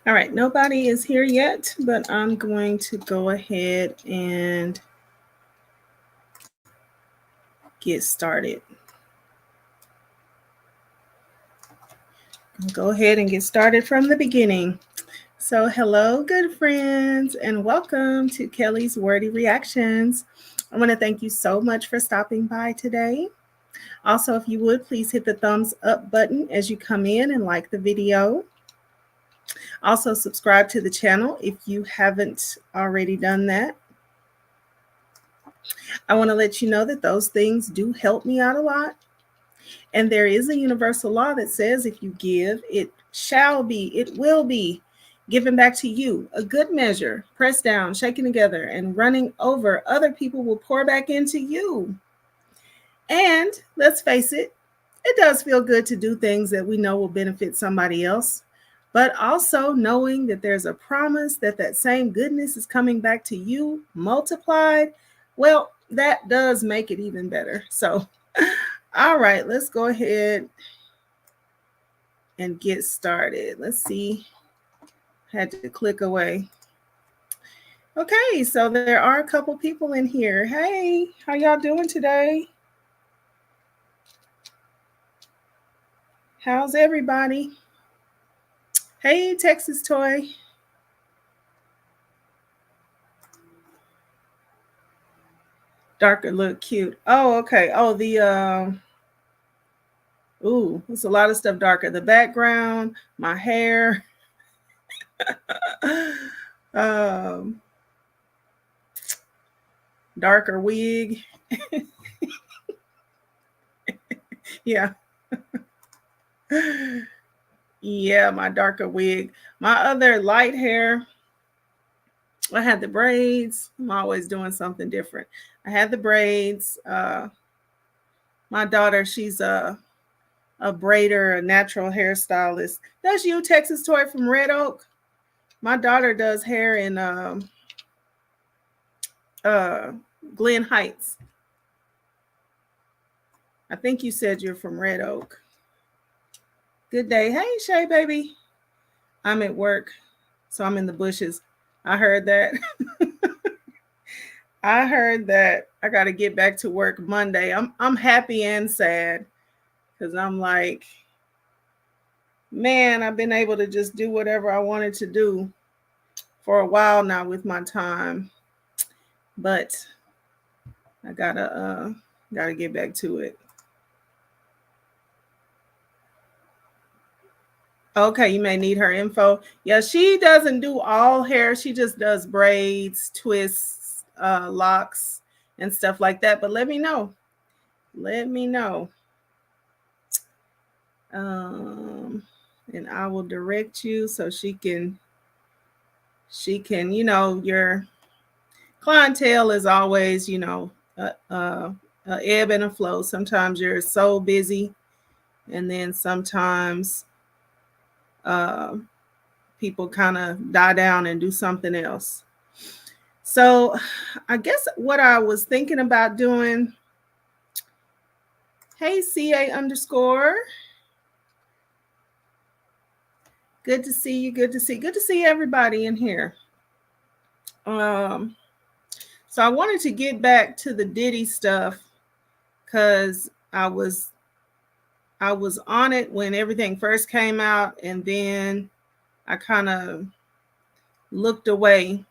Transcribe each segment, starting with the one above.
All right, nobody is here yet, but I'm going to go ahead and get started. I'll go ahead and get started from the beginning. So, hello, good friends, and welcome to Kelly's Wordy Reactions. I want to thank you so much for stopping by today. Also, if you would, please hit the thumbs up button as you come in and like the video. Also, subscribe to the channel if you haven't already done that. I want to let you know that those things do help me out a lot. And there is a universal law that says if you give, it shall be, it will be given back to you. A good measure, pressed down, shaken together, and running over, other people will pour back into you. And let's face it, it does feel good to do things that we know will benefit somebody else. But also knowing that there's a promise that that same goodness is coming back to you multiplied, well, that does make it even better. So, all right, let's go ahead and get started. Let's see. Had to click away. Okay, so there are a couple people in here. Hey, how y'all doing today? How's everybody? Hey, Texas Toy. Darker look cute. Oh, okay. Oh, ooh, it's a lot of stuff darker. The background, my hair. um, darker wig. Yeah. Yeah, my darker wig. My other light hair, I had the braids. I'm always doing something different. I had the braids. My daughter, she's a braider, a natural hairstylist. That's you, Texas Toy from Red Oak. My daughter does hair in uh, Glen Heights. I think you said you're from Red Oak. Good day. Hey, Shay, baby. I'm at work, so I'm in the bushes. I heard that. I heard that. I got to get back to work Monday. I'm happy and sad because I'm like, man, I've been able to just do whatever I wanted to do for a while now with my time, but I gotta get back to it. Okay, you may need her info. Yeah, she doesn't do all hair. She just does braids, twists, locks, and stuff like that. But let me know. Let me know. Um, and I will direct you so she can, your clientele is always, a ebb and a flow. Sometimes you're so busy, and then sometimes uh, people kind of die down and do something else. So I guess what I was thinking about doing, hey, CA underscore. Good to see you. Good to see everybody in here. Um, so I wanted to get back to the Diddy stuff because I was on it when everything first came out, and then I kind of looked away.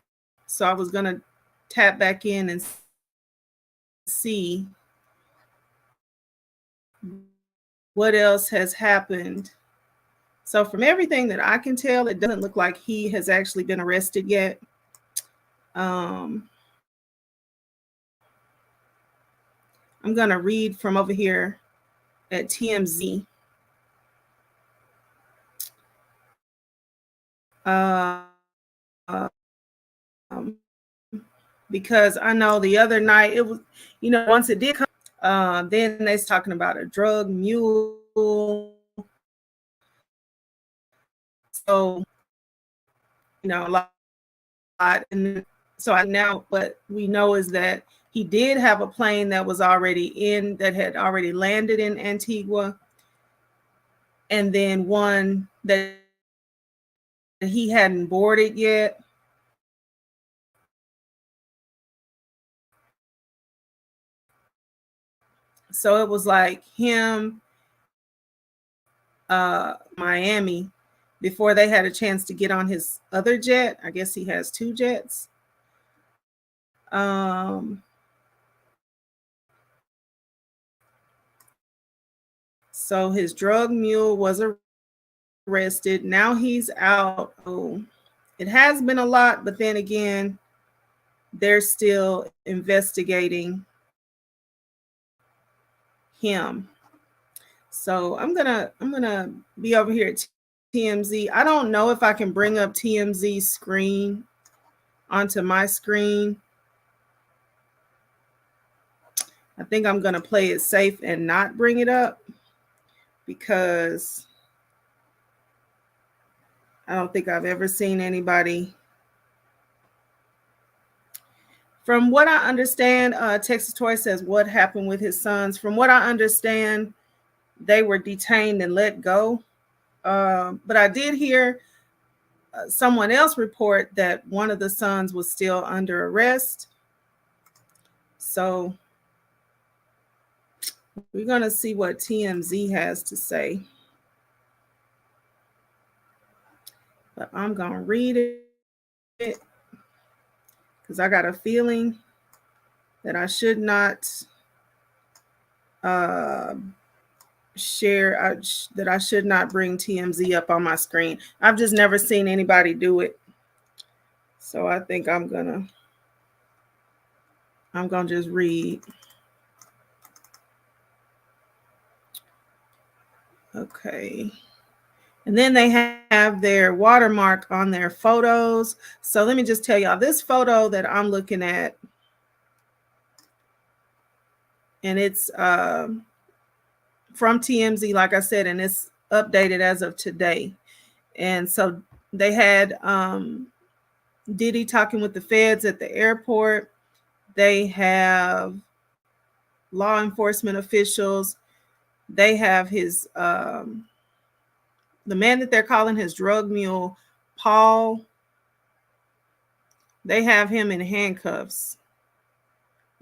So I was gonna tap back in and see what else has happened. So from everything that I can tell, it doesn't look like he has actually been arrested yet. Um, I'm gonna read from over here at TMZ. Um, because I know the other night it was, once it did come, then they're talking about a drug mule. So, a lot. And so I now, what we know is that he did have a plane that had already landed in Antigua, and then one that he hadn't boarded yet. So it was like him, Miami, before they had a chance to get on his other jet. I guess he has two jets. So his drug mule was arrested. Now he's out. Oh, it has been a lot, but then again, they're still investigating him. So I'm gonna be over here at TMZ. I don't know if I can bring up TMZ's screen onto my screen. I think I'm gonna play it safe and not bring it up because I don't think I've ever seen anybody. From what I understand, Texas Toy says what happened with his sons. From what I understand, they were detained and let go. But I did hear someone else report that one of the sons was still under arrest. So we're going to see what TMZ has to say. But I'm going to read it because I got a feeling that I should not that I should not bring TMZ up on my screen. I've just never seen anybody do it. So I think I'm gonna just read. Okay. And then they have their watermark on their photos. So let me just tell y'all, this photo that I'm looking at, and it's from TMZ, like I said, and it's updated as of today. And so they had Diddy talking with the feds at the airport. They have law enforcement officials. They have his the man that they're calling his drug mule, Paul. They have him in handcuffs.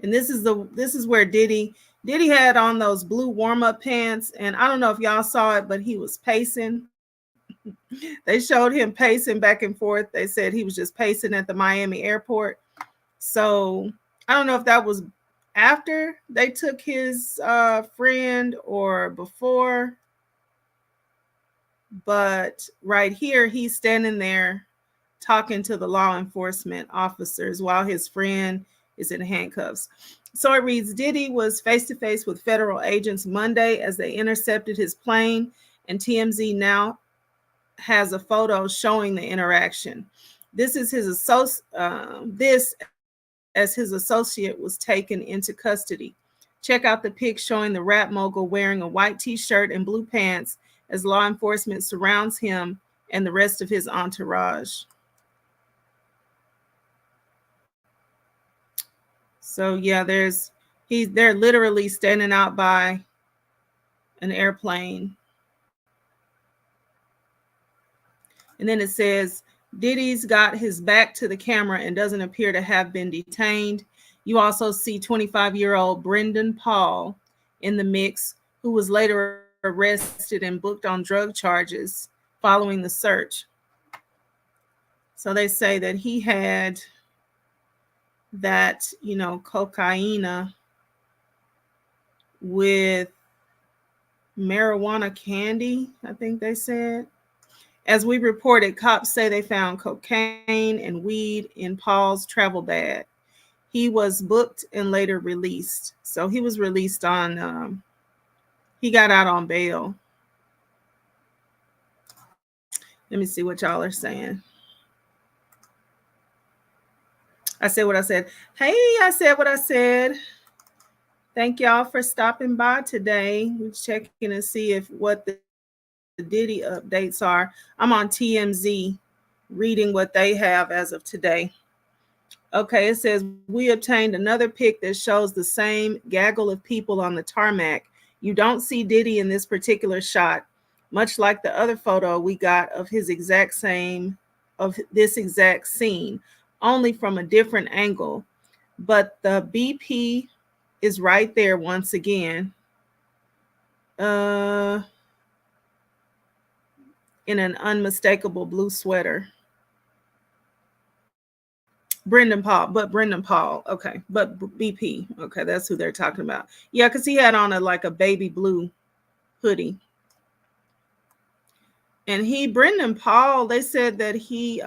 And this is where Diddy had on those blue warm-up pants, and I don't know if y'all saw it, but he was pacing. They showed him pacing back and forth. They said he was just pacing at the Miami airport. So I don't know if that was after they took his friend or before. But right here, he's standing there talking to the law enforcement officers while his friend is in handcuffs. So it reads, Diddy was face-to-face with federal agents Monday as they intercepted his plane, and TMZ now has a photo showing the interaction. This is his as his associate was taken into custody. Check out the pic showing the rap mogul wearing a white t-shirt and blue pants as law enforcement surrounds him and the rest of his entourage. So yeah, they're literally standing out by an airplane. And then it says, Diddy's got his back to the camera and doesn't appear to have been detained. You also see 25-year-old Brendan Paul in the mix, who was later arrested and booked on drug charges following the search. So they say that he had that, cocaine with marijuana candy, I think they said. As we reported, cops say they found cocaine and weed in Paul's travel bag. He was booked and later released. So he was released on, he got out on bail. Let me see what y'all are saying. I said what I said. Hey, I said what I said. Thank y'all for stopping by today. We're checking to see what the Diddy updates are. I'm on TMZ reading what they have as of today. Okay, it says, we obtained another pic that shows the same gaggle of people on the tarmac. You don't see Diddy in this particular shot, much like the other photo we got of his exact same of this exact scene, only from a different angle. But the BP is right there once again. In an unmistakable blue sweater. Brendan Paul. Okay, but BP. Okay, that's who they're talking about. Yeah, because he had on a baby blue hoodie. And Brendan Paul, they said that he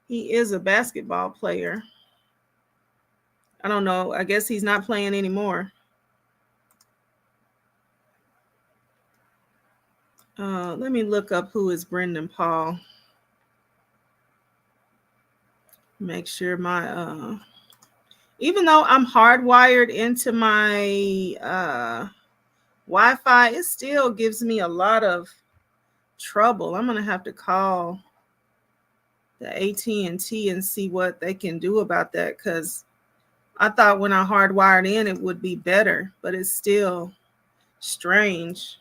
is a basketball player. I don't know. I guess he's not playing anymore. Let me look up who is Brendan Paul. Make sure my even though I'm hardwired into my Wi-Fi, it still gives me a lot of trouble. I'm gonna have to call the AT&T and see what they can do about that, because I thought when I hardwired in it would be better, but it's still strange.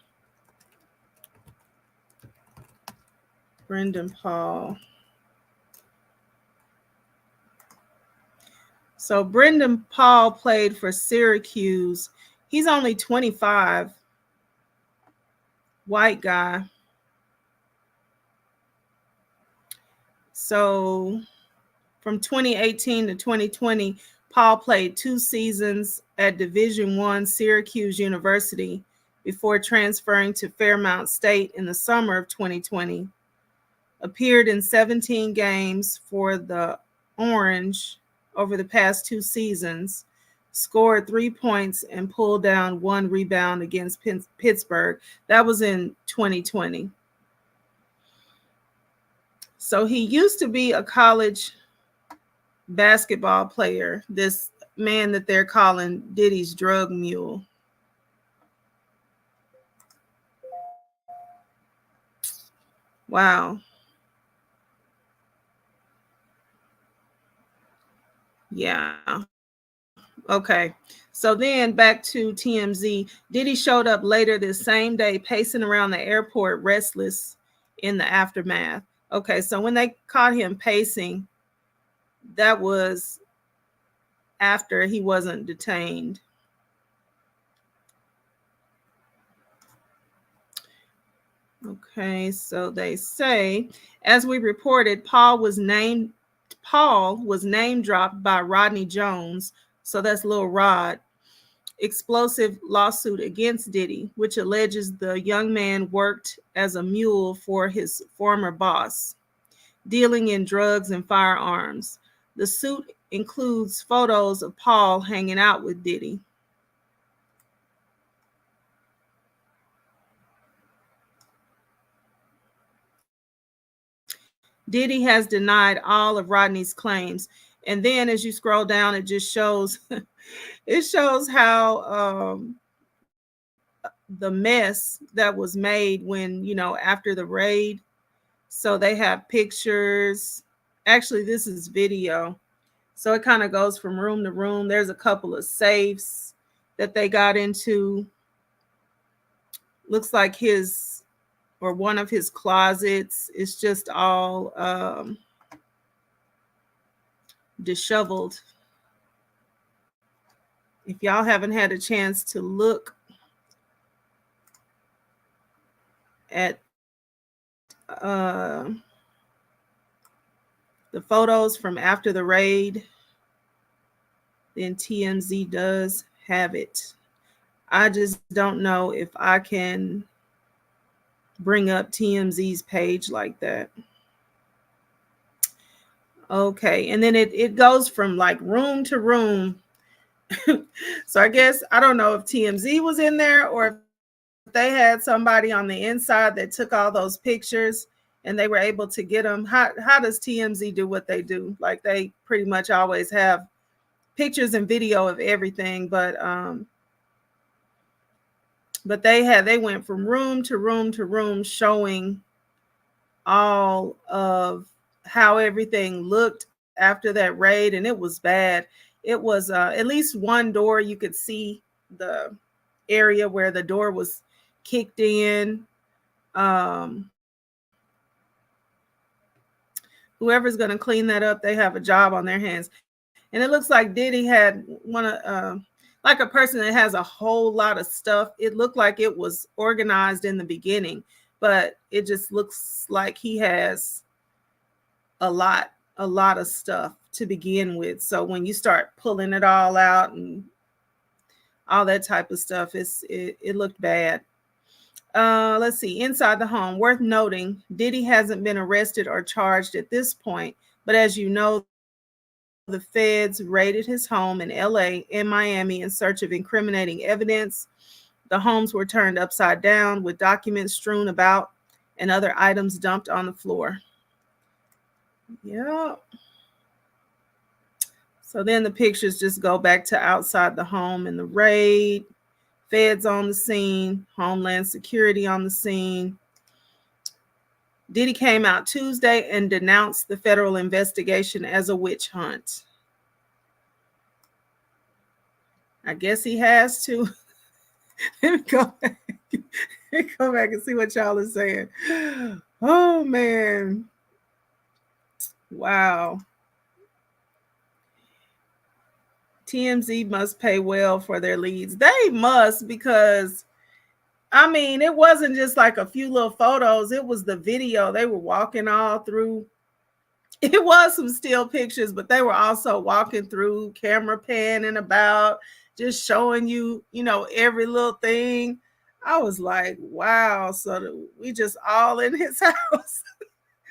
Brendan Paul. So Brendan Paul played for Syracuse. He's only 25. White guy. So from 2018 to 2020, Paul played 2 seasons at Division I Syracuse University before transferring to Fairmount State in the summer of 2020. Appeared in 17 games for the Orange over the past 2 seasons. Scored 3 points and pulled down 1 rebound against Pittsburgh. That was in 2020. So he used to be a college basketball player, this man that they're calling Diddy's drug mule. Wow. Yeah. Okay. So then back to TMZ. Diddy showed up later this same day, pacing around the airport, restless in the aftermath. Okay. So when they caught him pacing, that was after he wasn't detained. Okay, so they say, as we reported, Paul was name dropped by Rodney Jones. So that's Lil Rod. Explosive lawsuit against Diddy, which alleges the young man worked as a mule for his former boss, dealing in drugs and firearms. The suit includes photos of Paul hanging out with Diddy. Diddy has denied all of Rodney's claims. And then as you scroll down, it just shows how the mess that was made when, after the raid. So they have pictures. Actually, this is video. So it kind of goes from room to room. There's a couple of safes that they got into. Looks like one of his closets is just all disheveled. If y'all haven't had a chance to look at the photos from after the raid, then TMZ does have it. I just don't know if I can bring up TMZ's page like that. Okay, and then it goes from like room to room. So I guess, I don't know if TMZ was in there or if they had somebody on the inside that took all those pictures and they were able to get them. How does TMZ do what they do? Like, they pretty much always have pictures and video of everything, but they went from room to room to room showing all of how everything looked after that raid, and it was bad. It was at least one door you could see the area where the door was kicked in. Um, whoever's going to clean that up, they have a job on their hands. And it looks like Diddy had one of, like a person that has a whole lot of stuff. It looked like it was organized in the beginning, but it just looks like he has a lot of stuff to begin with. So when you start pulling it all out and all that type of stuff, it looked bad. Let's see. Inside the home, worth noting, Diddy hasn't been arrested or charged at this point, but as you know, the feds raided his home in LA and Miami in search of incriminating evidence. The homes were turned upside down with documents strewn about and other items dumped on the floor. Yeah. So then the pictures just go back to outside the home and the raid. Feds on the scene, Homeland Security on the scene. Diddy came out Tuesday and denounced the federal investigation as a witch hunt. I guess he has to. Let me go back and see what y'all are saying. Oh, man. Wow. TMZ must pay well for their leads. They must, because I mean, it wasn't just like a few little photos. It was the video. They were walking all through. It was some still pictures, but they were also walking through, camera panning about, just showing you, every little thing. I was like, wow. So we just all in his house.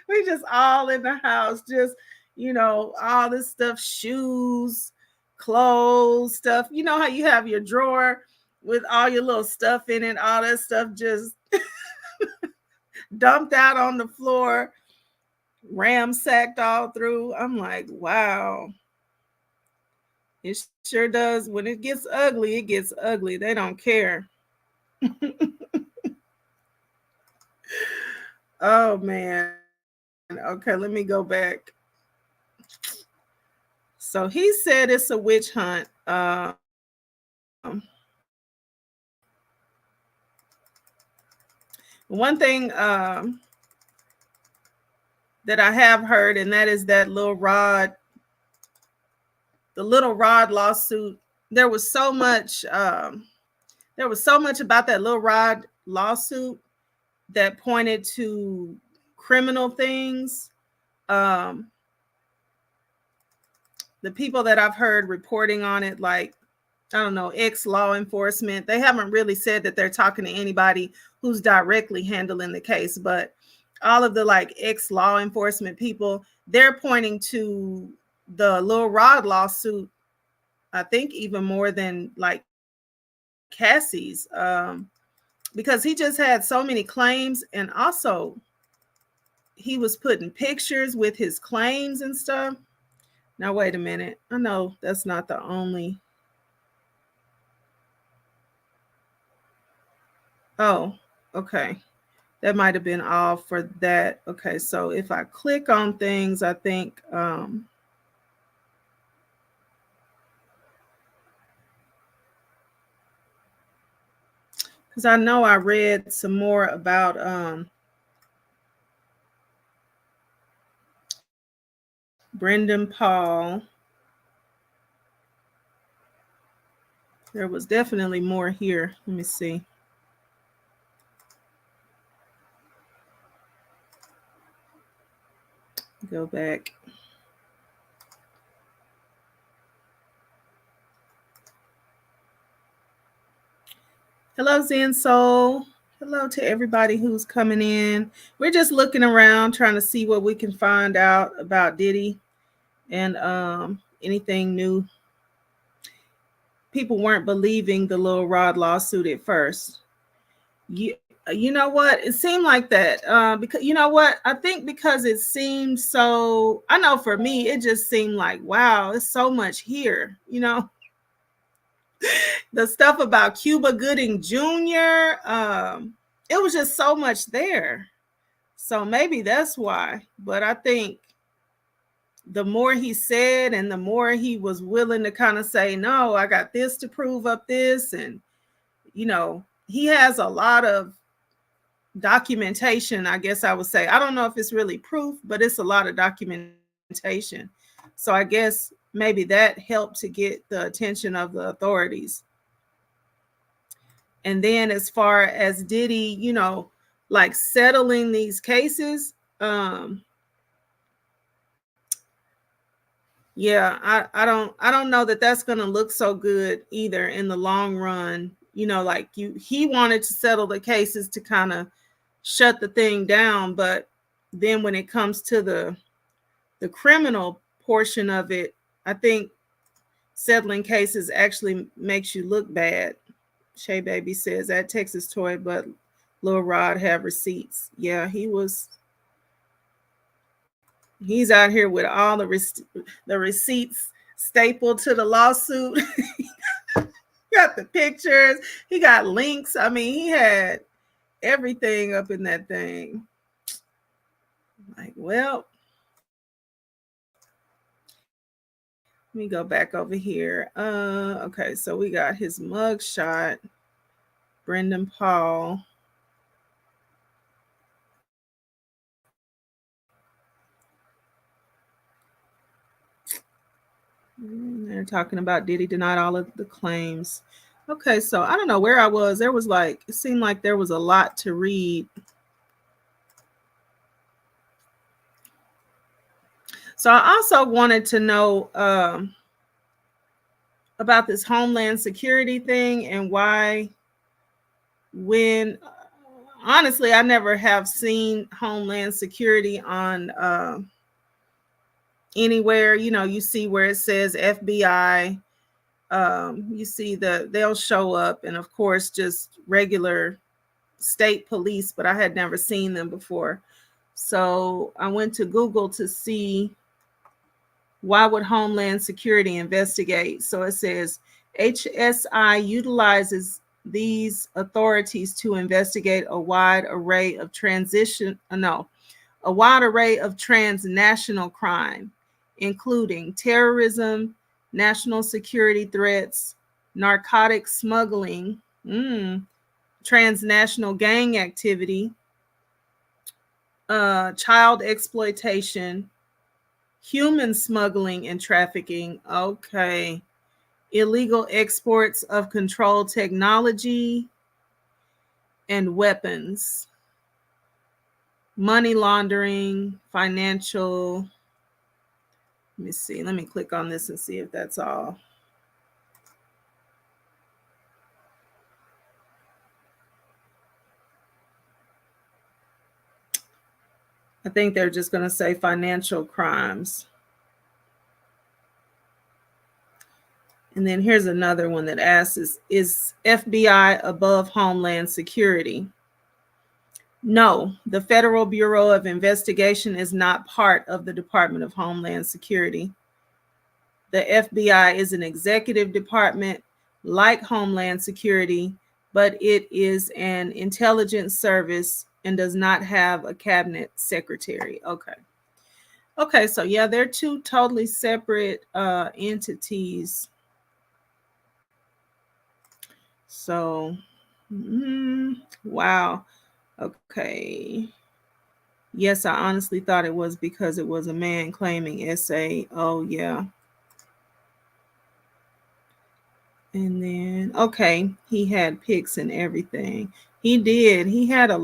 We just all in the house, just, all this stuff, shoes, clothes, stuff. You know how you have your drawer with all your little stuff in it, all that stuff just dumped out on the floor, ramsacked all through. I'm like, wow. It sure does. When it gets ugly, it gets ugly. They don't care. Oh, man. Okay, let me go back. So he said it's a witch hunt. One thing that I have heard, and that is that the Little Rod lawsuit. There was so much about that Little Rod lawsuit that pointed to criminal things. The people that I've heard reporting on it, like, I don't know, ex-law enforcement, they haven't really said that they're talking to anybody who's directly handling the case, but all of the ex-law enforcement people, they're pointing to the Lil Rod lawsuit, I think even more than Cassie's, because he just had so many claims, and also he was putting pictures with his claims and stuff. Now, wait a minute. I know that's not the only. Oh, okay. That might have been all for that. Okay, so if I click on things, I think because I know I read some more about Brendan Paul. There was definitely more here. Let me see. Go back. Hello, Zen Soul. Hello to everybody who's coming in. We're just looking around, trying to see what we can find out about Diddy and anything new. People weren't believing the Lil Rod lawsuit at first. You know what? It seemed like that because you know what? I think because it seemed so. I know for me, it just seemed like, wow, it's so much here. The stuff about Cuba Gooding Jr. It was just so much there. So maybe that's why. But I think the more he said and the more he was willing to kind of say, no, I got this to prove up this. And, he has a lot of documentation, I guess I would say. I don't know if it's really proof, but it's a lot of documentation. So I guess maybe that helped to get the attention of the authorities. And then as far as Diddy, like settling these cases, yeah, I don't know that that's going to look so good either in the long run. Like he wanted to settle the cases to kind of shut the thing down, but then when it comes to the criminal portion of it, I think settling cases actually makes you look bad. Shay Baby says that Texas toy, but Lil Rod have receipts. Yeah, he's out here with all the receipts stapled to the lawsuit. Got the pictures. He got links. I mean, he had everything up in that thing. Like, well, let me go back over here. Okay, so we got his mug shot. Brendan Paul. They're talking about Diddy denied all of the claims. Okay, so I don't know where I was. There was it seemed like there was a lot to read. So I also wanted to know about this Homeland Security thing and why, when honestly, I never have seen Homeland Security on anywhere. You see where it says FBI. You see they'll show up, and of course just regular state police, but I had never seen them before. So I went to Google to see why would Homeland Security investigate. So it says HSI utilizes these authorities to investigate a wide array of transnational crime, including terrorism, national security threats, narcotic smuggling, transnational gang activity, child exploitation, human smuggling and trafficking. Okay. Illegal exports of controlled technology and weapons, money laundering, financial. Let me see. Let me click on this and see if that's all. I think they're just going to say financial crimes. And then here's another one that asks, is FBI above Homeland Security? No, the Federal Bureau of Investigation is not part of the Department of Homeland Security. The FBI is an executive department like Homeland Security, but it is an intelligence service and does not have a cabinet secretary. Okay, so yeah, they're two totally separate entities. So, wow. Okay. Yes, I honestly thought it was because it was a man claiming SA. Oh, yeah. And then, okay, he had pics and everything. He did. He had a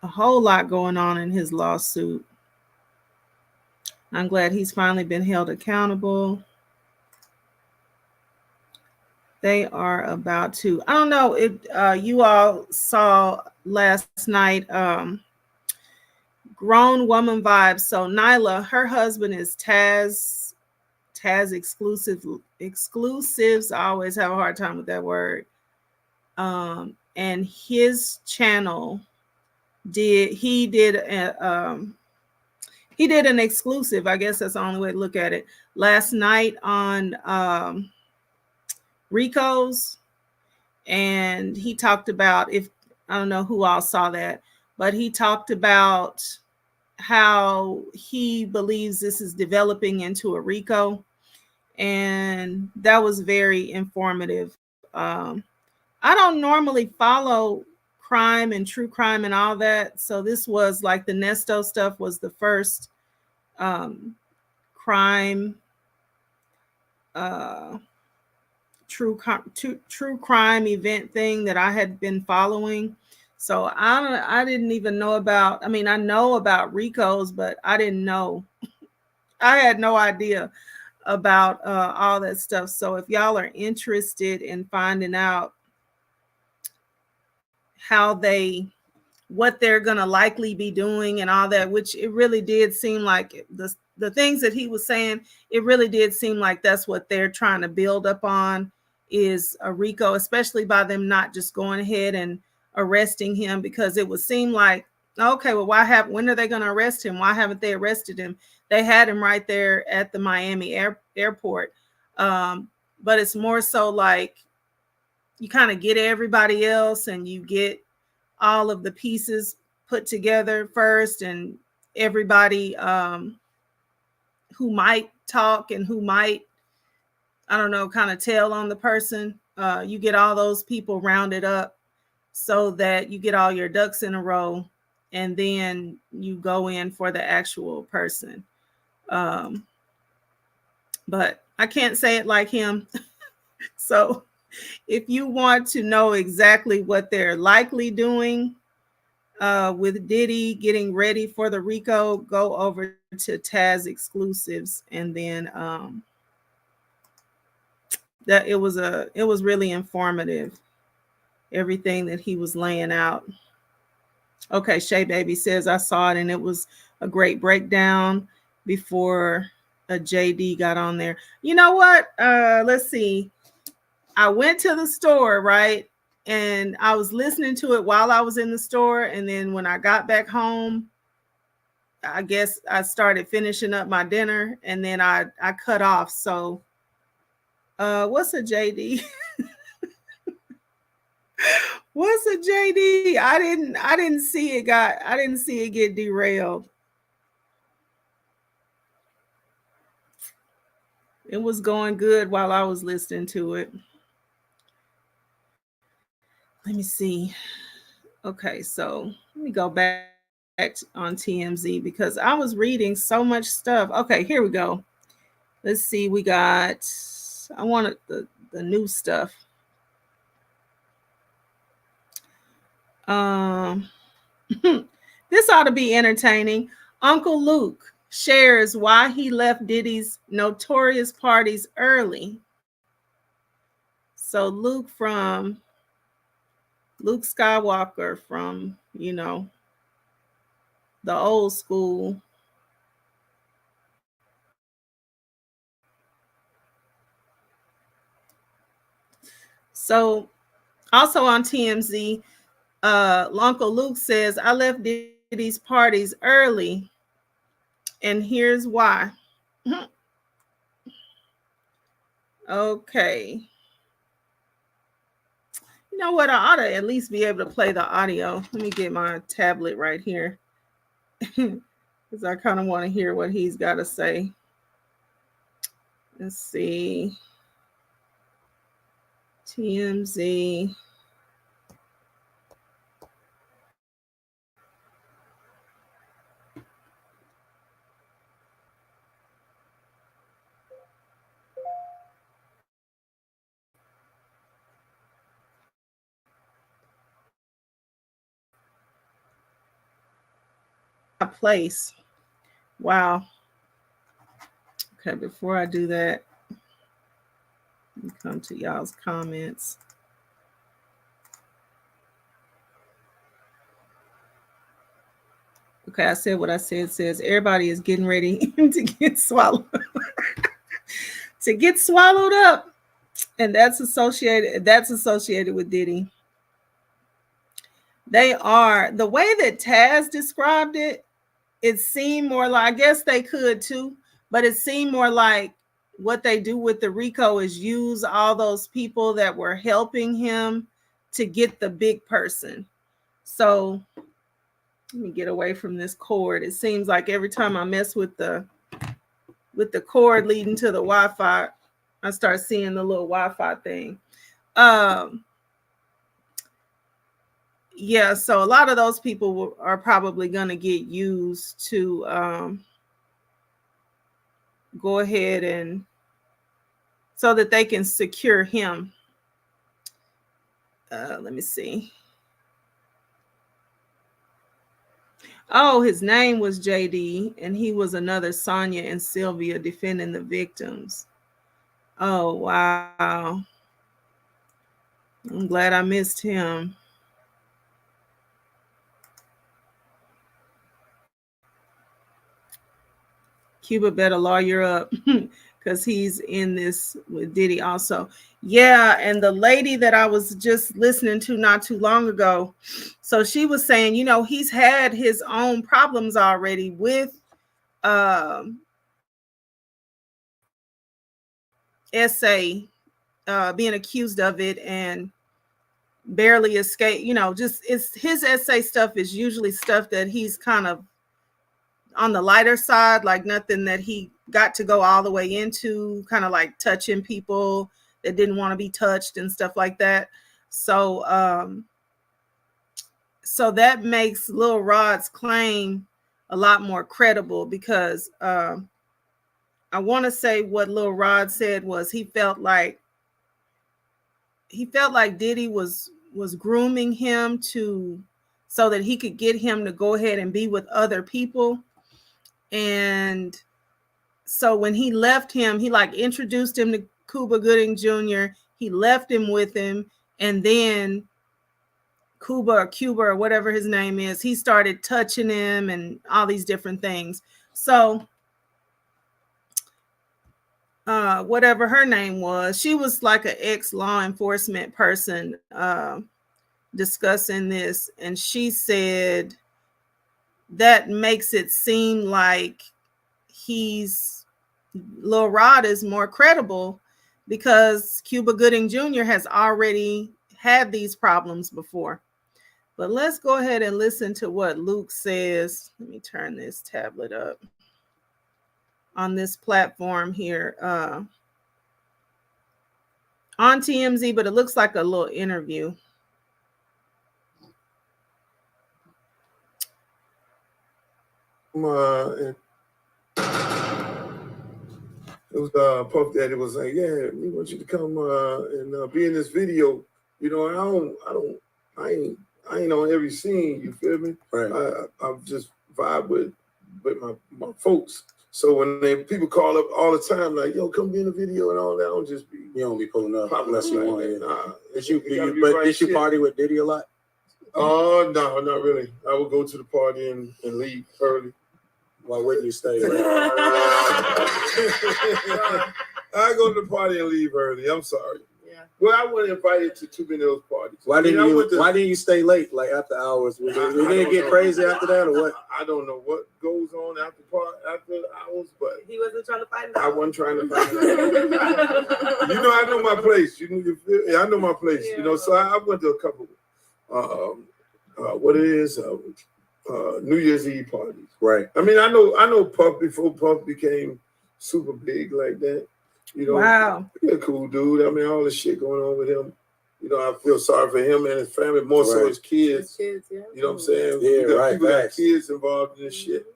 whole lot going on in his lawsuit. I'm glad he's finally been held accountable. They are about to, I don't know if you all saw last night, Grown Woman Vibes. So Nyla, her husband is Taz exclusives. I always have a hard time with that word. And his channel he did an exclusive. I guess that's the only way to look at it. Last night on Rico's, and he talked about, if I don't know who all saw that, but he talked about how he believes this is developing into a RICO, and that was very informative. I don't normally follow crime and true crime and all that. So this was like the Nesto stuff was the first crime, true crime event thing that I had been following. So I didn't even know about. I mean, I know about Rico's, but I didn't know. I had no idea about all that stuff. So if y'all are interested in finding out how what they're going to likely be doing and all that, which it really did seem like the things that he was saying, it really did seem like that's what they're trying to build up on, is a RICO, especially by them not just going ahead and arresting him, because it would seem like, okay, well, when are they going to arrest him? Why haven't they arrested him? They had him right there at the Miami airport. But it's more so like you kind of get everybody else and you get all of the pieces put together first, and everybody who might talk and who might, I don't know, kind of tell on the person. You get all those people rounded up so that you get all your ducks in a row, and then you go in for the actual person. But I can't say it like him. So if you want to know exactly what they're likely doing with Diddy getting ready for the RICO, go over to Taz Exclusives, and then that it was really informative, everything that he was laying out. Okay, Shay Baby says I saw it and it was a great breakdown before a JD got on there. You know what? Let's see. I went to the store, right? And I was listening to it while I was in the store. And then when I got back home, I guess I started finishing up my dinner, and then I cut off. So what's a JD? What's a JD? I didn't see it get derailed. It was going good while I was listening to it. Let me see. Okay, so let me go back on TMZ because I was reading so much stuff. Okay, here we go. Let's see. We got, I wanted the new stuff. This ought to be entertaining. Uncle Luke shares why he left Diddy's notorious parties early. So Luke Skywalker from, the old school. So also on TMZ, Uncle Luke says, I left Diddy's parties early, and here's why. Okay. You know what? I ought to at least be able to play the audio. Let me get my tablet right here because I kind of want to hear what he's got to say. Let's see. TMZ. Place. Wow. Okay, before I do that, let me come to y'all's comments. Okay, I said what I said. It says everybody is getting ready to get swallowed. To get swallowed up. And that's associated with Diddy. They are, the way that Taz described it, it seemed more like, I guess they could too, but it seemed more like what they do with the RICO is use all those people that were helping him to get the big person. So let me get away from this cord. It seems like every time I mess with the cord leading to the Wi-Fi, I start seeing the little Wi-Fi thing. yeah, so a lot of those people are probably going to get used to go ahead and so that they can secure him. Let me see. Oh, his name was JD, and he was another Sonia and Sylvia defending the victims. Oh, wow. I'm glad I missed him. Cuba better lawyer up because he's in this with Diddy also. Yeah, and the lady that I was just listening to not too long ago, so she was saying, you know, he's had his own problems already with um essay being accused of it and barely escape, you know, just it's his essay stuff is usually stuff that he's kind of on the lighter side, like nothing that he got to go all the way into, kind of like touching people that didn't want to be touched and stuff like that. So so that makes Lil Rod's claim a lot more credible because I want to say what Lil Rod said was he felt like Diddy was grooming him to so that he could get him to go ahead and be with other people. And so when he left him, he like introduced him to Cuba Gooding Jr. He left him with him, and then Cuba or whatever his name is, he started touching him and all these different things. So whatever her name was, she was like an ex-law enforcement person discussing this, and she said that makes it seem like Lil Rod is more credible because Cuba Gooding Jr. has already had these problems before. But let's go ahead and listen to what Luke says. Let me turn this tablet up on this platform here on TMZ, but it looks like a little interview. It was Puff Daddy was like, yeah, we want you to come and be in this video. You know, I ain't on every scene. You feel me? Right. I just vibe with my folks. So when people call up all the time, like, yo, come be in the video and all that, I don't just be. You don't be pulling up unless you want. Did you party with Diddy a lot? Oh no, not really. I would go to the party and leave early. Why wouldn't you stay? I go to the party and leave early. I'm sorry. Yeah. Well, I wasn't invited to too many of those parties. Why didn't you stay late, like after hours? Did it get crazy after that, or what? I don't know what goes on after hours, but he wasn't trying to find out. I wasn't trying to find out. You know, I know my place. I know my place. Yeah. You know, so I went to a couple. New Year's Eve parties. Right. I mean, I know Puff before Puff became super big like that. You know, wow. He's a cool dude. I mean, all the shit going on with him. You know, I feel sorry for him and his family, more so his kids. Yeah. You know what I'm saying? Yeah, people got kids involved in this shit.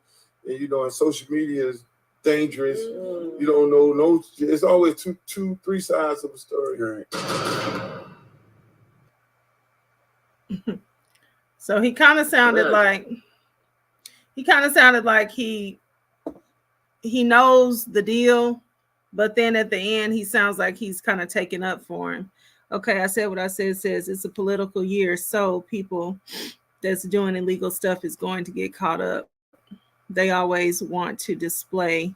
And, you know, and social media is dangerous. You don't know, it's always two, three sides of a story. Right. So he kind of sounded like he knows the deal, but then at the end he sounds like he's kind of taking up for him. Okay, I said what I said. It says it's a political year, so people that's doing illegal stuff is going to get caught up. They always want to display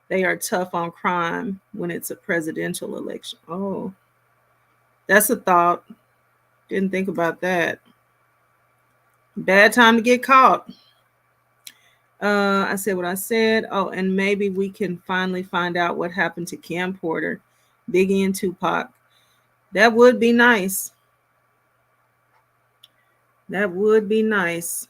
they are tough on crime when it's a presidential election. Oh, that's a thought. Didn't think about that. Bad time to get caught. I said what I said. Oh, and maybe we can finally find out what happened to Cam Porter, Biggie, and Tupac. That would be nice. That would be nice.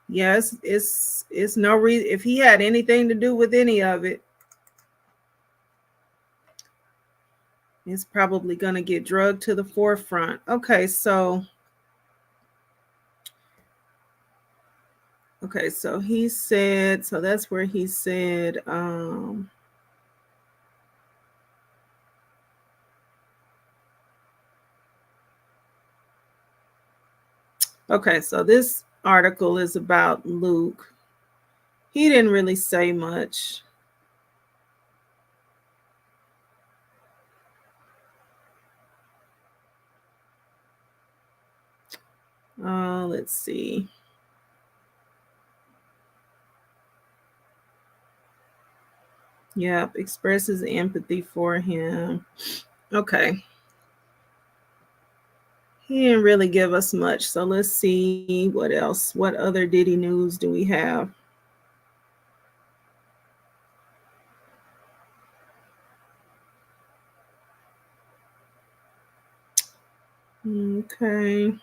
Yes, it's no reason if he had anything to do with any of it. It's probably gonna get drugged to the forefront. Okay, so Okay, so he said, so that's where he said, okay, so this article is about Luke. He didn't really say much. Let's see. Yep, expresses empathy for him. Okay. He didn't really give us much. So let's see what else. What other Diddy news do we have? Okay.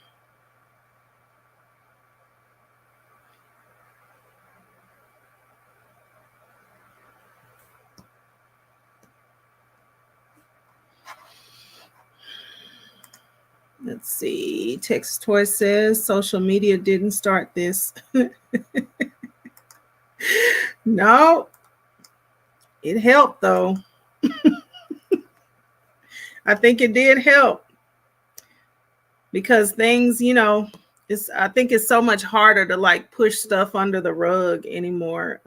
Let's see. Texas Toy says social media didn't start this. No, it helped though. I think it did help because things, I think it's so much harder to like push stuff under the rug anymore.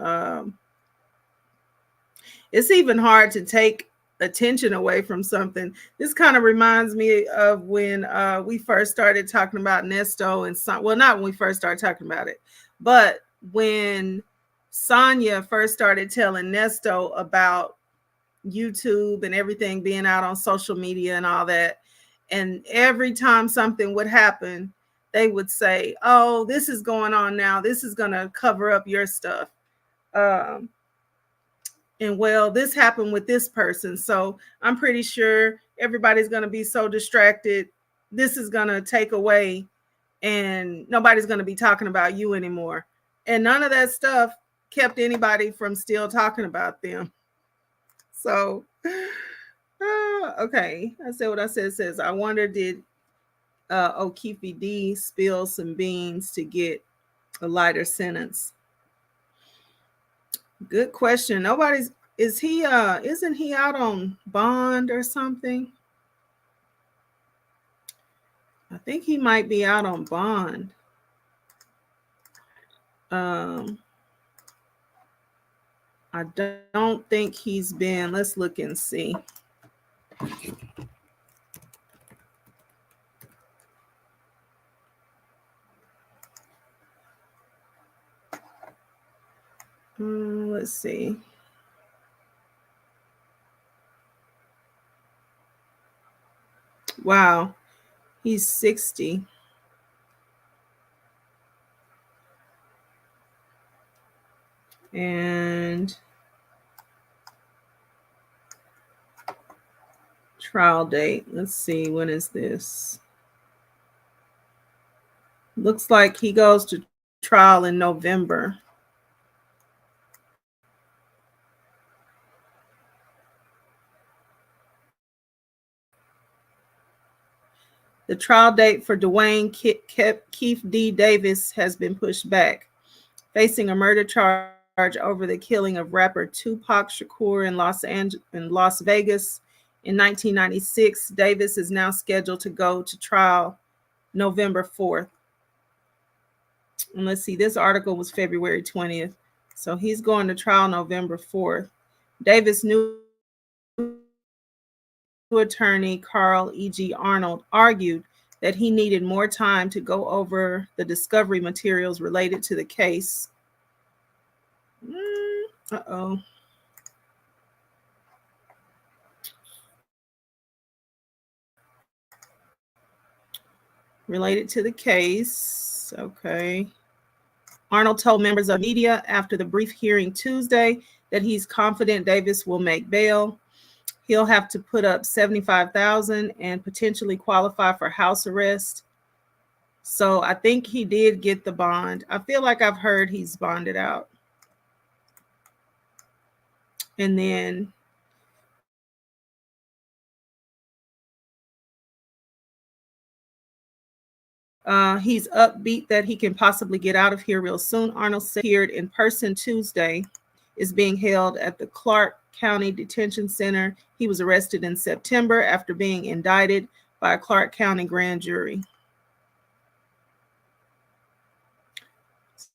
It's even hard to take attention away from something. This kind of reminds me of when we first started talking about Nesto and well, not when we first started talking about it, but when Sonya first started telling Nesto about YouTube and everything being out on social media and all that. And every time something would happen, they would say, "Oh, this is going on now. This is going to cover up your stuff." Um, and well, this happened with this person. So I'm pretty sure everybody's going to be so distracted. This is going to take away, and nobody's going to be talking about you anymore. And none of that stuff kept anybody from still talking about them. So, okay. I said what I said. It says, I wonder, did O'Keefe D spill some beans to get a lighter sentence? Good question. Nobody's, isn't he out on bond or something? I think he might be out on bond. I don't think he's been, let's look and see. Let's see. Wow, he's 60. And trial date, let's see, when is this? Looks like he goes to trial in November. The trial date for Dwayne Keefe D. Davis has been pushed back. Facing a murder charge over the killing of rapper Tupac Shakur in Las Vegas in 1996, Davis is now scheduled to go to trial November 4th. And let's see, this article was February 20th. So he's going to trial November 4th. Davis' new attorney, Carl E.G. Arnold, argued that he needed more time to go over the discovery materials related to the case. Uh-oh. Related to the case. Okay. Arnold told members of media after the brief hearing Tuesday that he's confident Davis will make bail. He'll have to put up $75,000 and potentially qualify for house arrest. So I think he did get the bond. I feel like I've heard he's bonded out. And then He's upbeat that he can possibly get out of here real soon. Arnold said he appeared in person Tuesday, is being held at the Clark County Detention Center. He was arrested in September after being indicted by a Clark County grand jury.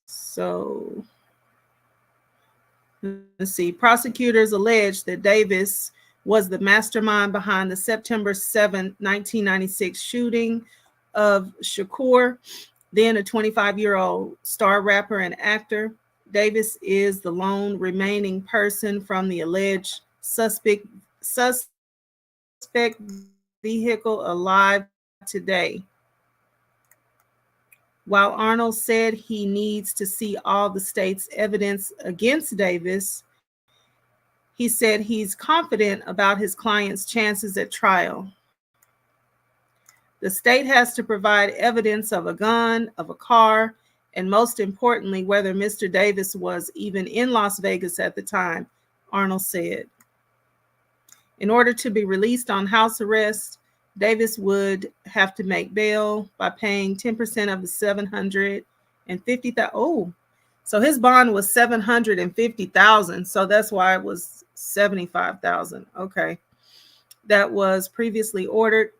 So, let's see. Prosecutors allege that Davis was the mastermind behind the September 7, 1996 shooting of Shakur, then a 25-year-old star rapper and actor. Davis is the lone remaining person from the alleged suspect vehicle alive today. While Arnold said he needs to see all the state's evidence against Davis, he said he's confident about his client's chances at trial. The state has to provide evidence of a gun, of a car, and most importantly, whether Mr. Davis was even in Las Vegas at the time, Arnold said. In order to be released on house arrest, Davis would have to make bail by paying 10% of the $750,000. Oh, so his bond was $750,000. So that's why it was $75,000. Okay. That was previously ordered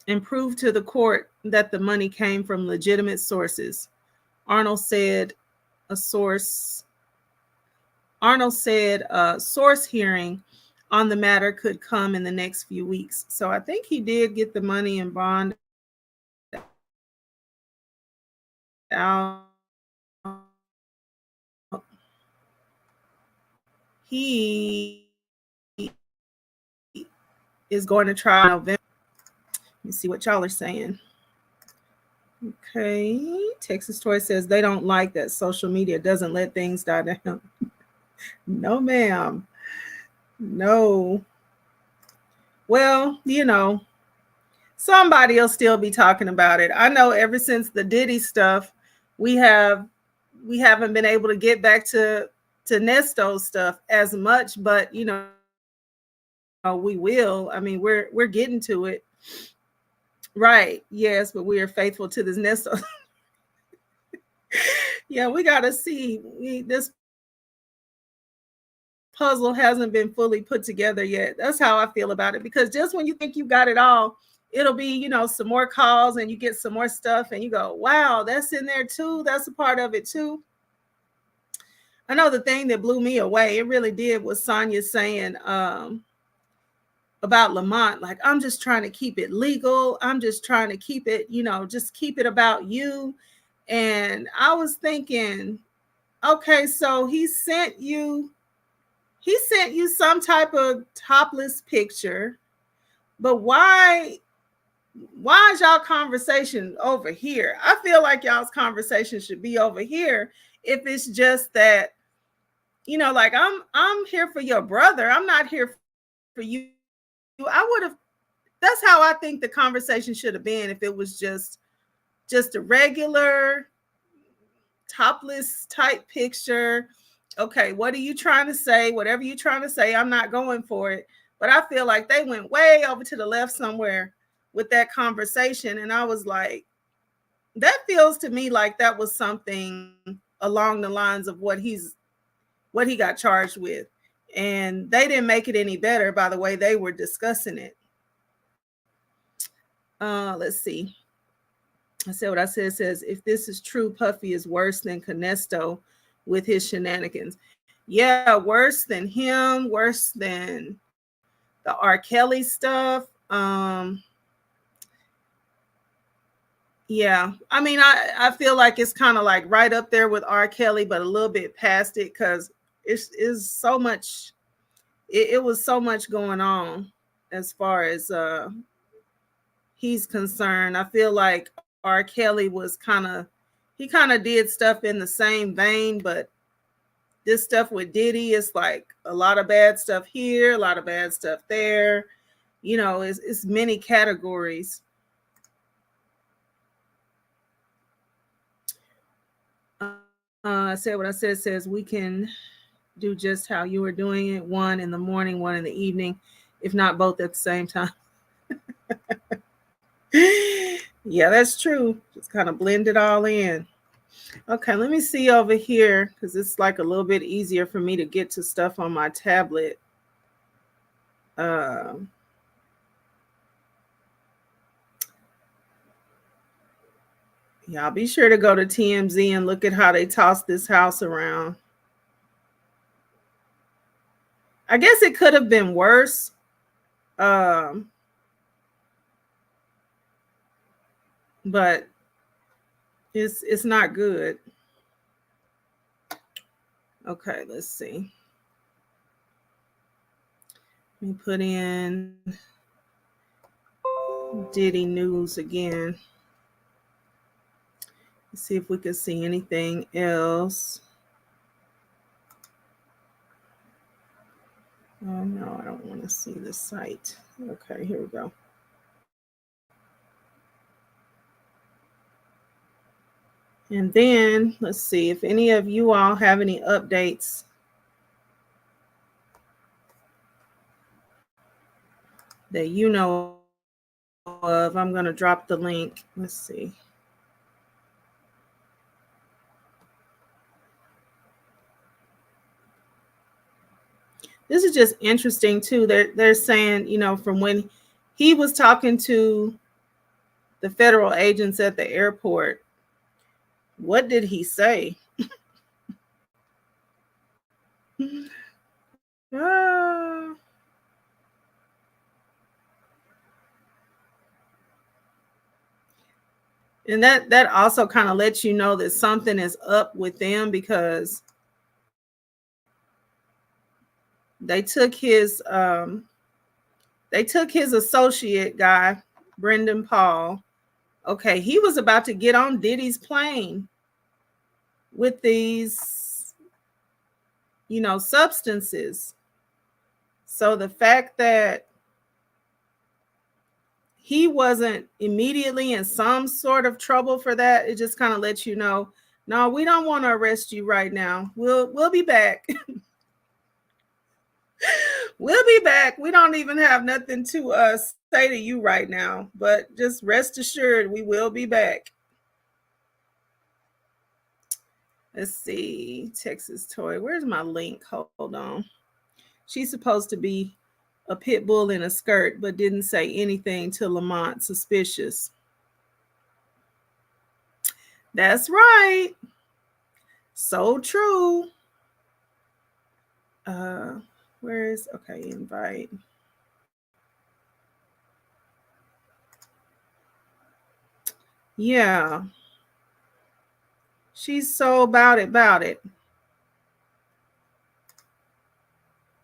and proved to the court that the money came from legitimate sources. Arnold said a source hearing on the matter could come in the next few weeks. So I think he did get the money and bond out. He is going to trial in November. Let me see what y'all are saying. Okay. Texas Toy says they don't like that social media doesn't let things die down. No, ma'am. No. Well, somebody will still be talking about it. I know ever since the Diddy stuff, we haven't been able to get back to Nesto stuff as much, but we will. I mean, we're getting to it. Right. Yes, but we are faithful to this Nesto. Yeah, we got to see. This puzzle hasn't been fully put together yet. That's how I feel about it, because just when you think you got it all, it'll be, some more calls and you get some more stuff and you go, wow, that's in there too. That's a part of it too. I know the thing that blew me away, it really did, was Sonya saying about Lamont, like, I'm just trying to keep it legal. I'm just trying to keep it, just keep it about you. And I was thinking, okay, so he sent you some type of topless picture, but why is y'all conversation over here? I feel like y'all's conversation should be over here. If it's just that, like, I'm here for your brother. I'm not here for you. That's how I think the conversation should have been, if it was just a regular topless type picture. Okay, what are you trying to say? Whatever you're trying to say, I'm not going for it. But I feel like they went way over to the left somewhere with that conversation. And I was like, that feels to me like that was something along the lines of what he got charged with. And they didn't make it any better by the way they were discussing it. Let's see. I said what I said. It says, if this is true, Puffy is worse than Nesto with his shenanigans. Yeah, worse than him, worse than the R. Kelly stuff. Yeah, I mean, I feel like it's kind of like right up there with R. Kelly, but a little bit past it, because it's so much. It was so much going on as far as he's concerned. I feel like R. Kelly was kind of did stuff in the same vein, but this stuff with Diddy is like a lot of bad stuff here, a lot of bad stuff there. It's many categories. I said what I said. It says we can do just how you were doing it, one in the morning, one in the evening, if not both at the same time. Yeah, that's true. Just kind of blend it all in. Okay, let me see over here because it's like a little bit easier for me to get to stuff on my tablet. Um, Y'all be sure to go to TMZ and look at how they toss this house around. I guess it could have been worse. Um, but it's not good. Okay, let's see. Let me put in Diddy news again. Let's see if we can see anything else. Oh no, I don't want to see the site. Okay, here we go. And then let's see if any of you all have any updates that you know of. I'm going to drop the link. Let's see. This is just interesting too. They're saying, you know, from when he was talking to the federal agents at the airport, what did he say? Ah. And that also kind of lets you know that something is up with them because they took his associate guy, Brendan Paul. Okay, he was about to get on Diddy's plane with these, you know, substances. So the fact that he wasn't immediately in some sort of trouble for that, it just kind of lets you know, no, we don't want to arrest you right now. We'll be back. We'll be back. We don't even have nothing to say to you right now, but just rest assured we will be back. Let's see. Texas Toy. Where's my link? Hold on. She's supposed to be a pit bull in a skirt, but didn't say anything to Lamont. Suspicious. That's right. So true. Where is okay, invite. Yeah. She's so about it.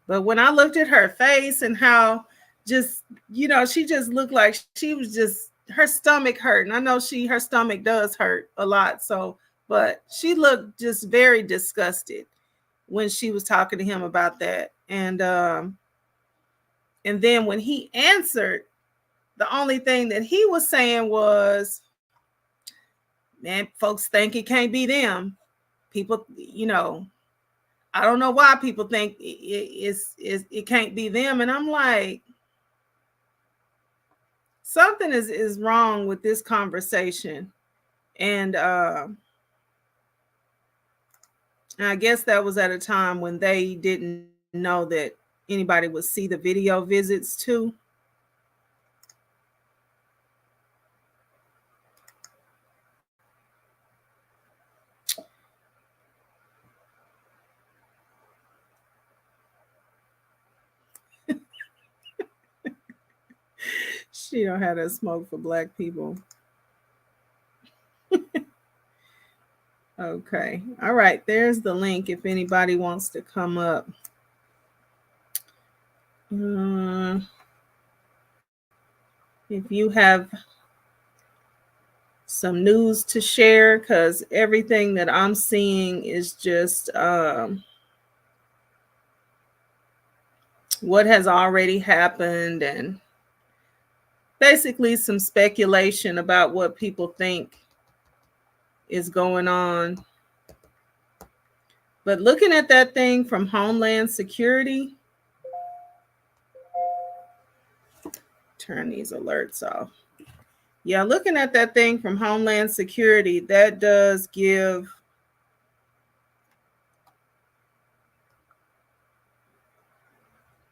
But when I looked at her face and how just, you know, she just looked like she was just her stomach hurt. And I know her stomach does hurt a lot. So, but she looked just very disgusted when she was talking to him about that. And then when he answered, the only thing that he was saying was, man, folks think it can't be them. People, you know, I don't know why people think it can't be them. And I'm like, something is wrong with this conversation. And I guess that was at a time when they didn't know that anybody would see the video visits too. She don't have that smoke for black people. Okay. All right. There's the link if anybody wants to come up. If you have some news to share, because everything that I'm seeing is just what has already happened and basically some speculation about what people think is going on. But looking at that thing from Homeland Security, turn these alerts off. Yeah, looking at that thing from Homeland Security, that does give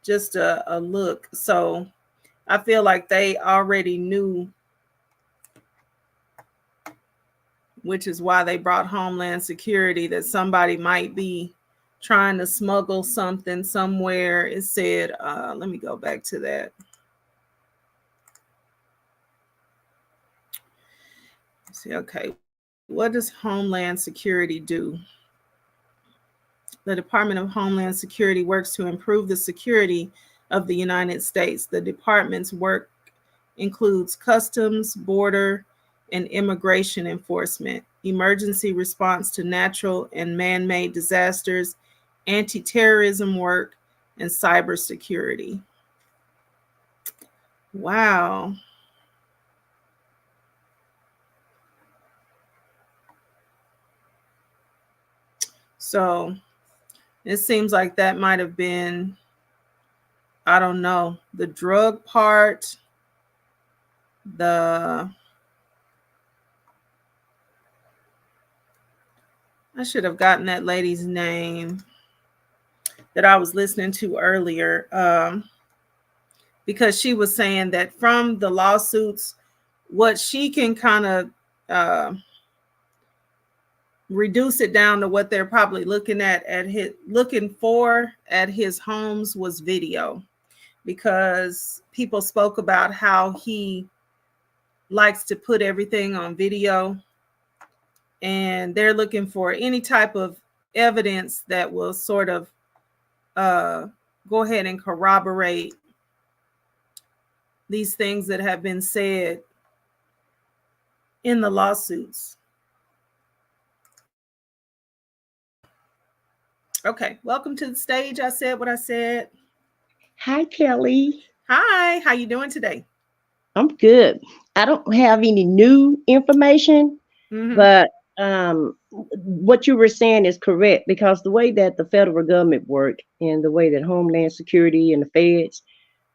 just a look. So I feel like they already knew, which is why they brought Homeland Security, that somebody might be trying to smuggle something somewhere. It said, let me go back to that. See, okay, what does Homeland Security do? The Department of Homeland Security works to improve the security of the United States. The department's work includes customs, border, and immigration enforcement, emergency response to natural and man-made disasters, anti-terrorism work, and cybersecurity. Wow. So it seems like that might have been, I don't know, the drug part, the I should have gotten that lady's name that I was listening to earlier, because she was saying that from the lawsuits, what she can kind of uh, reduce it down to what they're probably looking at his homes was video, because people spoke about how he likes to put everything on video, and they're looking for any type of evidence that will sort of go ahead and corroborate these things that have been said in the lawsuits. Okay, welcome to the stage. I said what I said. Hi, Kelly. Hi, how you doing today? I'm good. I don't have any new information, but what you were saying is correct, because the way that the federal government work and the way that Homeland Security and the feds,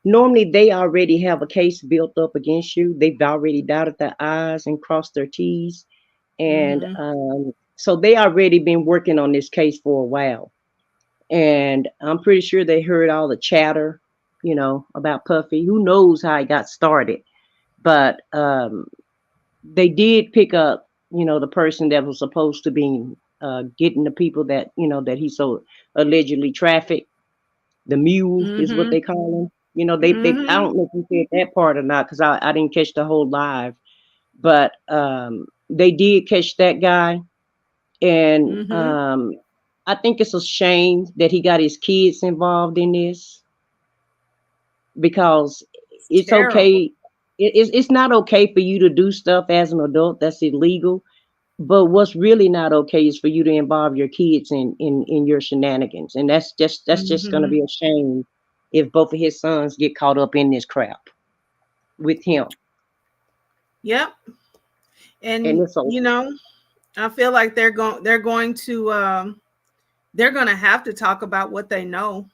normally they already have a case built up against you. They've already dotted their I's and crossed their T's. And so they already been working on this case for a while. And I'm pretty sure they heard all the chatter, about Puffy. Who knows how it got started? But they did pick up, the person that was supposed to be getting the people that, that he so allegedly trafficked. The mule is what they call him. They I don't know if you said that part or not, because I didn't catch the whole live. But they did catch that guy. And I think it's a shame that he got his kids involved in this, because it's Terrible. okay. It's not okay for you to do stuff as an adult that's illegal. But what's really not okay is for you to involve your kids in your shenanigans. And that's just going to be a shame if both of his sons get caught up in this crap with him. Yep. And it's I feel like they're going to have to talk about what they know.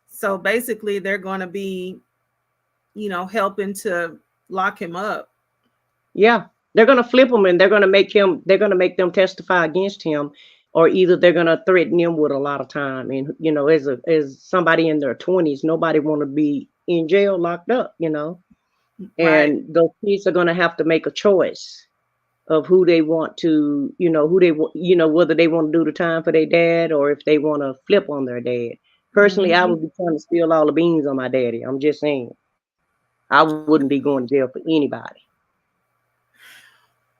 So basically they're going to be, helping to lock him up. Yeah. They're going to flip him, and they're going to make them testify against him, or either they're going to threaten him with a lot of time. And, as somebody in their 20s, nobody want to be in jail locked up, And Right. those kids are going to have to make a choice of who they want to, whether they want to do the time for their dad, or if they want to flip on their dad. Personally, I would be trying to spill all the beans on my daddy. I'm just saying. I wouldn't be going to jail for anybody.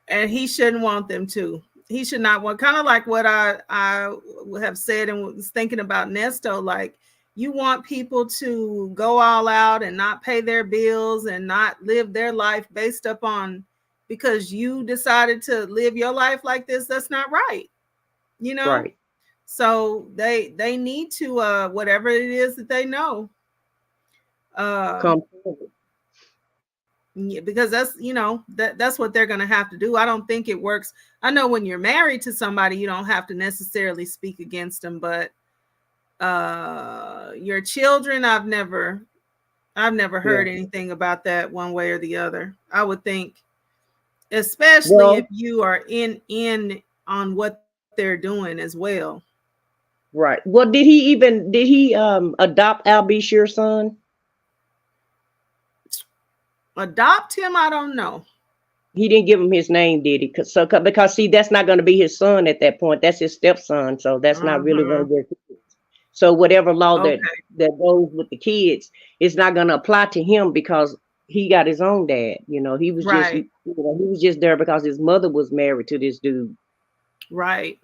And he shouldn't want them to. He should not want, kind of like what I have said and was thinking about Nesto, like, you want people to go all out and not pay their bills and not live their life based upon, because you decided to live your life like this. That's not right. Right. So they need to whatever it is that they know. Come forward. Yeah, because that's what they're going to have to do. I don't think it works. I know when you're married to somebody, you don't have to necessarily speak against them, but your children, I've never I've never Yeah. heard anything about that one way or the other. I would think, especially if Well, you are in on what they're doing as well. right. Well, did he adopt Albishir's son? Adopt him, I don't know. He didn't give him his name, did he? Because see, that's not going to be his son at that point. That's his stepson, so that's not really Uh-huh. going to get. So whatever law Okay. that goes with the kids, it's not going to apply to him because he got his own dad. Right. He was just there because his mother was married to this dude, Right.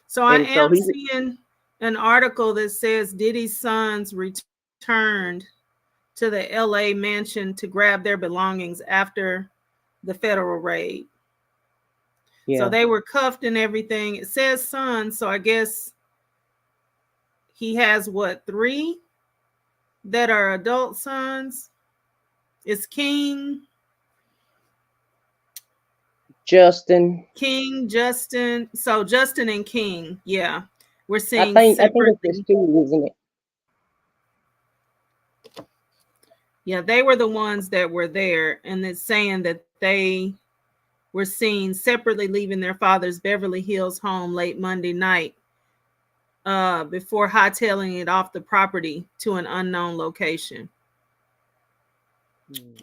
So I and so am he. seeing an article that says Diddy's sons returned to the LA mansion to grab their belongings after the federal raid. So Yeah, they were cuffed and everything. It says sons, so I guess he has what, three that are adult sons? It's Justin. Justin. So Justin and King, yeah. We're I seeing think I think it's just separately. two, isn't it? Yeah, they were the ones that were there, and it's saying that they were seen separately leaving their father's Beverly Hills home late Monday night, before hightailing it off the property to an unknown location.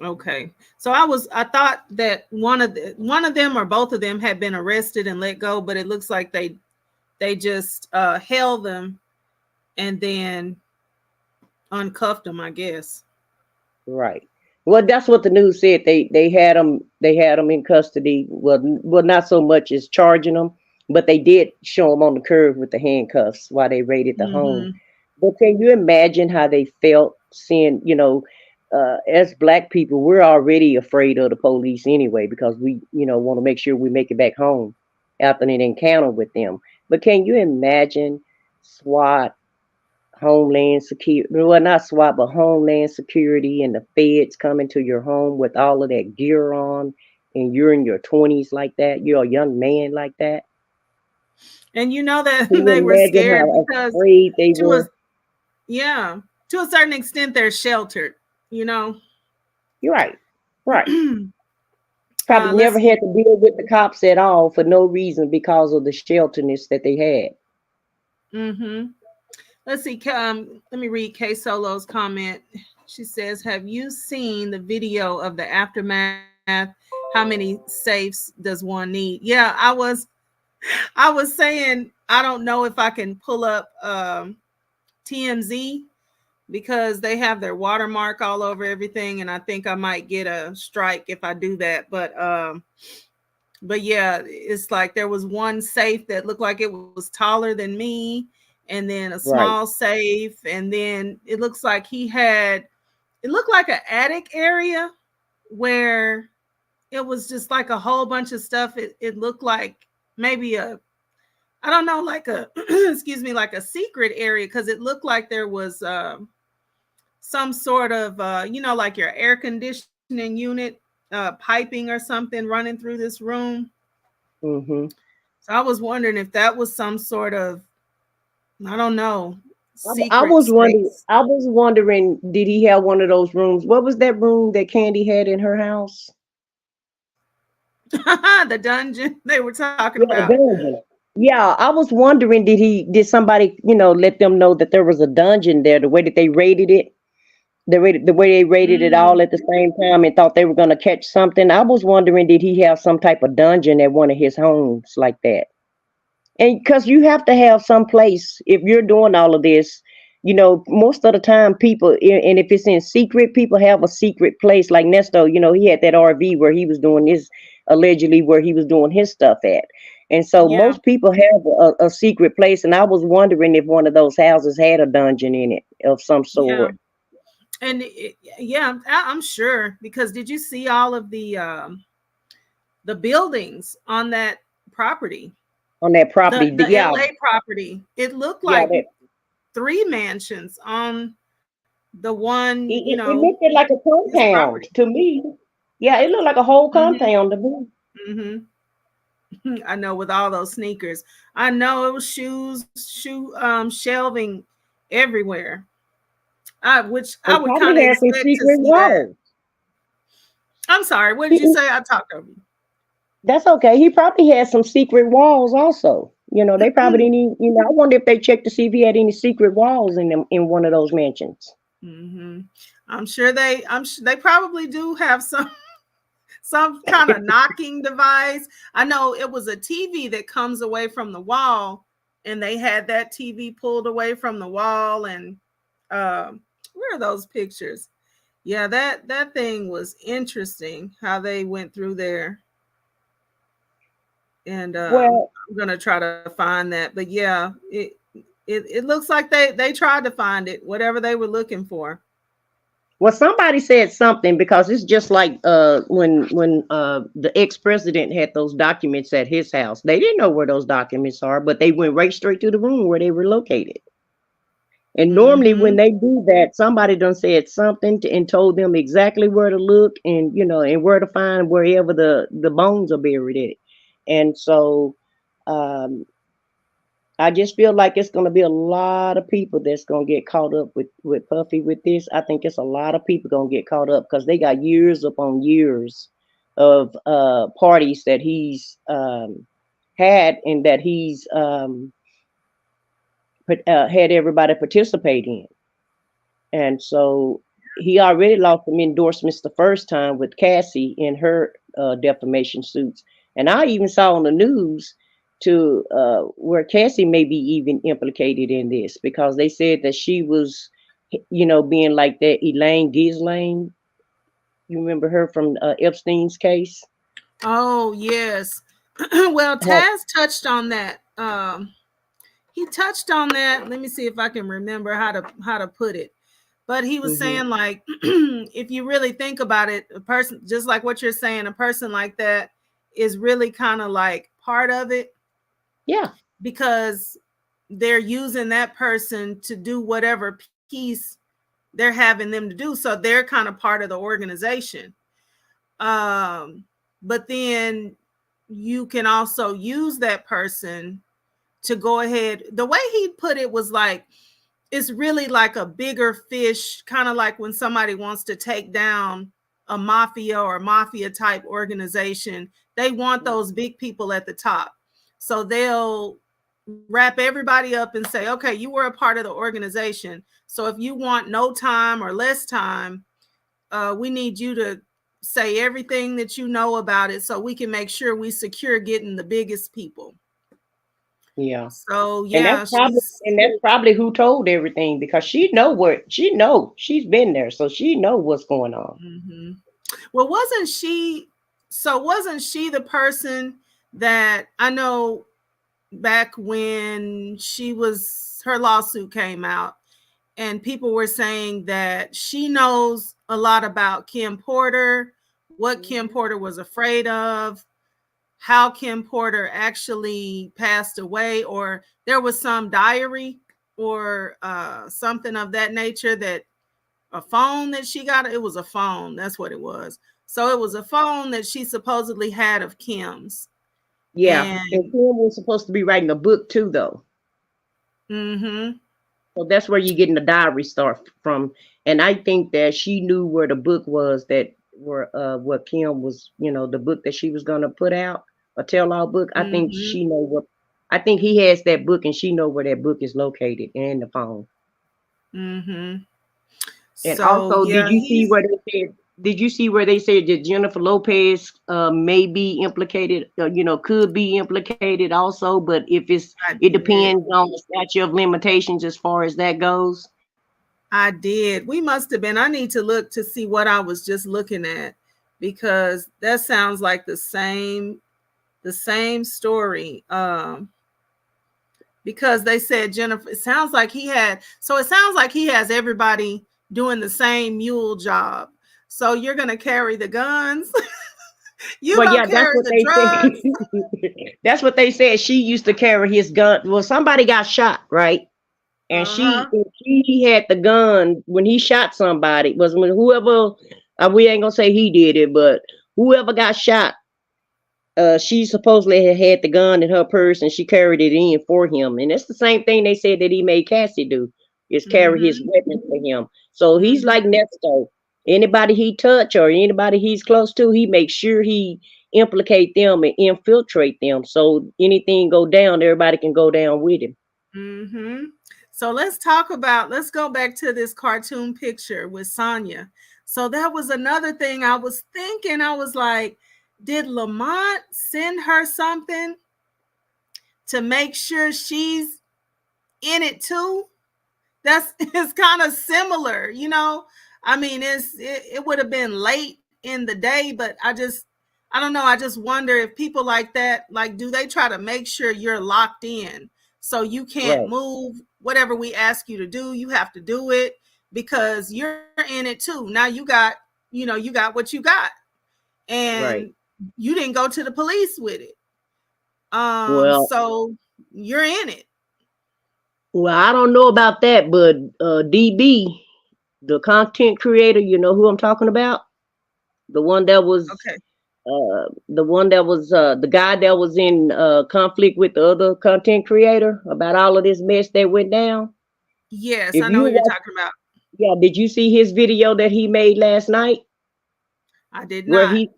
Okay, so I thought that one of them or both of them had been arrested and let go, but it looks like they just held them and then uncuffed them, I guess. Right. Well, that's what the news said. They had them in custody. Well, not so much as charging them, but they did show them on the curb with the handcuffs while they raided the home. Mm-hmm. But can you imagine how they felt seeing, as black people, we're already afraid of the police anyway because we, want to make sure we make it back home after an encounter with them. But can you imagine SWAT, Homeland Security, well, not SWAT, but Homeland Security and the feds coming to your home with all of that gear on, and you're in your 20s like that, you're a young man like that? And you know that Can you they were imagine scared how because afraid they to a were? yeah, to a certain extent they're sheltered, you know. You're right. Right. Probably Let's never see. had to deal with the cops at all for no reason because of the shelterness that they had. Mm-hmm. Let's see. Let me read K Solo's comment. She says, "Have you seen the video of the aftermath? How many safes does one need?" Yeah, I was saying I don't know if I can pull up TMZ because they have their watermark all over everything, and I think I might get a strike if I do that. But yeah, it's like there was one safe that looked like it was taller than me, and then a Right. small safe, and then it looks like it looked like an attic area where it was just like a whole bunch of stuff. It looked like maybe I don't know, like a excuse me, like a secret area, because it looked like there was some sort of like your air conditioning unit piping or something running through this room. Hmm. So I was wondering if that was some sort of, I don't know, I secret was wondering. space. I was wondering, did he have one of those rooms? What was that room that Candy had in her house? The dungeon they were talking Yeah, the about. dungeon. Yeah, I was wondering, did somebody, let them know that there was a dungeon there, the way that they rated it, the way they rated it Mm, all at the same time and thought they were gonna catch something. I was wondering, did he have some type of dungeon at one of his homes like that? And because you have to have some place if you're doing all of this, most of the time and if it's in secret, people have a secret place. Like Nesto, he had that RV where he was doing this, allegedly where he was doing his stuff at. And so yeah, most people have a secret place, and I was wondering if one of those houses had a dungeon in it of some yeah. sort. And yeah, I'm sure, because did you see all of the buildings on that property? On that property. The Yeah, LA property. It looked yeah, like three mansions on the one, it looked like a his property. compound to me. Yeah, it looked like a whole Hmm. compound to me. Hmm. I know, with all those sneakers. I know it was shelving everywhere. Which I And would kind probably of has some expect to secret see that. walls. I'm sorry, what did you say? I talked over That's okay. He probably had some secret walls also. They probably you. didn't even, I wonder if they checked to see if he had any secret walls in them in one of those mansions. Hmm. I'm sure they probably do have some kind of knocking device. I know it was a TV that comes away from the wall, and they had that TV pulled away from the wall. And where are those pictures? Yeah, that thing was interesting how they went through there. And Well, I'm gonna try to find that. But yeah, it looks like they tried to find it, whatever they were looking for. well, somebody said something because it's just like when the ex-president had those documents at his house. They didn't know where those documents are, but they went right straight to the room where they were located. And normally when Hmm. they do that, somebody done said something and told them exactly where to look and and where to find wherever the bones are buried at. And so um I just feel like it's going to be a lot of people that's going to get caught up with Puffy with this. I think it's a lot of people going to get caught up because they got years upon years of parties that he's had and that he's had everybody participate in. And so he already lost some endorsements the first time with Cassie in her defamation suits. And I even saw on the news to where Cassie may be even implicated in this because they said that she was, being like that Elaine Ghislaine. You remember her from Epstein's case? Oh yes. Well, Taz touched on that. He touched on that. Let me see if I can remember how to put it. But he was Mm-hmm. saying like, if you really think about it, a person just like what you're saying, a person like that is really kind of like part of it Yeah. because they're using that person to do whatever piece they're having them to do. So they're kind of part of the organization. But then you can also use that person to go ahead. The way he put it was like, it's really like a bigger fish, kind of like when somebody wants to take down a mafia or mafia type organization. They want those big people at the top. So they'll wrap everybody up and say, okay, you were a part of the organization. So if you want no time or less time, we need you to say everything that you know about it so we can make sure we secure getting the biggest people. Yeah. So And yeah, she's that's probably who told everything because she's been there, so she know what's going on. mm-hmm. Well, wasn't she the person that I know back when her lawsuit came out and people were saying that she knows a lot about Kim Porter, what Kim Porter was afraid of, how Kim Porter actually passed away, or there was some diary or something of that nature, that a phone that she got. It was a phone. That's what it was. So it was a phone that she supposedly had of Kim's. Yeah, And and Kim was supposed to be writing a book too, though. mm-hmm, So that's where you're getting the diary start from. And I think that she knew where the book was that where what Kim was, the book that she was gonna put out, a tell-all book. I think mm-hmm, she know what. I think he has that book, and she know where that book is located and the phone. mm-hmm. And So also, yeah, he's Did you see where they said that Jennifer Lopez may be implicated? Could be implicated also. But I it did. depends on the statute of limitations as far as that goes. I did. We must have been. I need to look to see what I was just looking at, because that sounds like the same story. Because they said Jennifer, it sounds like he has everybody doing the same mule job. So you're gonna carry the guns, you Well, gonna yeah, that's carry what the they drugs. said. That's what they said. She used to carry his gun. Well, somebody got shot, right? And Uh-huh. she had the gun when he shot somebody. Was when whoever we ain't gonna say he did it, but whoever got shot, she supposedly had the gun in her purse and she carried it in for him. And it's the same thing they said that he made Cassie do. is carry his Mm-hmm. weapons for him. So he's like Mm-hmm. Nesto. Anybody he touch or anybody he's close to, he makes sure he implicate them and infiltrate them. So anything go down, everybody can go down with him. Mm-hmm. So let's go back to this cartoon picture with Sonya. So that was another thing I was thinking. I was like, did Lamont send her something to make sure she's in it too? That's it's kind of similar, you know. I mean, it would have been late in the day, but I don't know. I just wonder if people like that, like, do they try to make sure you're locked in so you can't Right, move? Whatever we ask you to do, you have to do it because you're in it too. Now you got what you got, and right. you didn't go to the police with it. Well, So you're in it. I don't know about that, but DB, the content creator, you know who I'm talking about? The one that was Okay. the guy that was in conflict with the other content creator about all of this mess that went down. Yes, If I know you what you're watch, talking about. yeah, did you see his video that he made last night? I did Where not. he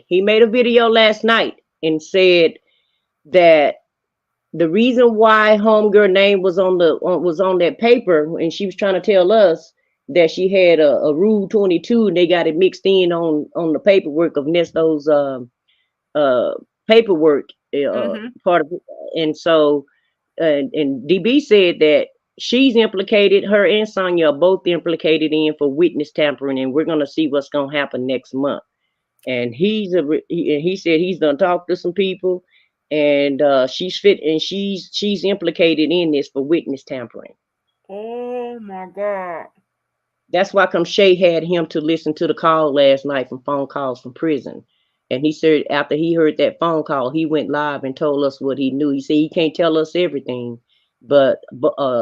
he made a video last night and said that the reason why homegirl name was on that paper, and she was trying to tell us that she had a Rule 22, and they got it mixed in on the paperwork of Nesto's uh paperwork Mm-hmm. part of it. And so and DB said that she's implicated, her and Sonya are both implicated in for witness tampering, and we're gonna see what's gonna happen next month. And he said he's done talked to some people, and she's implicated in this for witness tampering. Oh my God. That's why come Shay had him to listen to the call last night from phone calls from prison. And he said after he heard that phone call, he went live and told us what he knew. He said he can't tell us everything, but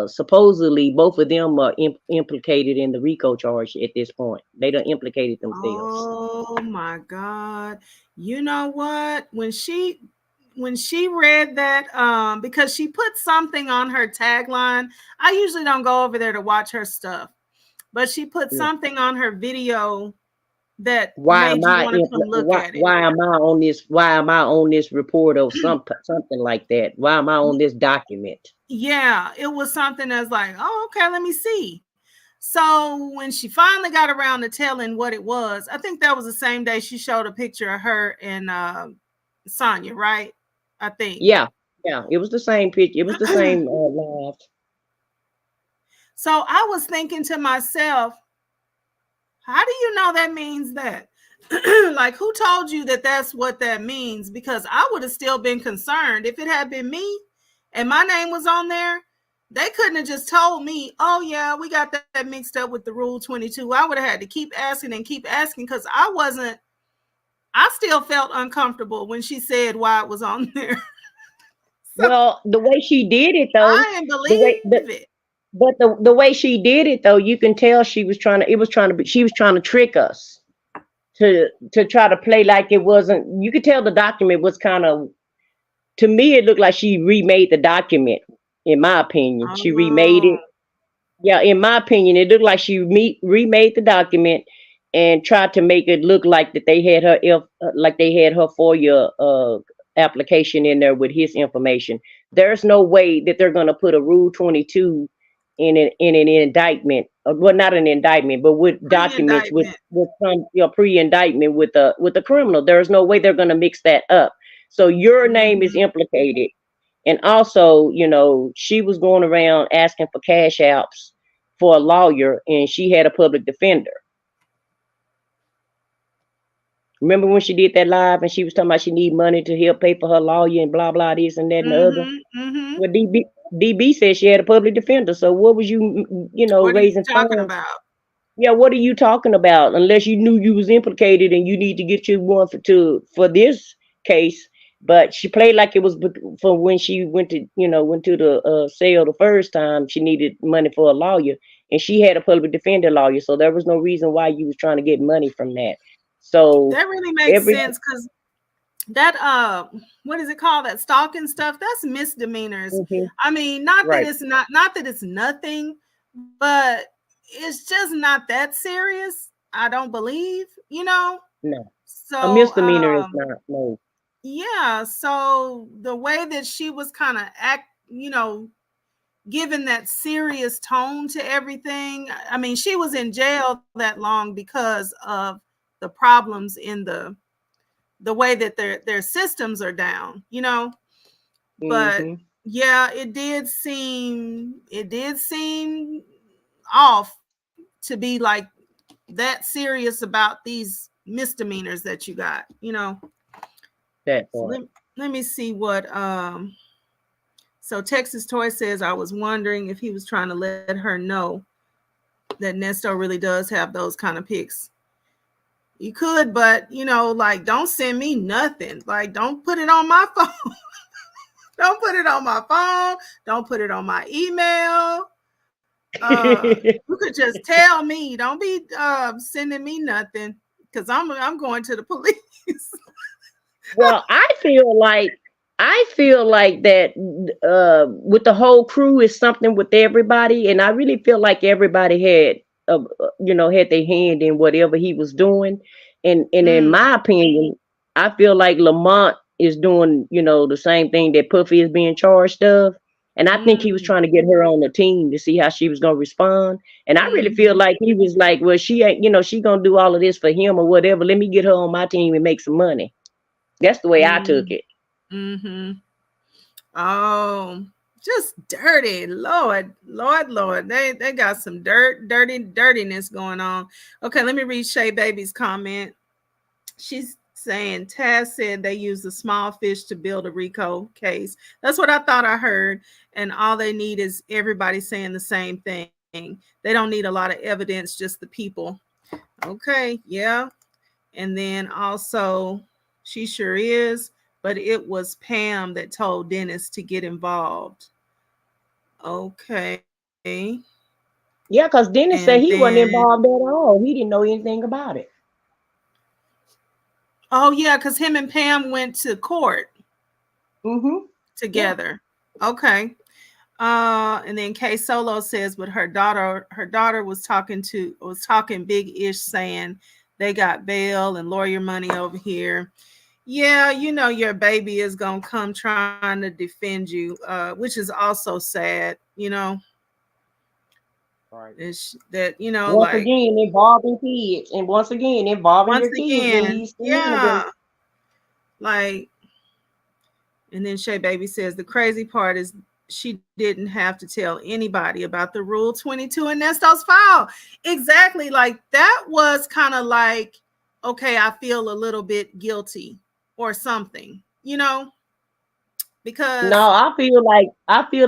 supposedly both of them are implicated in the RICO charge at this point. They done implicated themselves. Oh my God. You know what? When she read that, because she put something on her tagline. I usually don't go over there to watch her stuff, but she put Yeah. something on her video that Why am made you I want to come look at it. why am I on this report or something like that? Why am I on this document? Yeah, it was something that's like, oh, okay, let me see. So when she finally got around to telling what it was, I think that was the same day she showed a picture of her and Sonya, right? I think. Yeah, yeah, it was the same picture. It was the same live. So I was thinking to myself, how do you know that means that? Like, who told you that that's what that means? Because I would have still been concerned if it had been me and my name was on there. They couldn't have just told me, oh, yeah, we got that mixed up with the Rule 22. I would have had to keep asking because I still felt uncomfortable when she said why it was on there. So Well, the way she did it though, I didn't the way believe the it. but the way she did it though, you can tell she was trying to. It was trying to be. She was trying to trick us to try to play like it wasn't. You could tell the document was kind of. To me, it looked like she remade the document. In my opinion, she remade Oh, it. Yeah, in my opinion, it looked like she remade the document and tried to make it look like that they had her like they had her FOIA application in there with his information. There's no way that they're going to put a Rule 22 in an indictment. Well, not an indictment, but with documents pre-indictment. with some pre-indictment with the criminal. There's no way they're going to mix that up. So your name is Mm-hmm. implicated, and also, she was going around asking for cash apps for a lawyer, and she had a public defender. Remember when she did that live and she was talking about she need money to help pay for her lawyer and blah blah this and that and the other? Mm-hmm. Mm-hmm. Well, DB said she had a public defender. So what was What are you raising talking funds? about? Yeah, what are you talking about? Unless you knew you was implicated and you need to get you one for this case. But she played like it was for when she went to the sale the first time. She needed money for a lawyer, and she had a public defender lawyer. So there was no reason why you was trying to get money from that. So That really makes every sense because that what is it called? That stalking stuff, that's misdemeanors. Mhm. I mean, not that Right. it's not that it's nothing, but it's just not that serious. I don't believe, you know. No, a So misdemeanor is not. No. yeah, so the way that she was kind of given that serious tone to everything. I mean, she was in jail that long because of the problems in the way that their systems are down, you know. But Hmm. yeah, it did seem off to be like that serious about these misdemeanors that you got, you know. That So part. let me see what so Texas Toy says, I was wondering if he was trying to let her know that Nesto really does have those kind of pics. You could, but like, don't send me nothing. Like, don't put it on my phone. Don't put it on my phone. Don't put it on my email. You could just tell me. Don't be sending me nothing, because I'm going to the police. Well, I feel like that with the whole crew is something with everybody, and I really feel like everybody had had their hand in whatever he was doing, and in Mm, my opinion, I feel like Lamont is doing the same thing that Puffy is being charged of, and I think he was mm, trying to get her on the team to see how she was gonna respond, and I really feel mm-hmm, like he was like, well, she ain't she gonna do all of this for him or whatever. Let me get her on my team and make some money. That's the way I took mm, it. mm-hmm. Oh, just dirty. Lord, Lord, Lord. They got some dirtiness going on. Okay, let me read Shay Baby's comment. She's saying Taz said they use a small fish to build a RICO case. That's what I thought I heard. And all they need is everybody saying the same thing. They don't need a lot of evidence, just the people. Okay, yeah. And then also, she sure is, but it was Pam that told Dennis to get involved. Okay. Yeah, because And Dennis said he wasn't then, involved at all. He didn't know anything about it. oh, yeah, because him and Pam went to court Mm-hmm. Yeah. together. Okay. And then K Solo says, but her daughter was talking big ish, saying they got bail and lawyer money over here. Yeah, your baby is gonna come trying to defend you, which is also sad. Right. It's that Once like, again, involving kids, and once again, involving once your kids in again, these shenanigans. yeah, like. And then Shay Baby says the crazy part is she didn't have to tell anybody about the Rule 22 and Nesto's file. Exactly. Like, that was kind of like, okay, I feel a little bit guilty or something, No, because I feel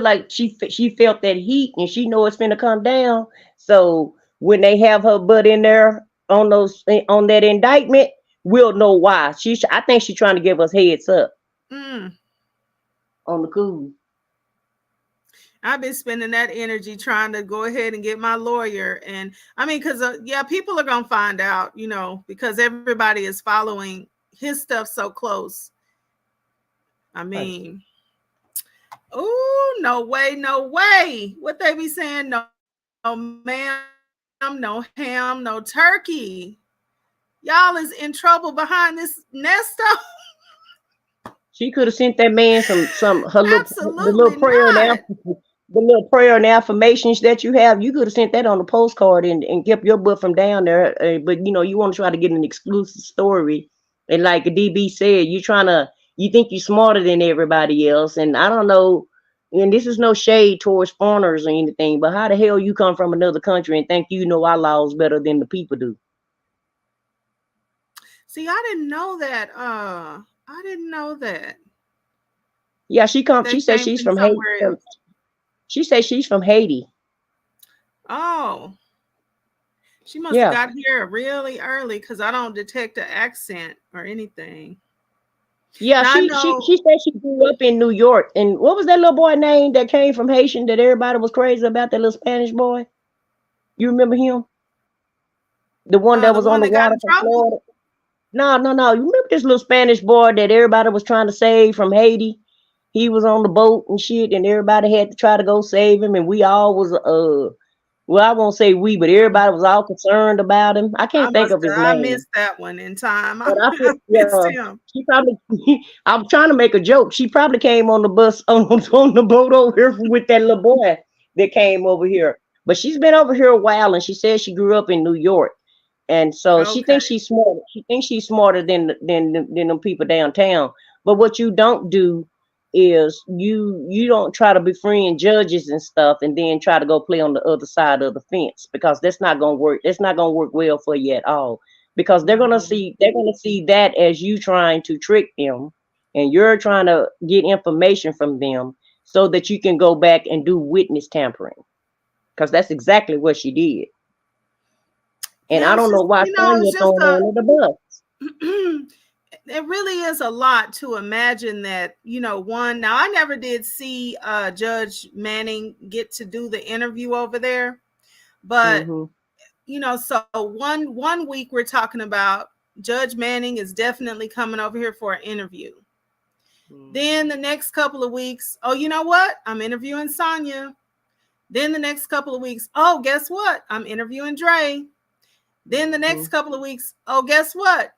like she felt that heat, and she know it's finna come down. So when they have her butt in there on that indictment, we'll know why. I think she's trying to give us heads up mm, on the cool. I've been spending that energy trying to go ahead and get my lawyer. And I mean, because, yeah, people are going to find out, because everybody is following his stuff so close. I Right. mean, oh, no way, no way. What they be saying? No ma'am, no ham, no turkey. Y'all is in trouble behind this Nesto. She could have sent that man some her little the Absolutely little prayer and not. the little prayer and affirmations that you have. You could have sent that on a postcard and kept your butt from down there. But you want to try to get an exclusive story, and like DB said, you think you're smarter than everybody else. And I don't know. And this is no shade towards foreigners or anything, but how the hell you come from another country and think you know our laws better than the people do? See, I didn't know that. I didn't know that. Yeah, That they She said came she's from from Haiti. somewhere else. She said she's from Haiti. Oh, she must have Yeah. got here really early, because I don't detect an accent or anything. Yeah, Now I she know. said she grew up in New York. And what was that little boy name that came from Haitian that everybody was crazy about? That little Spanish boy. You remember him? The one The that one was that on the got in water from trouble. Florida. No. You remember this little Spanish boy that everybody was trying to save from Haiti? He was on the boat and shit, and everybody had to try to go save him, and we all was well, I won't say we, but everybody was all concerned about him. I can't think of his I name. missed that one in time. But I I feel, missed yeah, him. she probably. I'm trying to make a joke. She probably came on the bus on the boat over here with that little boy that came over here. But she's been over here a while, and she says she grew up in New York, and so she Okay. thinks she's smart. She thinks she's smarter than them people downtown. But what you don't do is you don't try to befriend judges and stuff, and then try to go play on the other side of the fence, because that's not gonna work. That's not gonna work well for you at all, because No. they're gonna see that as you trying to trick them, and you're trying to get information from them so that you can go back and do witness tampering, because that's exactly what she did. And Yeah, I it's don't know just, why it's Sonya just throwing her under the bus. it really is a lot to imagine that, one, now I never did see Judge Manning get to do the interview over there, but Hmm. so one week we're talking about Judge Manning is definitely coming over here for an interview. Then the next couple of weeks, oh, you know what? I'm interviewing Sonya. Then the next couple of weeks, oh, guess what? I'm interviewing Dre. Then the next couple of weeks, oh, guess what?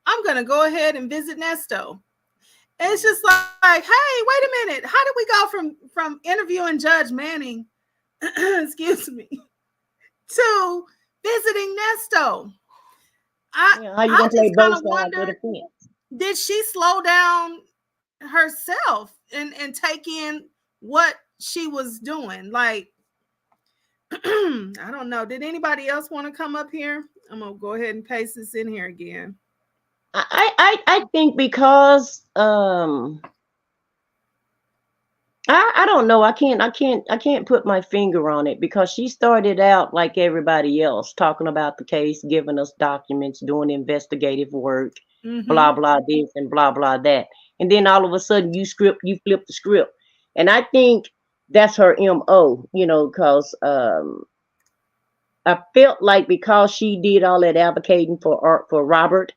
I'm going to go ahead and visit Nesto. And it's just like, hey, wait a minute. How did we go from interviewing Judge Manning, excuse me, to visiting Nesto? Yeah, how you I gonna play just kind both of sides of the wonder, fence? did she slow down herself and take in what she was doing? Like, I don't know. Did anybody else want to come up here? I'm gonna go ahead and paste this in here again. I think because I don't know. I can't put my finger on it, because she started out like everybody else, talking about the case, giving us documents, doing investigative work, blah Mm-hmm. blah this and blah blah that. And then all of a sudden you flip the script. And I think that's her MO, because I felt like because she did all that advocating for Robert,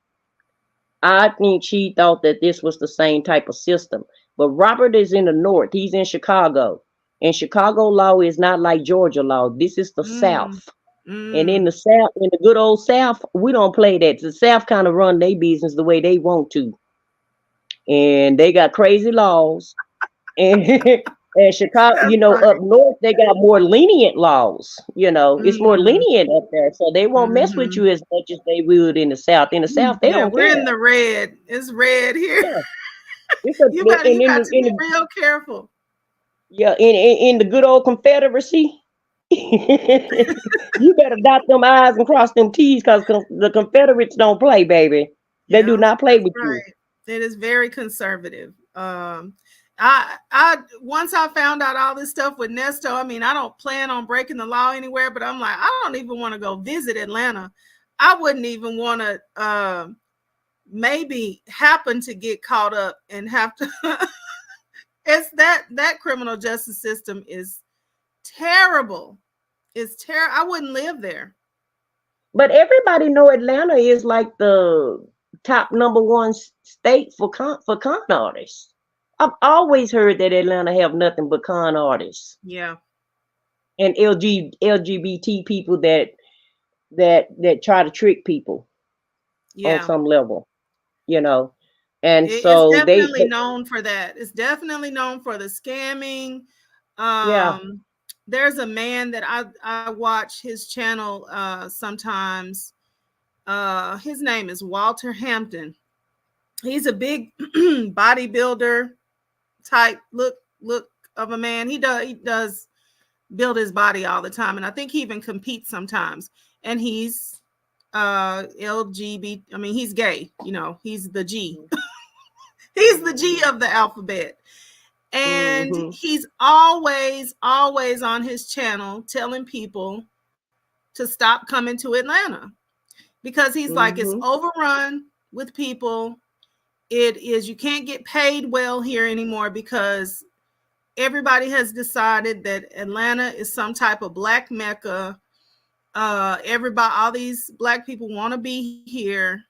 I think she thought that this was the same type of system. But Robert is in the north. He's in Chicago. And Chicago law is not like Georgia law. This is the Mm, South. And in mm. the South, in the good old South, we don't play that. The South kind of run their business the way they want to. And they got crazy laws. And and Chicago, That's up funny. north, they got more lenient laws. It's more Mm, lenient up there. So they won't mess with mm-hmm. you as much as they would in the South. In the South, they Yeah, don't we're in care. the red. It's red here. Yeah. It's a You and got to be real careful. yeah, in the good old Confederacy, you better dot them I's and cross them T's, because the Confederates don't play, baby. They do Yeah, not play that's with you. right. It is very conservative. I once I found out all this stuff with Nesto, I mean, I don't plan on breaking the law anywhere, but I'm like, I don't even want to go visit Atlanta. I wouldn't even want to maybe happen to get caught up and have to it's that criminal justice system is terrible. It's terrible. I wouldn't live there. But everybody know Atlanta is like the top number one state for con artists. I've always heard that Atlanta have nothing but con artists Yeah. and LGBT people that try to trick people on Yeah. some level, you know. And It's so definitely known for that. It's definitely known for the scamming. yeah. There's a man that I watch his channel sometimes. His name is Walter Hampton. He's a big bodybuilder type look of a man. He does build his body all the time, and I think he even competes sometimes. And he's LGBT. I mean, he's gay. He's the G. He's the G of the alphabet. And Mm-hmm. he's always on his channel telling people to stop coming to Atlanta because he's like, it's Mm-hmm. overrun with people. It is, you can't get paid well here anymore because everybody has decided that Atlanta is some type of black mecca. All these black people want to be here,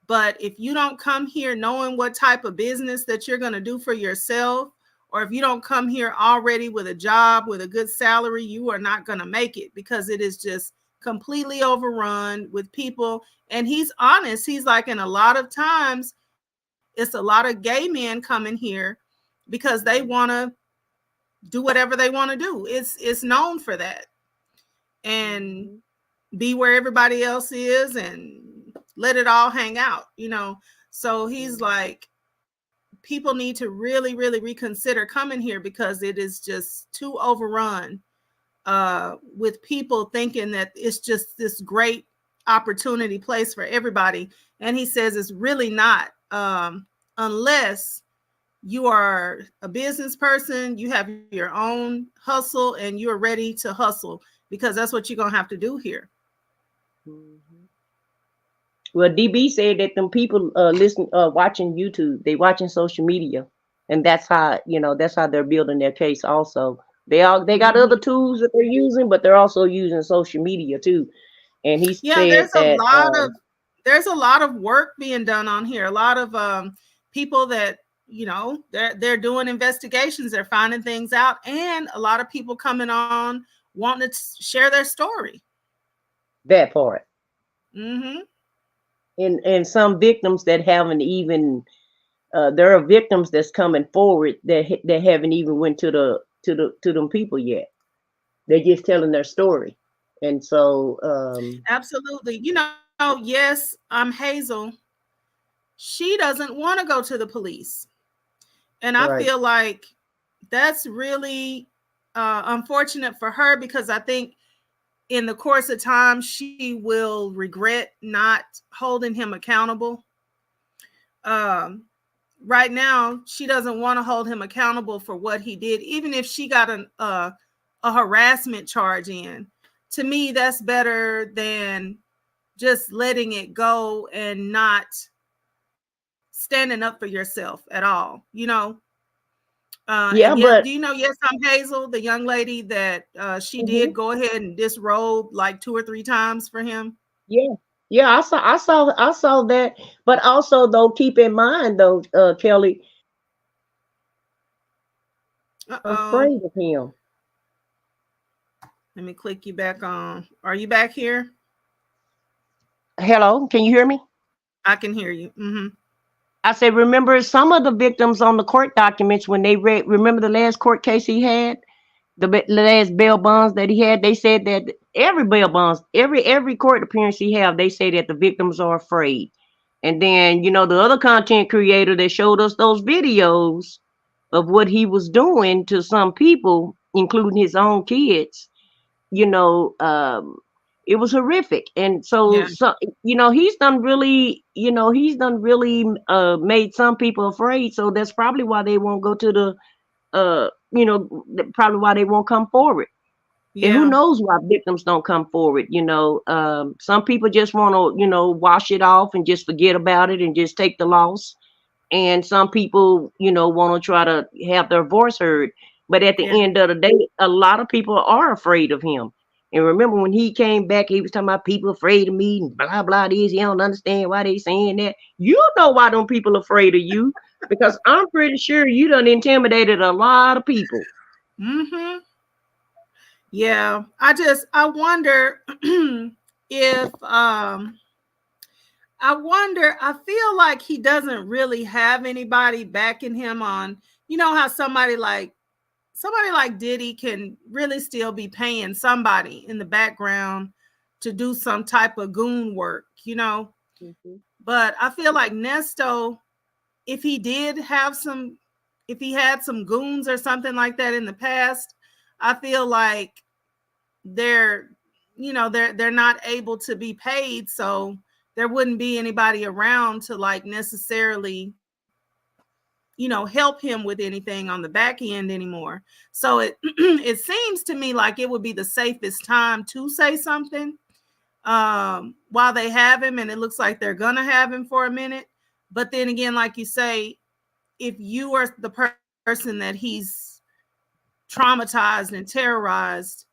But if you don't come here knowing what type of business that you're going to do for yourself, or if you don't come here already with a job, with a good salary, you are not going to make it, because it is just completely overrun with people. And he's honest. He's like, in a lot of times, it's a lot of gay men coming here because they want to do whatever they want to do. It's known for that. And be where everybody else is and let it all hang out, So he's like, people need to really, really reconsider coming here, because it is just too overrun with people thinking that it's just this great opportunity place for everybody. And he says it's really not, unless you are a business person, you have your own hustle, and you're ready to hustle, because that's what you're going to have to do here. Well, DB said that them people watching YouTube, they watching social media, and that's how they're building their case. Also, they got other tools that they're using, but they're also using social media too. And he said there's a lot of work being done on here. A lot of people that they're doing investigations, they're finding things out, and a lot of people coming on wanting to share their story. That part. And some victims that haven't even there are victims that's coming forward that haven't even went to them people yet. They're just telling their story. And so absolutely. Yes, I'm Hazel. She doesn't want to go to the police. And I feel like that's really unfortunate for her, because I think in the course of time, she will regret not holding him accountable. Right now, she doesn't want to hold him accountable for what he did, even if she got a harassment charge in. To me, that's better than just letting it go and not standing up for yourself at all, but do you know Yes, I'm Hazel, the young lady that she did go ahead and disrobe like 2 or 3 times for him? Yeah, I saw that. But also, though, keep in mind, though, Kelly, afraid of him. Let me click you back on. Are you back here? Hello, can you hear me? I can hear you. I said, remember some of the victims on the court documents when they read, remember the last court case he had, the last bail bonds that he had, they said that every bail bonds, every court appearance he have, they say that the victims are afraid. And then, the other content creator that showed us those videos of what he was doing to some people, including his own kids, it was horrific. And so he's done really made some people afraid. So that's probably why they won't go to the probably why they won't come forward. And who knows why victims don't come forward. Some people just want to wash it off and just forget about it and just take the loss. And some people want to try to have their voice heard. But at the end of the day, a lot of people are afraid of him. And remember when he came back, he was talking about people afraid of me and blah, blah, this. You don't understand why they saying that. You know why them people afraid of you, because I'm pretty sure you done intimidated a lot of people. Yeah. I wonder if, I feel like he doesn't really have anybody backing him on, how somebody like Diddy can really still be paying somebody in the background to do some type of goon work, But I feel like Nesto, if he had some goons or something like that in the past, I feel like they're not able to be paid, so there wouldn't be anybody around to like necessarily help him with anything on the back end anymore. So it it seems to me like it would be the safest time to say something while they have him, and it looks like they're gonna have him for a minute. But then again, like you say, if you are the person that he's traumatized and terrorized,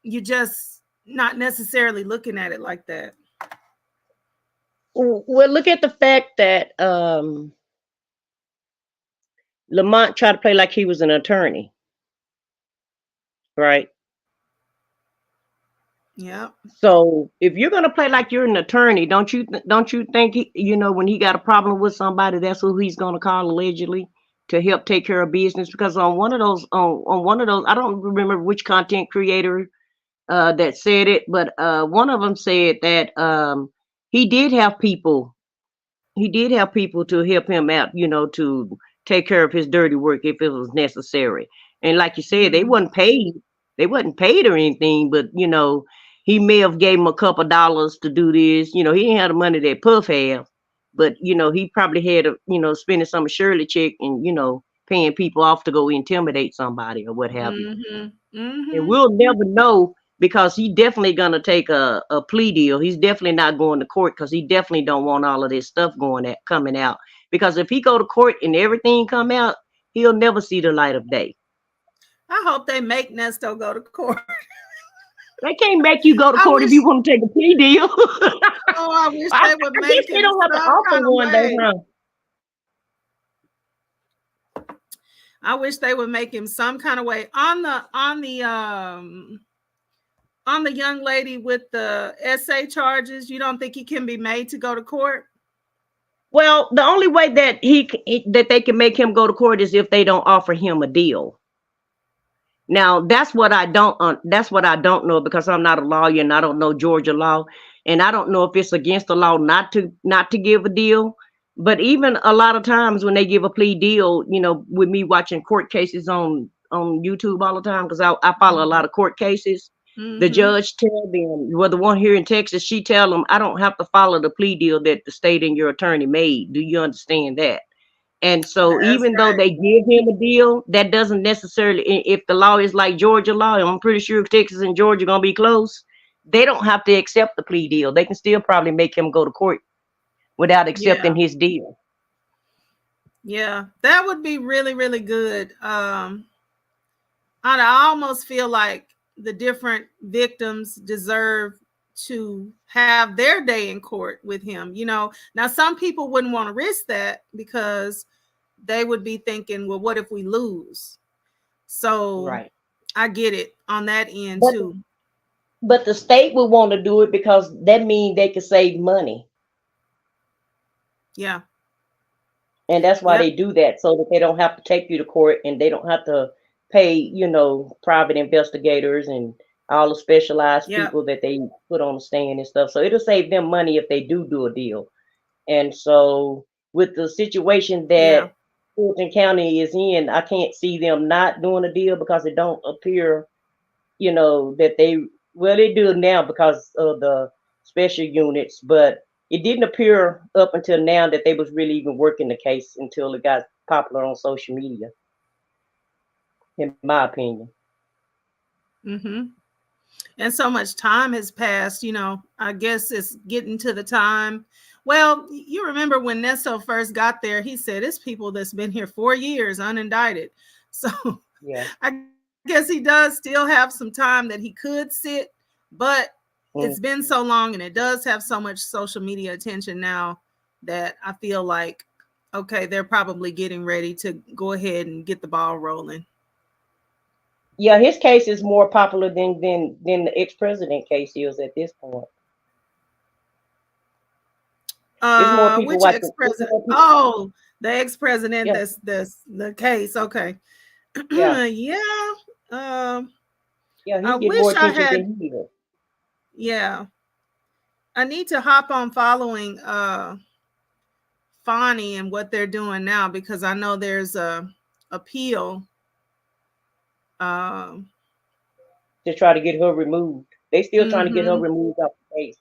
you're just not necessarily looking at it like that. Well, look at the fact that Lamont tried to play like he was an attorney, right? Yeah. So if you're gonna play like you're an attorney, don't you think when he got a problem with somebody, that's who he's gonna call allegedly to help take care of business? Because on one of those, I don't remember which content creator that said it, but one of them said that he did have people he did have people to help him out, to take care of his dirty work if it was necessary. And like you said, they Mhm. wasn't paid. They wasn't paid or anything, but he may have gave him a couple dollars to do this. He didn't have the money that Puff had, but he probably had spending some of Shirley check and paying people off to go intimidate somebody or what have you. Mhm. And Mhm. we'll never know because he definitely gonna take a plea deal. He's definitely not going to court because he definitely don't want all of this stuff coming out. Because if he go to court and everything come out, he'll never see the light of day. I hope they make Nesto go to court. They can't make you go to I court if wish. you want to take a plea deal. Oh, I wish I they would guess make they him don't have to some offer kind of one though, way. huh? I wish they would make him some kind of way on the young lady with the SA charges. You don't think he can be made to go to court? Well, the only way that that they can make him go to court is if they don't offer him a deal. Now that's what I don't know because I'm not a lawyer and I don't know Georgia law and I don't know if it's against the law not to give a deal. But even a lot of times when they give a plea deal, with me watching court cases on YouTube all the time because I follow a lot of court cases, the Mm-hmm. judge tell them, well, the one here in Texas, she tell them, I don't have to follow the plea deal that the state and your attorney made. Do you understand that? And so That's even though right. they give him a deal, that doesn't necessarily, if the law is like Georgia law, and I'm pretty sure Texas and Georgia gonna be close, they don't have to accept the plea deal. They can still probably make him go to court without Yeah. accepting his deal. Yeah. That would be really, really good. I almost feel like the different victims deserve to have their day in court with him. Now some people wouldn't want to risk that because they would be thinking, well, what if we lose? So Right. I get it on that end But too. but the state would want to do it because that means they can save money. Yeah. And that's why Yep. they do that, so that they don't have to take you to court and they don't have to pay, private investigators and all the specialized Yep. people that they put on the stand and stuff. So it'll save them money if they do a deal. And so with the situation Yeah. that Fulton County is in, I can't see them not doing a deal because it don't appear, that they do now because of the special units, but it didn't appear up until now that they was really even working the case until it got popular on social media, in my opinion. Mm-hmm. And so much time has passed. I guess it's getting to the time. Well, you remember when Nesto first got there, he said it's people that's been here 4 years unindicted. So Yeah. I guess he does still have some time that he could sit, but it's Mm. been so long and it does have so much social media attention now that I feel like, okay, they're probably getting ready to go ahead and get the ball rolling. Yeah, his case is more popular than the ex-president case is at this point. It's more people Which watching. It's ex-president? more people, Oh, the ex-president. yeah, That's the case. Okay. yeah, Yeah. Um, yeah. I He get more wish I attention had. than he did. Yeah, I need to hop on following Fani and what they're doing now because I know there's a appeal. Um, To try to get her removed. They still trying to get her mm-hmm. removed off the case.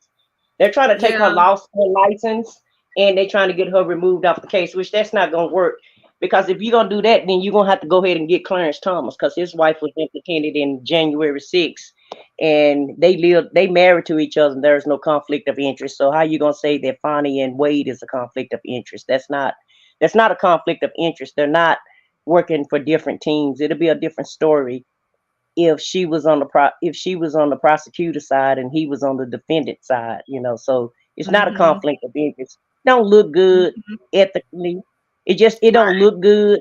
They're trying to take her Yeah. license and they're trying to get her removed off the case, which that's not gonna work. Because if you're gonna do that, then you're gonna have to go ahead and get Clarence Thomas because his wife was implicated in January 6th and they married to each other and there's no conflict of interest. So how you gonna say that Fonnie and Wade is a conflict of interest? That's not a conflict of interest. They're not working for different teams. It'll be a different story if she was on the prosecutor side and he was on the defendant side. So It's not a Mm-hmm. conflict of interest. Don't look good Mm-hmm. ethically. It don't Right. look good,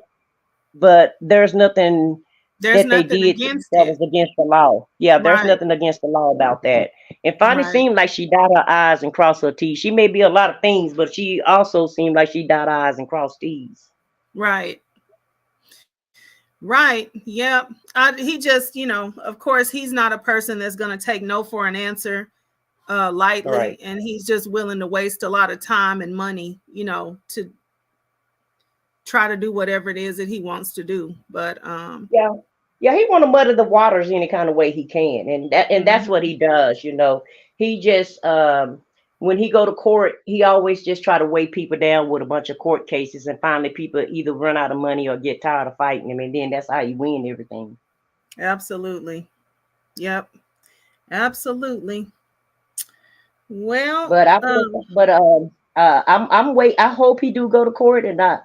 but there's nothing There's that they nothing did against that it. was against the law. Yeah, there's Right. nothing against the law about that. It finally Right. seemed like she dot her I's and crossed her T's. She may be a lot of things, but she also seemed like she dot I's and crossed T's. Right. Right. Yep. He just, of course, he's not a person that's going to take no for an answer lightly, Right. and he's just willing to waste a lot of time and money, to try to do whatever it is that he wants to do. But Yeah. Yeah, he want to muddy the waters any kind of way he can, and that's what mhm. he does. He just when he go to court, he always just try to weigh people down with a bunch of court cases, and finally people either run out of money or get tired of fighting him, and then that's how you win everything. Absolutely. Yep. Absolutely. Well, But I'm wait. I hope he do go to court, and I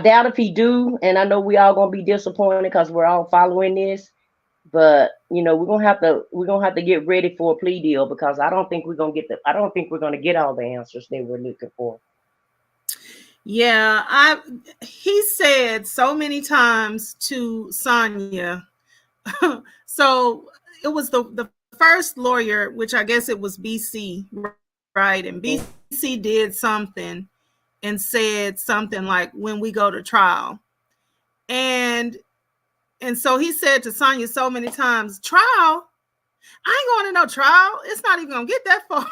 doubt if he do, and I know we all gonna be disappointed because we're all following this. But we're gonna have to get ready for a plea deal because I don't think we're gonna get all the answers they were looking for. yeah, he said so many times to Sonya. So it was the first lawyer, which I guess it was BC, right? And BC did something and said something like, "When we go to trial," and so he said to Sonya so many times, "Trial? I ain't going to no trial. It's not even gonna get that far."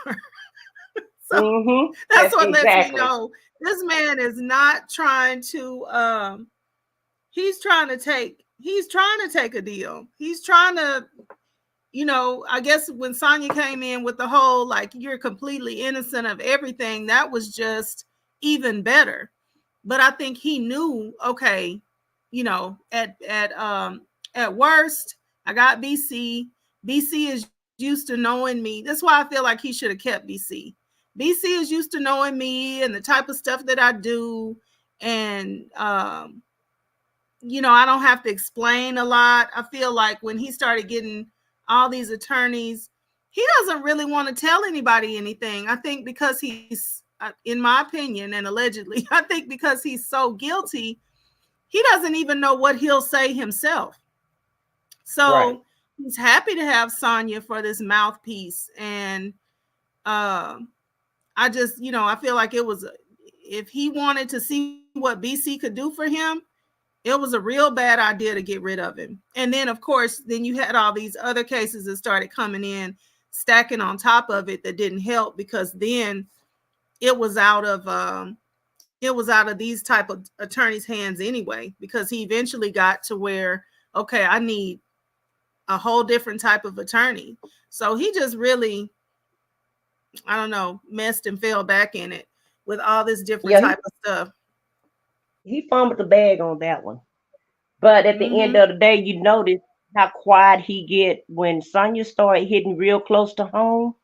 So Mm-hmm. that's That's what lets me exactly know this man is not trying to. He's trying to take a deal. He's trying to, I guess when Sonya came in with the whole like you're completely innocent of everything, that was just even better. But I think he knew, okay, at worst, I got BC. BC is used to knowing me. That's why I feel like he should have kept BC. BC is used to knowing me and the type of stuff that I do, and I don't have to explain a lot. I feel like when he started getting all these attorneys, he doesn't really want to tell anybody anything. I think because he's, in my opinion, and allegedly, I think because he's so guilty, he doesn't even know what he'll say himself. right. So he's happy to have Sonya for this mouthpiece. And uh, I just, I feel like it was, if he wanted to see what BC could do for him, it was a real bad idea to get rid of him. And then, of course, then you had all these other cases that started coming in, stacking on top of it that didn't help because then it was out of these type of attorneys' hands anyway. Because he eventually got to where, okay, I need a whole different type of attorney. So he just really, I don't know, messed and fell back in it with all this different Yeah, type of stuff. he fumbled the bag on that one. But at the end Mm-hmm. of the day, you notice how quiet he get when Sonya started hitting real close to home.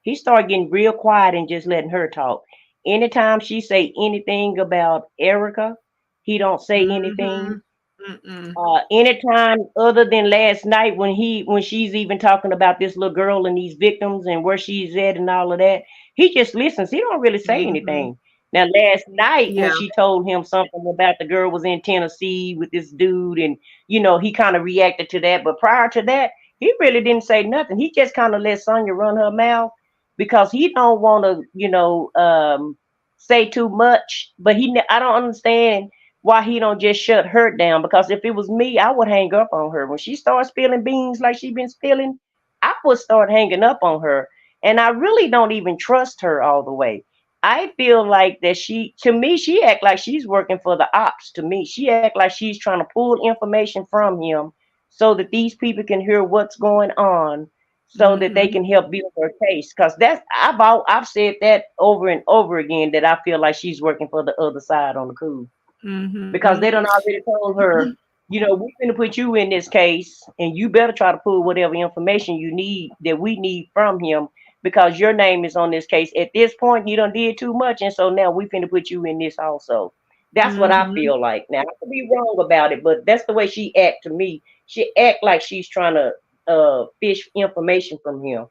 He started getting real quiet and just letting her talk. Anytime she say anything about Erica, he don't say Mm-hmm. anything. Mm-mm. Anytime other than last night when she's even talking about this little girl and these victims and where she's at and all of that, he just listens. He don't really say Mm-hmm. anything. Now last night when Yeah. she told him something about the girl was in Tennessee with this dude and he kind of reacted to that, but prior to that, he really didn't say nothing. He just kind of let Sonya run her mouth because he don't want to, say too much. But I don't understand why he don't just shut her down. Because if it was me, I would hang up on her. When she starts spilling beans like she been spilling, I would start hanging up on her. And I really don't even trust her all the way. I feel like that to me, she act like she's working for the ops. To me, she act like she's trying to pull information from him so that these people can hear what's going on, so that they Mm-hmm. can help build her case. Because I've said that over and over again that I feel like she's working for the other side on the coup Mm-hmm. because they done already told her, we're going to put you in this case and you better try to pull whatever information you need that we need from him because your name is on this case. At this point, you done did too much. And so now we finna put you in this also. That's what I Mm-hmm. feel like. Now, I could be wrong about it, but that's the way she act to me. She act like she's trying to fish information from him.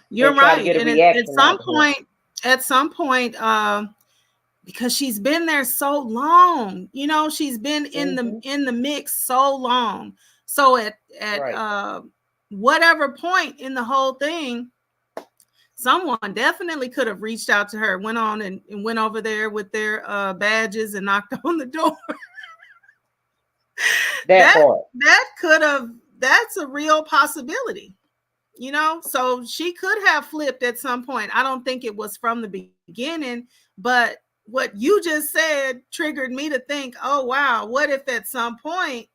You're and try to right. get a And reaction out of him. at some point, because she's been there so long, you know, she's been Mm-hmm. in the mix so long. So at Right. whatever point in the whole thing, someone definitely could have reached out to her, went on and went over there with their badges and knocked on the door. That that part. that could have, that's a real possibility, you know. So she could have flipped at some point. I don't think it was from the beginning, but what you just said triggered me to think, oh wow, what if at some point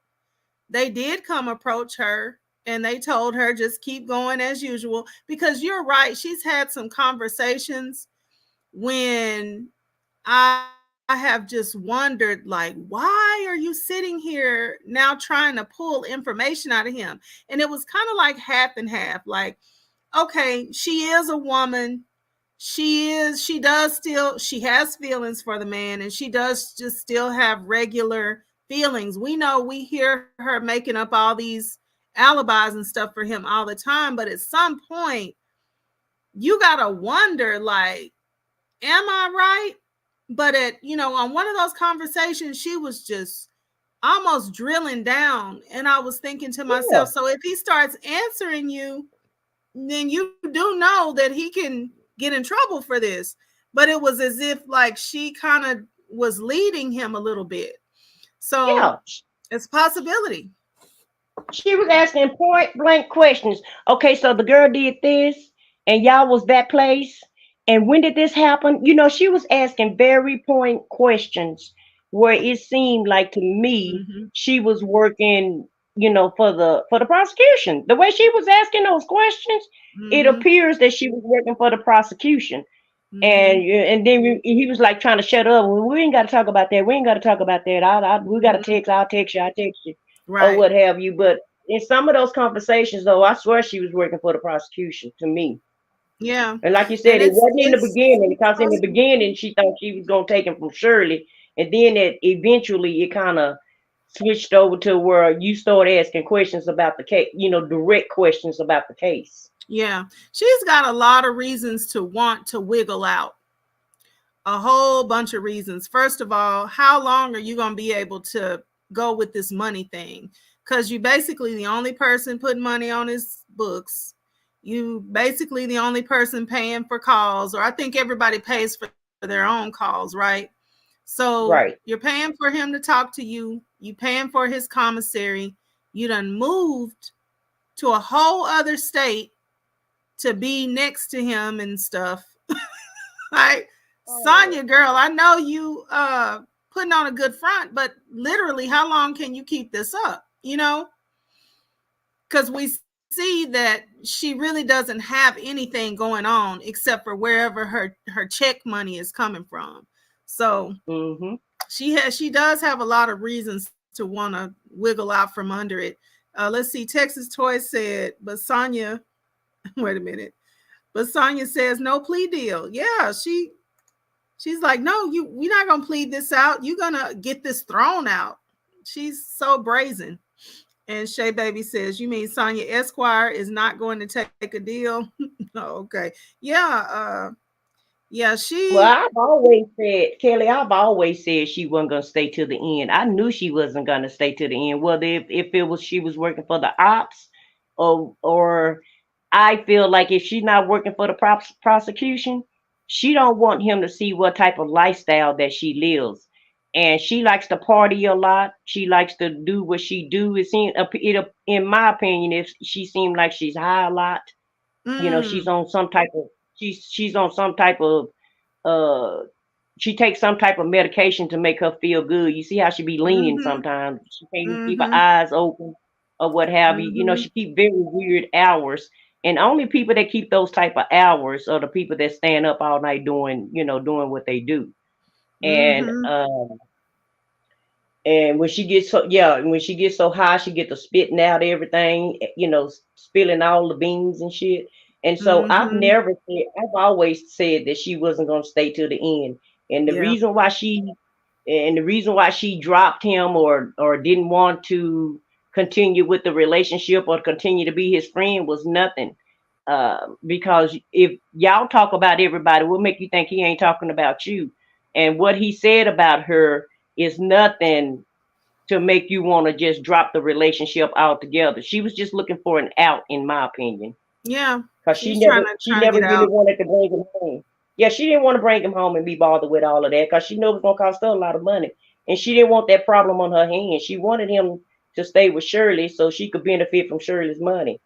they did come approach her and they told her just keep going as usual? Because you're right, she's had some conversations when I have just wondered, like, why are you sitting here now trying to pull information out of him? And it was kind of like half and half. Like, okay, she is a woman. She does still, she has feelings for the man, and she does just still have regular feelings. We know, we hear her making up all these alibis and stuff for him all the time. But at some point, you got to wonder, like, am I right? But on one of those conversations, she was just almost drilling down. And I was thinking to Yeah. myself, so if he starts answering you, then you do know that he can get in trouble for this. But it was as if like she kind of was leading him a little bit. So Yeah. it's a possibility. She was asking point blank questions. Okay, so the girl did this, and y'all was that place, and when did this happen? You know, she was asking very point questions where it seemed like to me Mm-hmm. she was working, for the prosecution. The way she was asking those questions, it Mm-hmm. appears that she was working for the prosecution. Mm-hmm. And then he was like trying to shut up. Well, we ain't got to talk about that. We ain't got to talk about that. We got to Mm-hmm. text. I'll text you. I'll text you, or Right. what have you. But in some of those conversations, though, I swear she was working for the prosecution to me. Yeah. And like you And said, it wasn't in the beginning it's because in the possible. beginning she thought she was gonna take him from Shirley, and then eventually it kind of switched over to where you start asking questions about the case. Direct questions about the case. Yeah. She's got a lot of reasons to want to wiggle out. A whole bunch of reasons. First of all, how long are you going to be able to go with this money thing? Because you basically the only person putting money on his books. You basically the only person paying for calls, or I think everybody pays for their own calls, right? So Right. you're paying for him to talk to you. You paying for his commissary. You done moved to a whole other state to be next to him and stuff. Like, Oh. Sonya, girl, I know you putting on a good front, but literally, how long can you keep this up? Because we see that she really doesn't have anything going on except for wherever her check money is coming from. So Mm-hmm. she does have a lot of reasons to want to wiggle out from under it. Let's see. Texas Toy said, but Sonya, wait a minute. But Sonya says no plea deal. Yeah, she's like, no, we're not gonna plead this out. You're gonna get this thrown out. She's so brazen. And Shay Baby says, you mean Sonya Esquire is not going to take a deal? Oh, okay. Yeah, yeah, Well, she I've always said, Kelly, I've always said she wasn't gonna stay to the end. I knew she wasn't gonna stay to the end, whether if it was she was working for the ops, or I feel like if she's not working for the prosecution, she don't want him to see what type of lifestyle that she lives. And she likes to party a lot. She likes to do what she do. In my opinion, if she seemed like she's high a lot, mm, she's on some type of she's on some type of uh she takes some type of medication to make her feel good. You see how she be leaning mm-hmm, sometimes. She can't even keep her mm-hmm, eyes open or what have you. mm-hmm, She keep very weird hours. And only people that keep those type of hours are the people that stand up all night doing what they do. And mm-hmm, when she gets so high, she get to spitting out everything, spilling all the beans and shit. And so mm-hmm. I've always said that she wasn't gonna stay to the end. And the Yeah. reason why she dropped him or didn't want to continue with the relationship or continue to be his friend was nothing. because if y'all talk about everybody, what make you think he ain't talking about you? And what he said about her is nothing to make you want to just drop the relationship altogether. She was just looking for an out, in my opinion. Yeah. Because She's she trying to never get really out. wanted to bring him home. Yeah, she didn't want to bring him home and be bothered with all of that because she knew it was gonna cost her a lot of money. And she didn't want that problem on her hands. She wanted him to stay with Shirley so she could benefit from Shirley's money.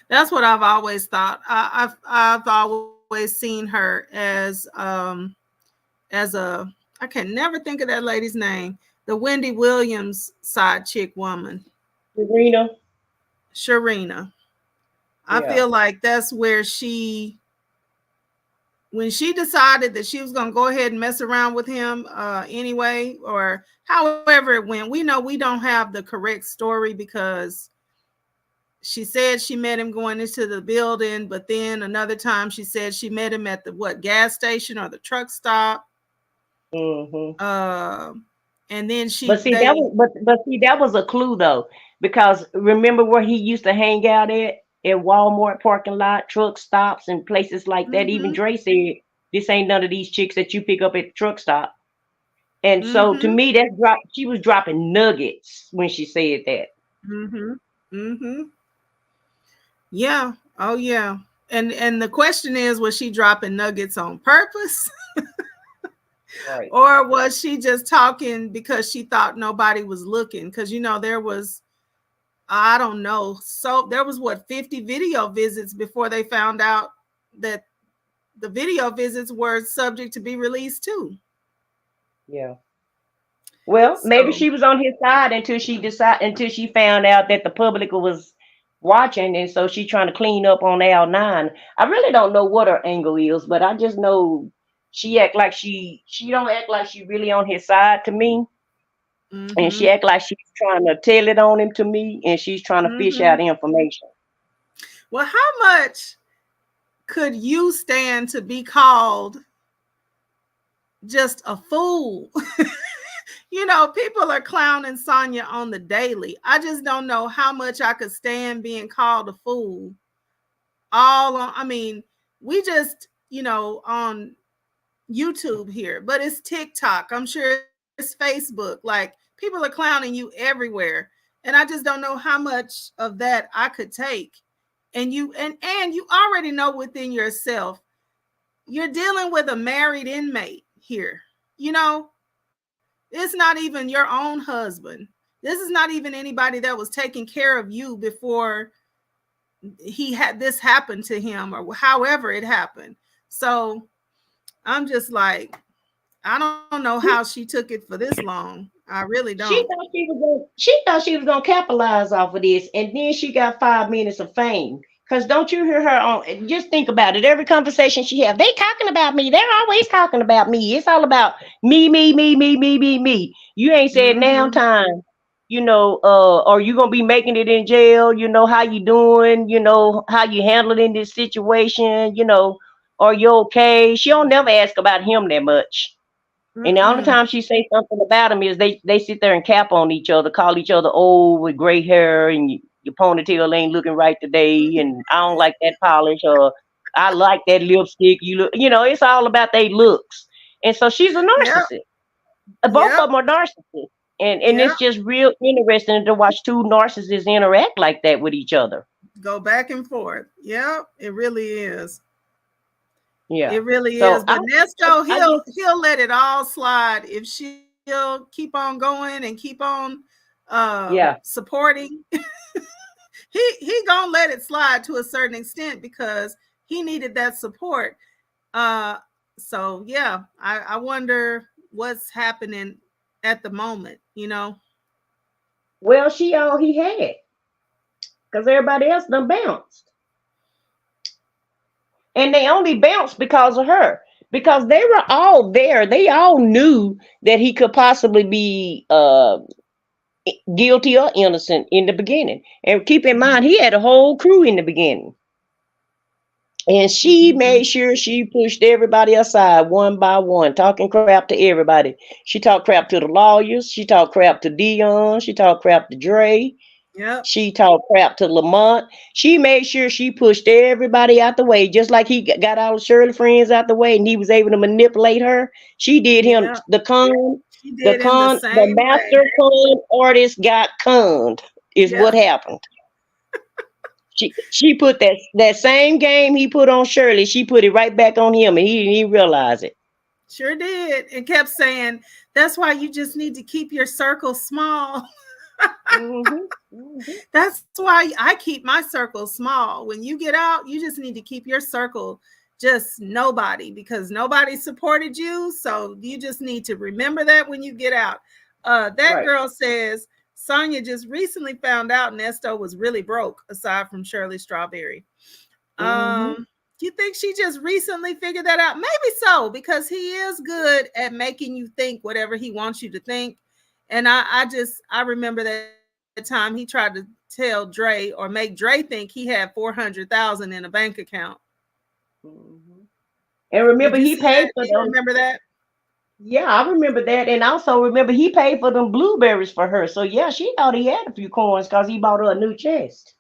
That's what I've always thought. I've always seen her as a, I can never think of that lady's name, the Wendy Williams side chick woman. Serena. Sharina. I Yeah. feel like that's where when she decided that she was going to go ahead and mess around with him anyway, or however it went. We know we don't have the correct story because she said she met him going into the building, but then another time she said she met him at the gas station or the truck stop. Mm-hmm. And then But see, that was a clue though, because remember where he used to hang out at Walmart parking lot, truck stops, and places like that. Even Dre said, "This ain't none of these chicks that you pick up at the truck stop." And so to me, she was dropping nuggets when she said that. Yeah. Oh yeah. And the question is, was she dropping nuggets on purpose? Right. Or was she just talking because she thought nobody was looking? Because there was, I don't know. So there was 50 video visits before they found out that the video visits were subject to be released too. Yeah. Well, maybe she was on his side until she found out that the public was watching, and so she's trying to clean up on L9. I really don't know what her angle is, but I just know she act like she don't act like she really on his side to me. And she act like she's trying to tell it on him to me, and she's trying to fish out information. Well, how much could you stand to be called just a fool? People are clowning Sonya on the daily. I just don't know how much I could stand being called a fool. We just, on YouTube here, but it's TikTok. I'm sure it's Facebook. Like, people are clowning you everywhere. And I just don't know how much of that I could take. And you already know within yourself, you're dealing with a married inmate here. It's not even your own husband. This is not even anybody that was taking care of you before he had this happen to him, or however it happened. So I'm just like, I don't know how she took it for this long. I really don't. She thought she was gonna capitalize off of this, and then she got 5 minutes of fame. Because don't you hear her on? Just think about it. Every conversation she have, they talking about me. They're always talking about me. It's all about me, me, me, me, me, me, me. You ain't said now time. Are you gonna be making it in jail? How you doing? How you handling in this situation? Are you okay? She don't never ask about him that much. And the only time she say something about him is they sit there and cap on each other, call each other old with gray hair, and your ponytail ain't looking right today, and I don't like that polish, or I like that lipstick. It's all about their looks. And so she's a narcissist. Both of them are narcissists. And it's just real interesting to watch two narcissists interact like that with each other. Go back and forth. Yeah, it really is. Yeah, it really is. But Nesto, he'll let it all slide if she'll keep on going and keep on supporting. he gonna let it slide to a certain extent because he needed that support. So yeah, I wonder what's happening at the moment. Well, she all he had, because everybody else done bounced. And they only bounced because of her. Because they were all there. They all knew that he could possibly be guilty or innocent in the beginning. And keep in mind, he had a whole crew in the beginning. And she made sure she pushed everybody aside one by one, talking crap to everybody. She talked crap to the lawyers. She talked crap to Dion. She talked crap to Dre. Yep. She talked crap to Lamont. She made sure she pushed everybody out the way, just like he got all Shirley friends out the way, and he was able to manipulate her. She did him Yep. She the did him the the same way. master con artist got conned. Is what Yep. happened. She put that same game he put on Shirley. She put it right back on him, and he didn't even realize it. Sure did. And kept saying, that's why you just need to keep your circle small. Mm-hmm. Mm-hmm. That's why I keep my circle small. When you get out, you just need to keep your circle just nobody, because nobody supported you. So you just need to remember that when you get out. That Right. girl says Sonya just recently found out Nesto was really broke, aside from Shirley Strawberry. Mm-hmm. You think she just recently figured that out? Maybe so, because he is good at making you think whatever he wants you to think. And I remember that time he tried to tell Dre or make Dre think he had 400,000 in a bank account. Mm-hmm. And remember, Did you he see that? paid for Do you those. remember that? Yeah, I remember that, and also remember he paid for them blueberries for her. So yeah, she thought he had a few coins because he bought her a new chest.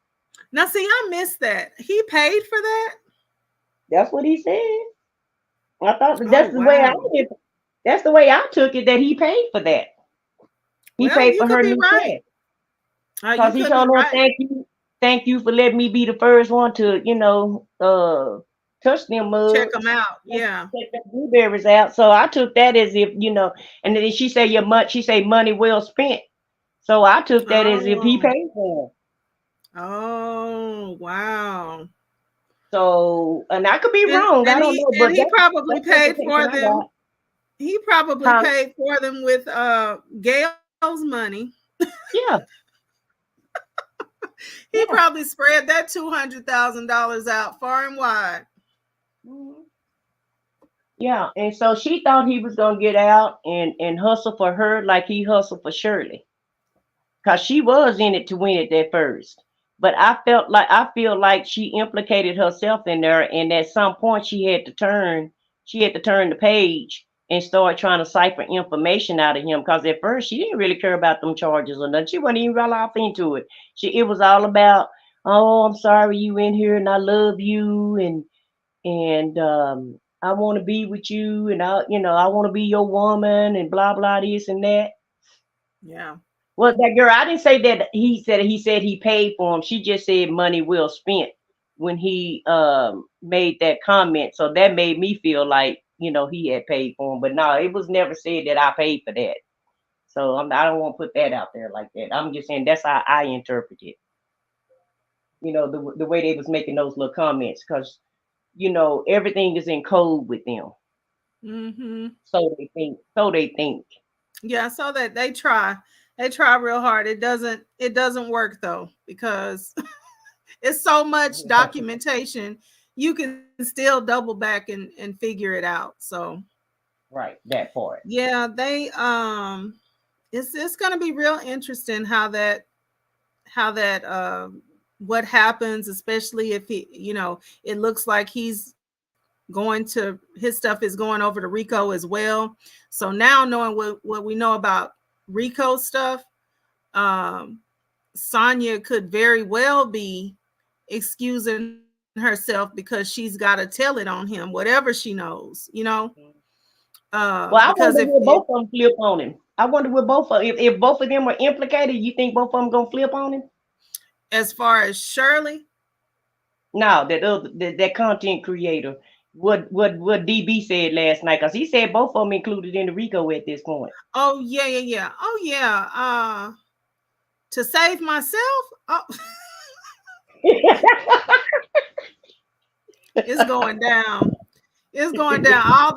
Now, see, I missed that. He paid for that? That's what he said. I thought Oh, that's the way I wow. did. That's the way I took it. That he paid for that. He Well, paid you for could her be new right. chest You because he could be told her right. thank you for letting me be the first one to touch them Check mugs. them out. Yeah. Take the blueberries out. So I took that as if, and then she said she said money well spent. So I took that as if he Oh. paid for it. Oh, wow. So, and I could be And wrong. I and don't he know, and but he probably that's the paid picture for I got. them. He probably Huh? paid for them with Gail's money. Yeah, He yeah. probably spread that $200,000 out far and wide. Mhm. Yeah, and so she thought he was gonna get out and hustle for her like he hustled for Shirley, cause she was in it to win it at first. But I feel like she implicated herself in there, and at some point she had to turn the page and start trying to cipher information out of him. Cause at first she didn't really care about them charges or nothing. She wasn't even real off into it. It was all about, oh, I'm sorry you in here and I love you and I want to be with you and I want to be your woman and blah blah this and that. Yeah. Well, that girl, I didn't say that he said he paid for him. She just said money well spent when he made that comment. So that made me feel like, he had paid for him. But no, it was never said that I paid for that. So I don't want to put that out there like that. I'm just saying that's how I interpret it. The way they was making those little comments, because everything is in code with them. Mm-hmm. So they think. So they think. Yeah, so that they try real hard. It doesn't work though, because it's so much documentation. You can still double back and figure it out. So Right, that part. yeah, they it's gonna be real interesting how that what happens, especially if it looks like his stuff is going over to Rico as well. So now, knowing what we know about Rico stuff, um Sonya could very well be excusing herself because she's got to tell it on him, whatever she knows. Well, I Because wonder if will both of them flip on him. I wonder will if both of them are implicated. You think both of them gonna flip on him? as far as Shirley, No, that content creator. What DB said last night, because he said both of them included in the Rico at this point. oh yeah, yeah, yeah, oh yeah, to save myself, oh, it's going down. It's going down. All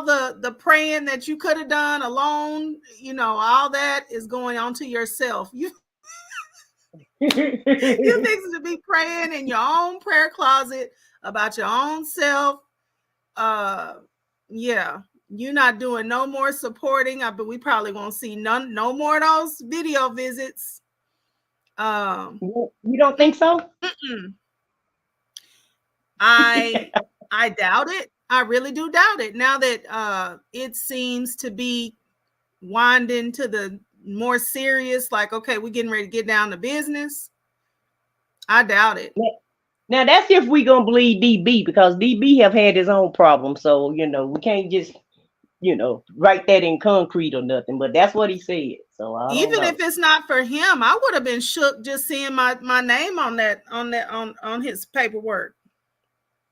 the praying that you could have done alone, all that is going on to yourself. You fixing to be praying in your own prayer closet about your own self. Uh yeah. You're not doing no more supporting. But we probably won't see no more of those video visits. Um You don't think so? mm-mm. I doubt it. I really do doubt it. Now that it seems to be winding to the more serious, like, okay, we're getting ready to get down to business? I doubt it. Now that's if we gonna believe DB, because DB have had his own problems. So, we can't just, write that in concrete or nothing. But that's what he said. So I don't Even know. if it's not for him, I would have been shook just seeing my name on his paperwork.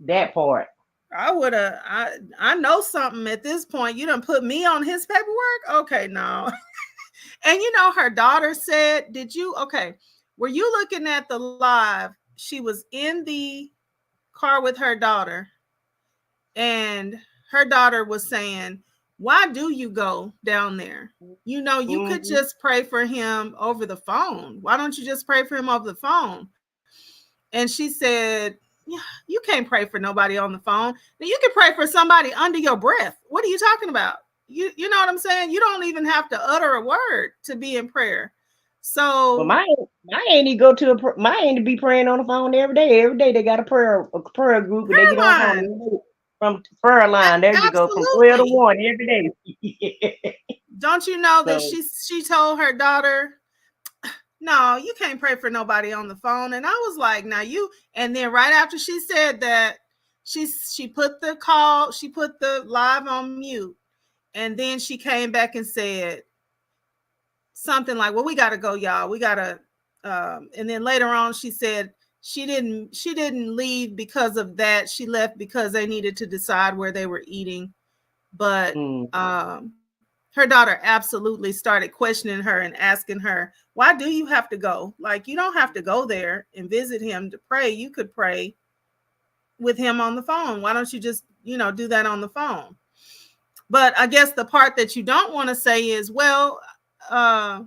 That part. I would have. I know something at this point. You done put me on his paperwork. Okay, no. And her daughter said, "Did you? Okay, were you looking at the live? She was in the car with her daughter, and her daughter was saying, why do you go down there? You could just pray for him over the phone. Why don't you just pray for him over the phone?" And she said, yeah, you can't pray for nobody on the phone. Now, you can pray for somebody under your breath. What are you talking about? You know what I'm saying? You don't even have to utter a word to be in prayer. So my auntie my auntie be praying on the phone every day. Every day they got a prayer group, and they get on phone from prayer line. There you go, from 12 to 1 every day. Don't you know that she told her daughter, no, you can't pray for nobody on the phone. And I was like, now you, and then right after she said that, she put the live on mute. And then she came back and said something like, well, we got to go, y'all. We got to, and then later on she said she didn't leave because of that. She left because they needed to decide where they were eating. But her daughter absolutely started questioning her and asking her, why do you have to go? Like, you don't have to go there and visit him to pray. You could pray with him on the phone. Why don't you just, do that on the phone? But I guess the part that you don't want to say is, well, I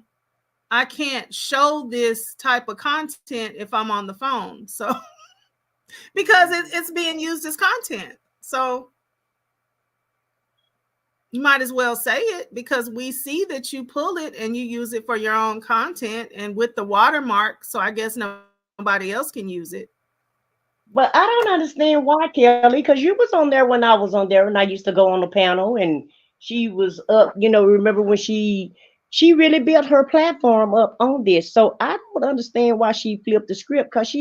can't show this type of content if I'm on the phone. So, because it's being used as content. So you might as well say it, because we see that you pull it and you use it for your own content and with the watermark. So I guess nobody else can use it. But I don't understand why, Kelly, because you was on there when I was on there, and I used to go on the panel, and she was up, remember when she really built her platform up on this. So I don't understand why she flipped the script, because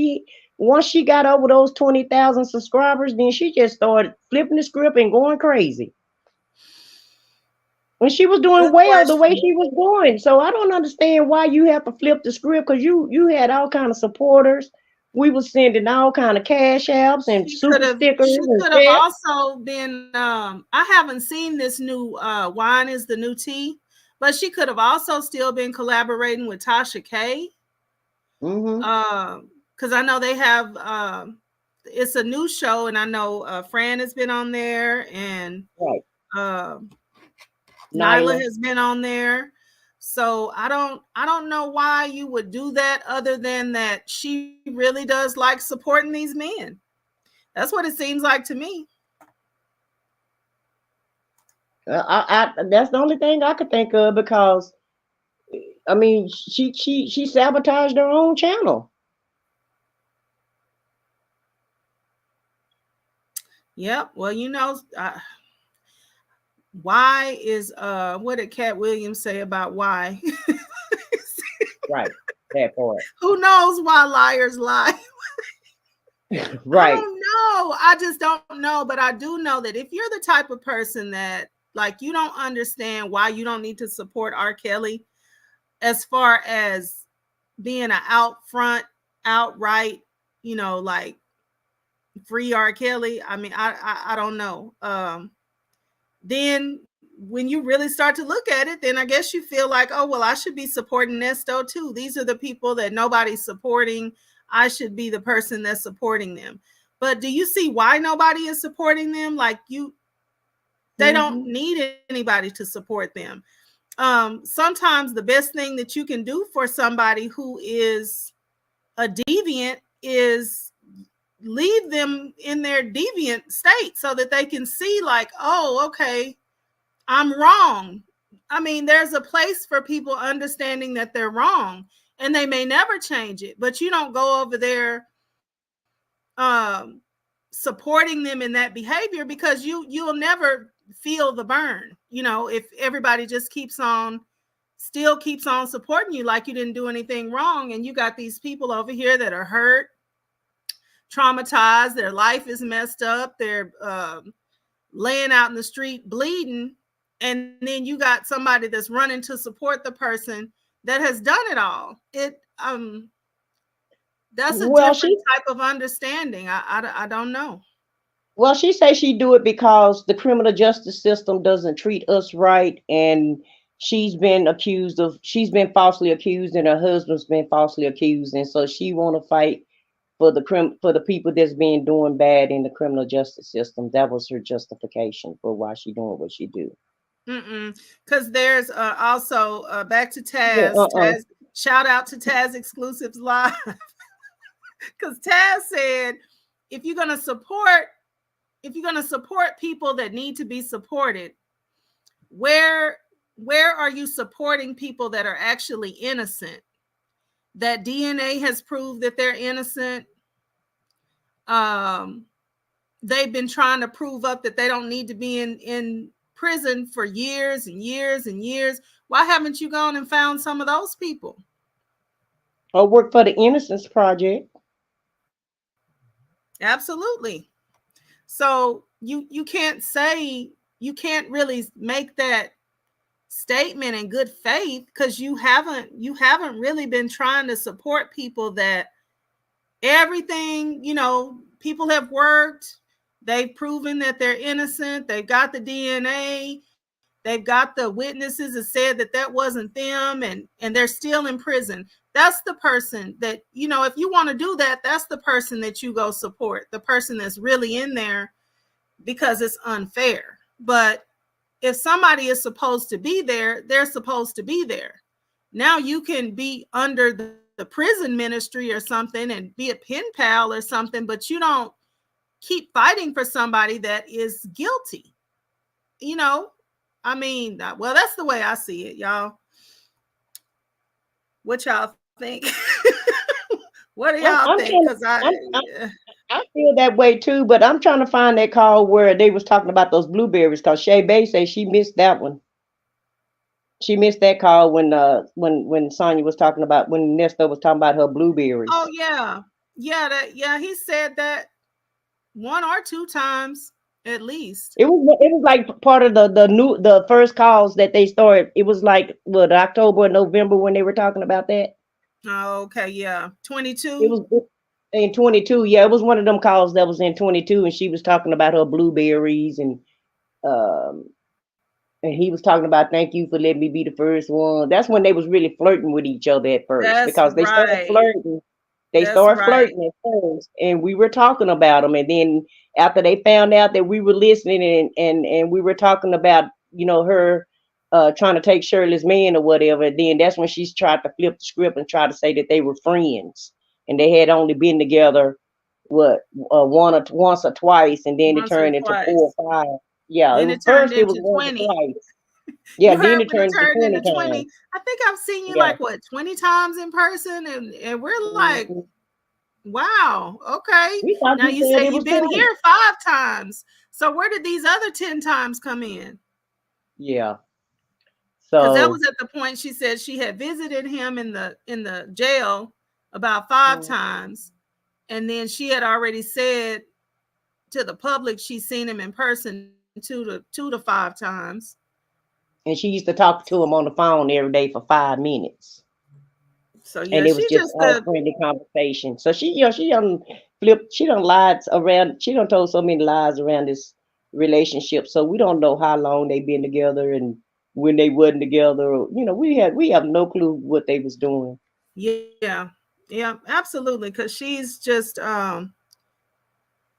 once she got over those 20,000 subscribers, then she just started flipping the script and going crazy. When she was doing the way she was going. So I don't understand why you have to flip the script, because you had all kind of supporters. We were sending all kind of cash apps and super stickers. She could have also been, I haven't seen this new Wine is the New Tea, but she could have also still been collaborating with Tasha K. Because I know they have, it's a new show, and I know Fran has been on there, and Nyla has been on there. So I don't know why you would do that, other than that she really does like supporting these men. That's what it seems like to me. That's the only thing I could think of, because I mean, she sabotaged her own channel. Yep. Well, why is what did Cat Williams say about why? Right. That part. Who knows why liars lie? Right. I don't know. I just don't know. But I do know that if you're the type of person that, like, you don't understand why you don't need to support R. Kelly, as far as being an outright, like, free R. Kelly. I mean, I don't know. Then when you really start to look at it, then I guess you feel like, oh, well, I should be supporting Nesto too. These are the people that nobody's supporting. I should be the person that's supporting them. But do you see why nobody is supporting them? Like, they don't need anybody to support them. Sometimes the best thing that you can do for somebody who is a deviant is leave them in their deviant state, so that they can see, like, oh, okay, I'm wrong. I mean, there's a place for people understanding that they're wrong, and they may never change it, but you don't go over there supporting them in that behavior, because you'll never feel the burn, if everybody just keeps on still keeps on supporting you like you didn't do anything wrong. And you got these people over here that are hurt, traumatized, their life is messed up, they're laying out in the street bleeding. And then you got somebody that's running to support the person that has done it all. That's a Well, different she type of understanding. I don't know. well, she says she do it because the criminal justice system doesn't treat us right, and she's been falsely accused, and her husband's been falsely accused, and so she want to fight for for the people that's been doing bad in the criminal justice system. That was her justification for why she doing what she do. Because there's also back to Yeah, Taz. Taz, shout out to Taz Exclusives Live. Because Taz said, if you're gonna support people that need to be supported, where are you supporting people that are actually innocent? That DNA has proved that they're innocent. They've been trying to prove up that they don't need to be in prison for years and years and years. Why haven't you gone and found some of those people? or work for the Innocence Project. Absolutely. So you can't say, you can't really make that statement in good faith, because you haven't really been trying to support people that everything, people have worked, they've proven that they're innocent, they've got the DNA, they've got the witnesses that said that that wasn't them, and they're still in prison. That's the person that, if you want to do that, that's the person that you go support, the person that's really in there because it's unfair. But if somebody is supposed to be there, they're supposed to be there. Now you can be under the prison ministry or something and be a pen pal or something, but you don't keep fighting for somebody that is guilty. I mean, well, that's the way I see it, y'all. What y'all think? What do y'all think? Because I feel that way too, but I'm trying to find that call where they was talking about those blueberries, because Shay Bay says she missed that one. She missed that call when Sonya was talking about, when Nesto was talking about her blueberries. Oh yeah, he said that one or two times at least. It was like part of the first calls that they started. It was like what, October or November when they were talking about that. Oh, okay, yeah, 22. It was in 22. Yeah, it was one of them calls that was in 22, and she was talking about her blueberries, um and he was talking about, thank you for letting me be the first one. That's when they was really flirting with each other at first, That's because they started right. flirting. They That's started right. flirting at first, and we were talking about them. And then after they found out that we were listening, and we were talking about, her trying to take Shirley's man or whatever, then that's when she's tried to flip the script and try to say that they were friends, and they had only been together once or twice, and then it Once or turned into twice. 4 or 5. Yeah, Then it turned first it was into once or 20. twice. Yeah, You then heard it when it turned into turned 20 into 20. times. I think I've seen you Yeah. like, what, 20 times in person, and we're like, Mhm. wow, okay. We thought Now you you said say it you've was been 20. here 5 times. So where did these other 10 times come in? Yeah. Because that was So, at the point she said she had visited him in the jail about 5 times, and then she had already said to the public she's seen him in person 2 to 5 times. and she used to talk to him on the phone every day for 5 minutes, So yeah, and it was she just just all friendly conversation. So she done flipped, she done lied around, she done told so many lies around this relationship. So we don't know how long they been together and when they wasn't together. We have no clue what they was doing. yeah, absolutely. Because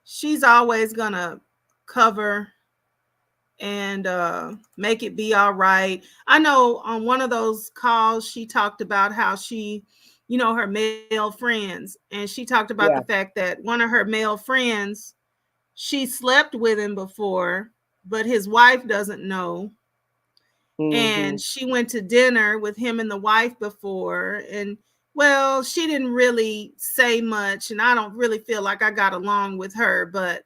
she's always gonna cover and make it be all right. I know on one of those calls she talked about how she, her male friends, and she talked about the Yeah. fact that one of her male friends, she slept with him before, but his wife doesn't know. And Hmm. she went to dinner with him and the wife before, and well, she didn't really say much, and I don't really feel like I got along with her, but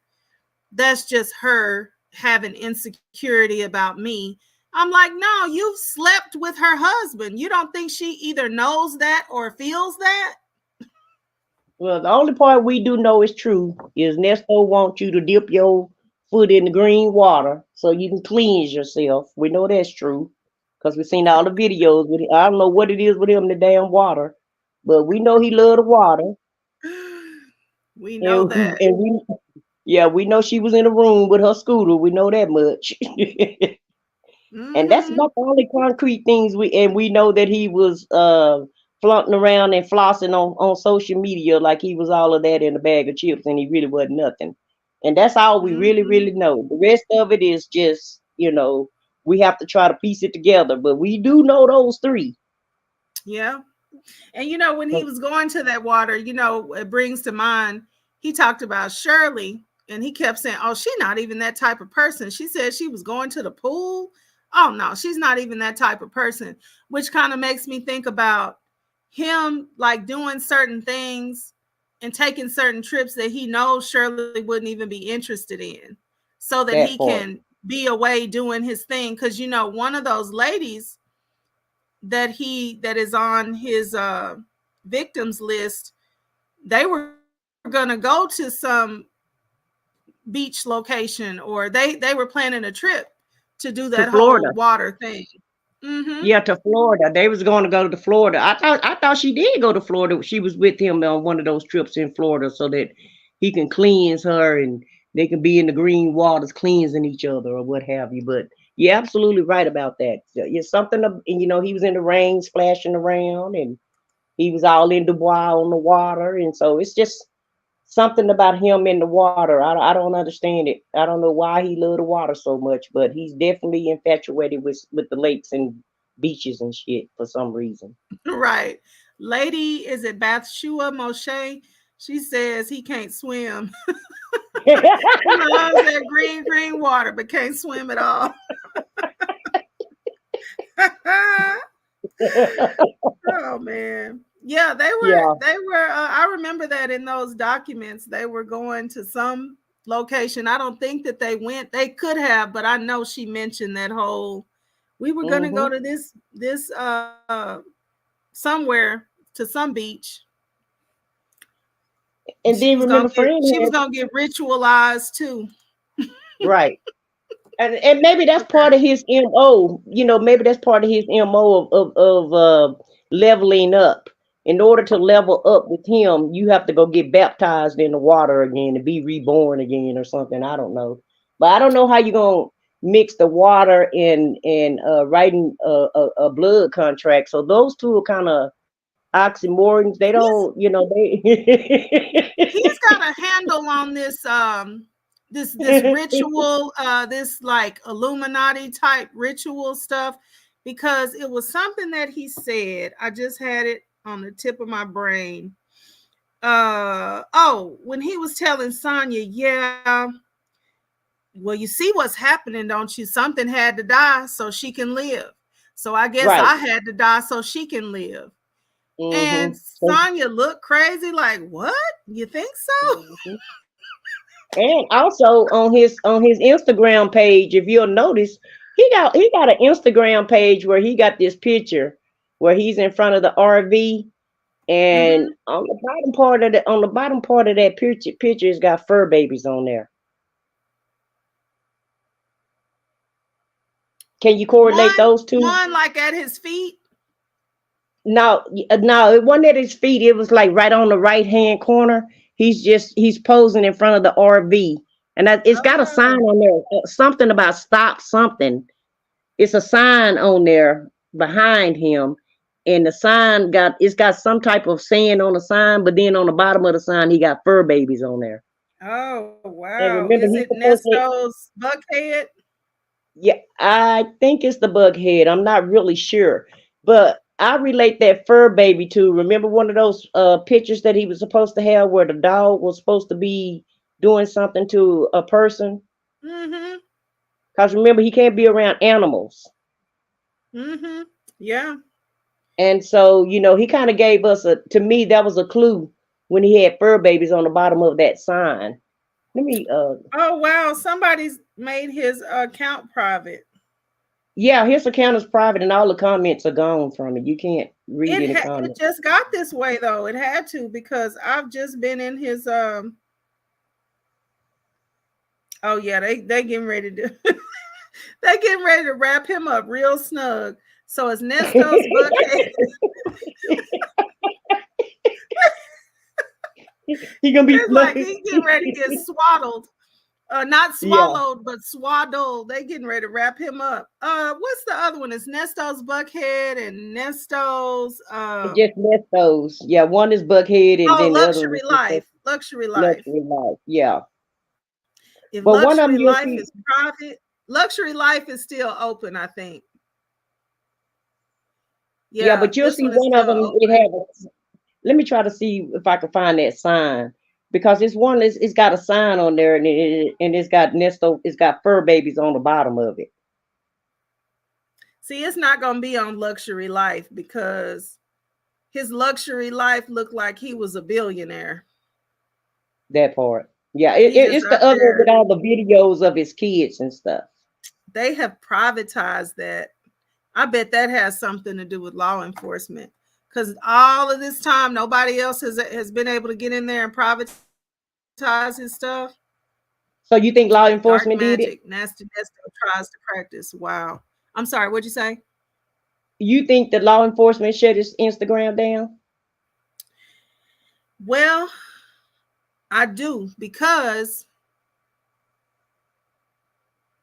that's just her having insecurity about me. I'm like, no, you've slept with her husband. You don't think she either knows that or feels that? Well, the only part we do know is true is Nesto wants you to dip your foot in the green water so you can cleanse yourself. We know that's true because we've seen all the videos with him. I don't know what it is with him, the damn water, but we know he loved the water. We know And, that. and we, yeah, we know she was in a room with her scooter. We know that much. And that's Mm-hmm. about the only concrete things we know that he was flaunting around and flossing on social media like he was all of that in a bag of chips and he really wasn't nothing. And that's all we really, Mm-hmm. really know. The rest of it is just, we have to try to piece it together. But we do know those three. Yeah. And when he was going to that water, it brings to mind, he talked about Shirley and he kept saying, oh, she's not even that type of person. She said she was going to the pool. Oh, no, she's not even that type of person, which kind of makes me think about him like doing certain things and taking certain trips that he knows Shirley wouldn't even be interested in so that That he part. can be away doing his thing. Because, one of those ladies that is on his victims list, they were going to go to some beach location, or they were planning a trip to do that To whole Florida. water thing. Mm-hmm. Yeah, to Florida. They was going to go to Florida. I thought she did go to Florida. She was with him on one of those trips in Florida so that he can cleanse her and they can be in the green waters cleansing each other or what have you. But you're absolutely right about that. It's something and he was in the rain splashing around and he was all in Dubois on the water. And so it's just something about him in the water. I don't understand it. I don't know why he loved the water so much, but he's definitely infatuated with the lakes and beaches and shit for some reason. Right. Lady, is it Bathsheba Moshe? She says he can't swim. He loves that green water, but can't swim at all. Oh man. Yeah, Yeah, they were I remember that in those documents they were going to some location. I don't think that they went. They could have, but I know she mentioned that whole, we were going to go hmm to this somewhere, to some beach. and then remember, friend She was had going to get ritualized too. right. And maybe that's part of his mo. Maybe that's part of his mo of leveling up. In order to level up with him, you have to go get baptized in the water again and be reborn again or something. I don't know, but I don't know how you're gonna mix the water and writing a blood contract. So those two are kind of oxymorons. They He's don't, they. he's got a handle on this ritual, this like Illuminati type ritual stuff, because it was something that he said. I just had it on the tip of my brain. Oh, when he was telling Sonya, yeah, well, you see what's happening, don't you? Something had to die so she can live. So I guess Right. I had to die so she can live. And So, Sonya looked crazy, like, what? You think so? mhm. And also on his Instagram page, if you'll notice, he got an Instagram page where he got this picture where he's in front of the RV, and Mm-hmm. on the bottom part of that picture has got fur babies on there. Can you correlate those two? One like at his feet. No, it wasn't at his feet. It was like right on the right hand corner. He's posing in front of the RV, and it's got a sign Oh, on there, something about stop something. It's a sign on there behind him, and the sign got some type of saying on the sign, but then on the bottom of the sign he got fur babies on there. oh And wow. remember, Is he's it supposed to. Nesto's Buckhead? Yeah, I think it's the bug head. I'm not really sure, but I relate that fur baby to, remember one of those pictures that he was supposed to have where the dog was supposed to be doing something to a person. Mm-hmm. Because remember, he can't be around animals. Mm-hmm. Yeah. And so, he kind of gave us to me, that was a clue when he had fur babies on the bottom of that sign. Let me, Oh wow. Somebody's made his account private. Yeah, his account is private and all the comments are gone from it. You can't read any It comments. just got this way though. It had to, because I've just been in his oh yeah, they getting ready to they getting ready to wrap him up real snug. So it's Nesto's buckhead. He gonna be It's like he getting ready to get swaddled. Not yeah, swallowed, but swaddled. They getting ready to wrap him up. What's the other one? It's Nesto's Buckhead and Nesto's just Nestos. Yeah, one is Buckhead and oh, then the other one Luxury is just Life. Luxury Life. Luxury Life. Yeah, If but one of them Luxury you'll Life see. is private, Luxury Life is still open, I think. Yeah, Yeah, but you'll this see one is one of still them. It open. have a. Let me try to see if I can find that sign because this one is it's got a sign on there and it's got Nesto. It's got fur babies on the bottom of it. See, it's not gonna be on Luxury Life because his Luxury Life looked like he was a billionaire. That part. Yeah, He just it's the out other with there. all the videos of his kids and stuff. They have privatized that. I bet that has something to do with law enforcement, because all of this time nobody else has been able to get in there and privatize his stuff. So you think law Dark enforcement did it? magic, nasty Nesto tries to practice. Wow. I'm sorry, what'd you say? You think that law enforcement shut his Instagram down? Well, I do, because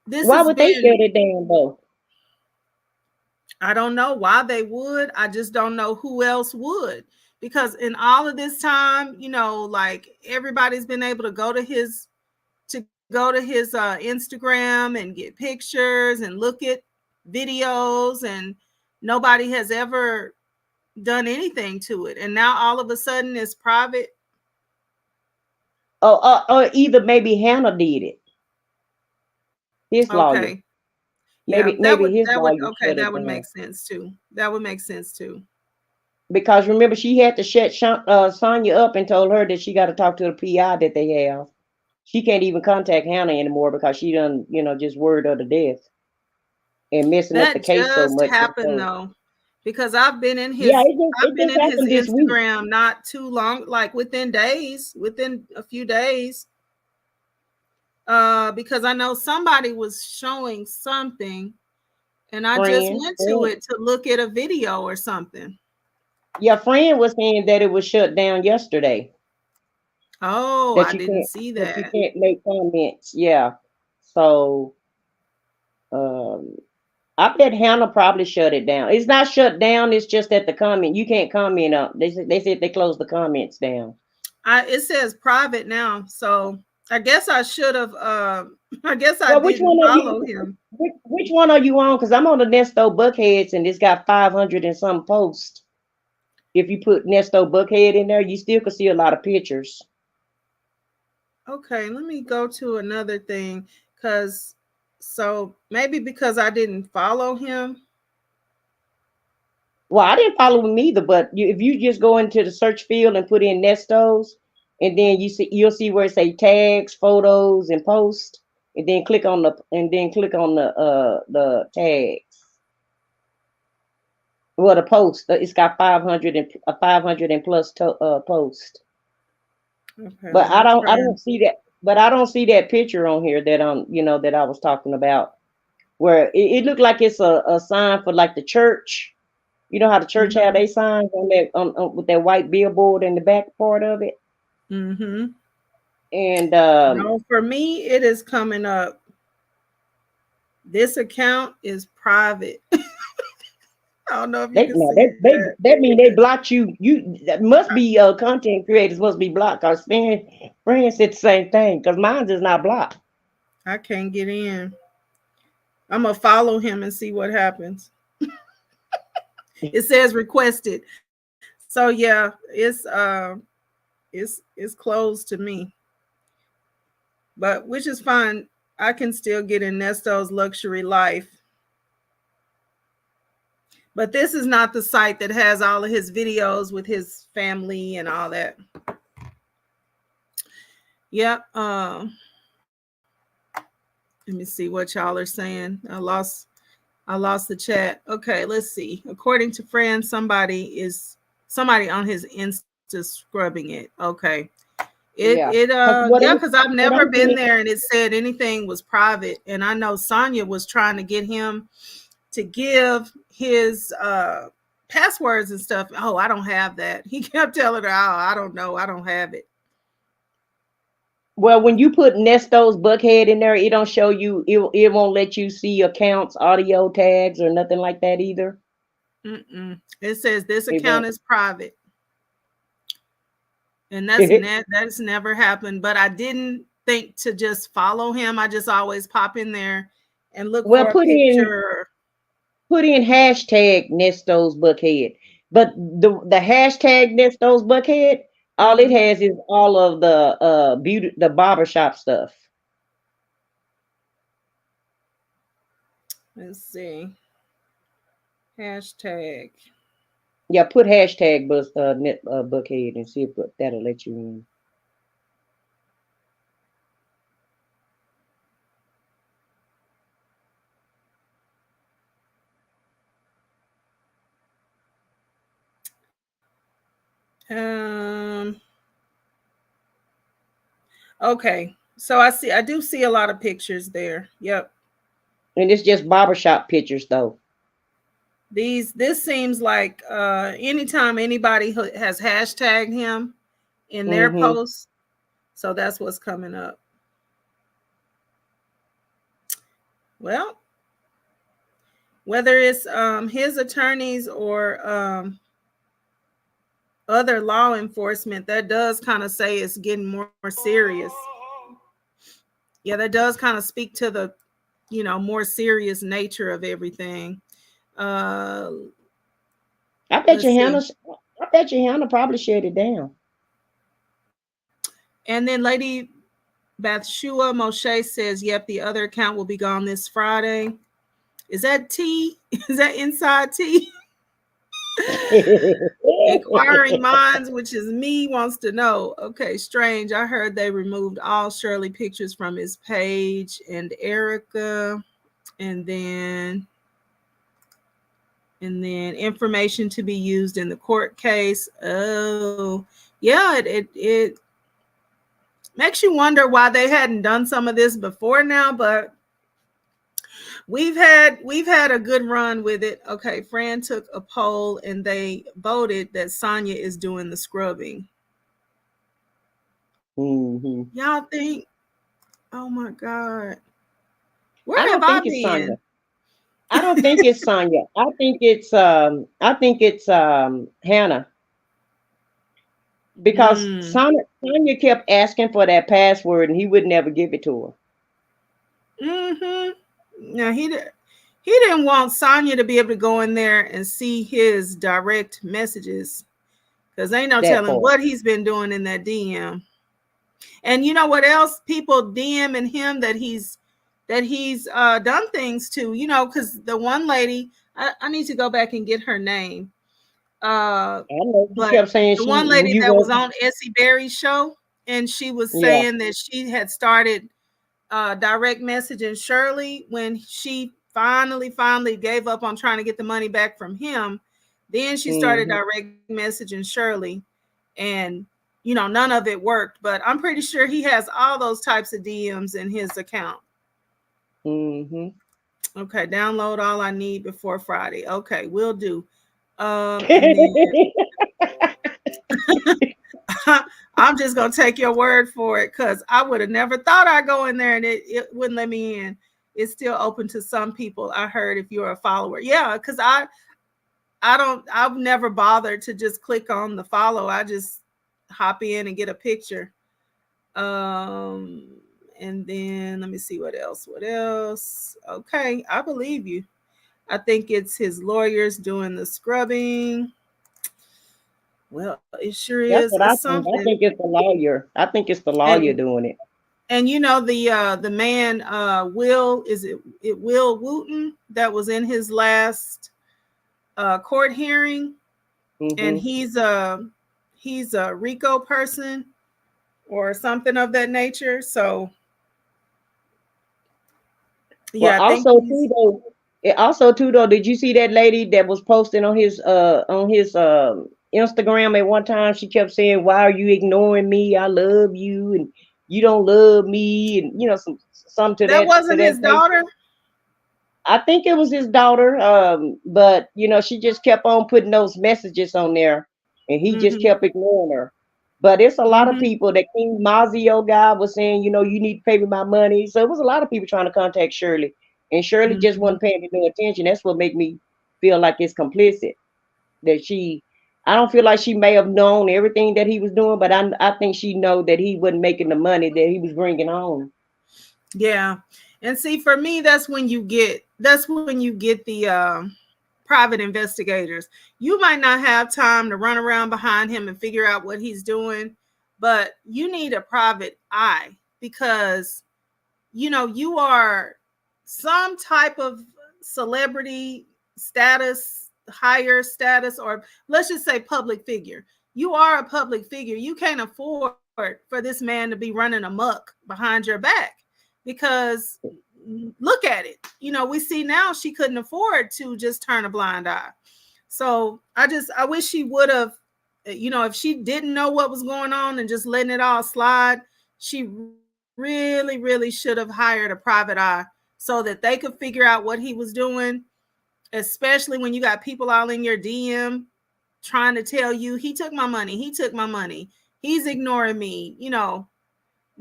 this Why has would they shut been, it down though? I don't know why they would. I just don't know who else would. Because in all of this time, like everybody's been able to go to his Instagram and get pictures and look at videos, and nobody has ever done anything to it. And now all of a sudden it's private. Or either maybe Hannah did it. His lawyer. Okay. Yeah, Maybe his lawyer okay, shut that it would down. make sense too. That would make sense too. Because remember, she had to shut Sonya up and told her that she got to talk to the PI that they have. She can't even contact Hannah anymore because she done, just word of the death and messing up the That case so just much. happened though, because I've been in Yeah, his it just happened this week. Instagram not too long, like within days, within a few days. Because I know somebody was showing something, and I just Friend, went to friend. it to look at a video or something. Yeah, friend was saying that it was shut down yesterday. Oh, I That didn't see you that. can't make comments. Yeah. So um I bet Hannah probably shut it down. It's not shut down, it's just that the comment you can't comment on. They said they closed the comments down. It says private now, so I guess I should have. I guess I Well, which didn't one are follow you him. which one are you on? Because I'm on the Nesto Buckheads and it's got 500 and some posts. If you put Nesto Buckhead in there, you still can see a lot of pictures. Okay, let me go to another thing, so maybe because I didn't follow him. Well, I didn't follow him either, but if you just go into the search field and put in Nestos, and then you'll see where it say tags, photos, and post, and then click on the tags. Well, the post it's got 500 and plus post. Okay, But let me I try. don't see that. But I don't see that picture on here that that I was talking about, where it looked like it's a sign for like the church. You know how the church have Mm-hmm. they signs on that with that white billboard in the back part of it. Mm-hmm. And No, for me, it is coming up. This account is private. I don't know if you they can no see that. that mean they blocked you. You that must be content creators must be blocked. Cause friends said the same thing. Cause mine is not blocked. I can't get in. I'm gonna follow him and see what happens. It says requested. So yeah, it's closed to me. But which is fine. I can still get in Nesto's Luxury Life. But this is not the site that has all of his videos with his family and all that. Yep. Let me see what y'all are saying. I I lost the chat. Okay, let's see. According to friends, somebody on his Insta scrubbing it. Okay. Yeah. Yeah, because I've What never I'm been seeing, there and it said anything was private. And I know Sonya was trying to get him to give his passwords and stuff. Oh, I don't have that. He kept telling her, oh, I don't know, I don't have it. well, when you put Nesto's Buckhead in there, it don't show you. It won't let you see accounts, audio tags, or nothing like that either. It says this It account won't. is private. And that's never happened. But I didn't think to just follow him. I just always pop in there and look Well, for a picture. put in hashtag Nesto's Buckhead, but the hashtag Nesto's Buckhead, all it Mhm. has is all of the beauty, the barbershop stuff. Let's see. Hashtag. Yeah, put hashtag Buckhead and see if that'll let you in. Um. Okay. So I do see a lot of pictures there. Yep. And it's just barbershop pictures though. This seems like anytime anybody has hashtagged him in their Mm-hmm. posts, so that's what's coming up. Well, whether it's his attorneys or other law enforcement, that does kind of say it's getting more serious. Yeah, that does kind of speak to the, more serious nature of everything. Uh, I bet let's you see. Hannah. I bet you Hannah probably shut it down. And then Lady Bathshua Moshe says, "Yep, the other account will be gone this Friday." Is that T? Is that inside T? Inquiring Minds, which is me, wants to know. Okay, strange. I heard they removed all Shirley pictures from his page and Erica, and then information to be used in the court case. Oh, yeah, it makes you wonder why they hadn't done some of this before now, but we've had a good run with it. Okay, Fran took a poll and they voted that Sonya is doing the scrubbing. Mm-hmm. Y'all think? Oh my God, I where have don't I think it's Sonya. been? I don't think it's Sonya. I think it's Hannah, because Mm. Sonya kept asking for that password and he would never give it to her. Mm-hmm. Now he didn't want Sonya to be able to go in there and see his direct messages because ain't no That telling part. what he's been doing in that DM. And you know what else? People DMing him that he's done things to, because the one lady, I need to go back and get her name. I know she But kept saying the she one when lady you that was were. on Essie Berry's show, and she was Yeah. saying that she had started direct messaging Shirley when she finally gave up on trying to get the money back from him. Then she started Mm-hmm. direct messaging Shirley, and none of it worked. But I'm pretty sure he has all those types of DMs in his account. Mm-hmm. Okay, download all I need before Friday. Okay, will do. And then I'm just gonna take your word for it because I would have never thought I'd go in there and it wouldn't let me in. It's still open to some people. I heard if you're a follower, yeah, because I've never bothered to just click on the follow. I just hop in and get a picture. Um, and then let me see what else. What else? Okay, I believe you. I think it's his lawyers doing the scrubbing. Well, it sure is. That's what It's I think. I something. think it's the lawyer. I think it's the lawyer And doing it. the man Will, is it Will Wooten, that was in his last court hearing, and Mm-hmm. he's a RICO person or something of that nature. So Well, yeah, I think also too he's though. And also too though, did you see that lady that was posting on his Instagram at one time? She kept saying, "Why are you ignoring me? I love you, and you don't love me," and some That to wasn't that his daughter. nature. I think it was his daughter, but she just kept on putting those messages on there, and he just Mm-hmm. kept ignoring her. But it's a lot of Mm-hmm. people. That King Mazio guy was saying, you need to pay me my money. So it was a lot of people trying to contact Shirley, and Shirley just Mm-hmm. wasn't paying no attention. That's what made me feel like it's complicit. That I don't feel like she may have known everything that he was doing, but I think she know that he wasn't making the money that he was bringing home. Yeah. And see, for me, that's when you get the private investigators. You might not have time to run around behind him and figure out what he's doing, but you need a private eye because you are some type of celebrity status, higher status, or let's just say public figure. You are a public figure. You can't afford for this man to be running amok behind your back because look at it. We see now she couldn't afford to just turn a blind eye. So I wish she would have, if she didn't know what was going on and just letting it all slide, she really should have hired a private eye so that they could figure out what he was doing, especially when you got people all in your DM trying to tell you he took my money, he's ignoring me.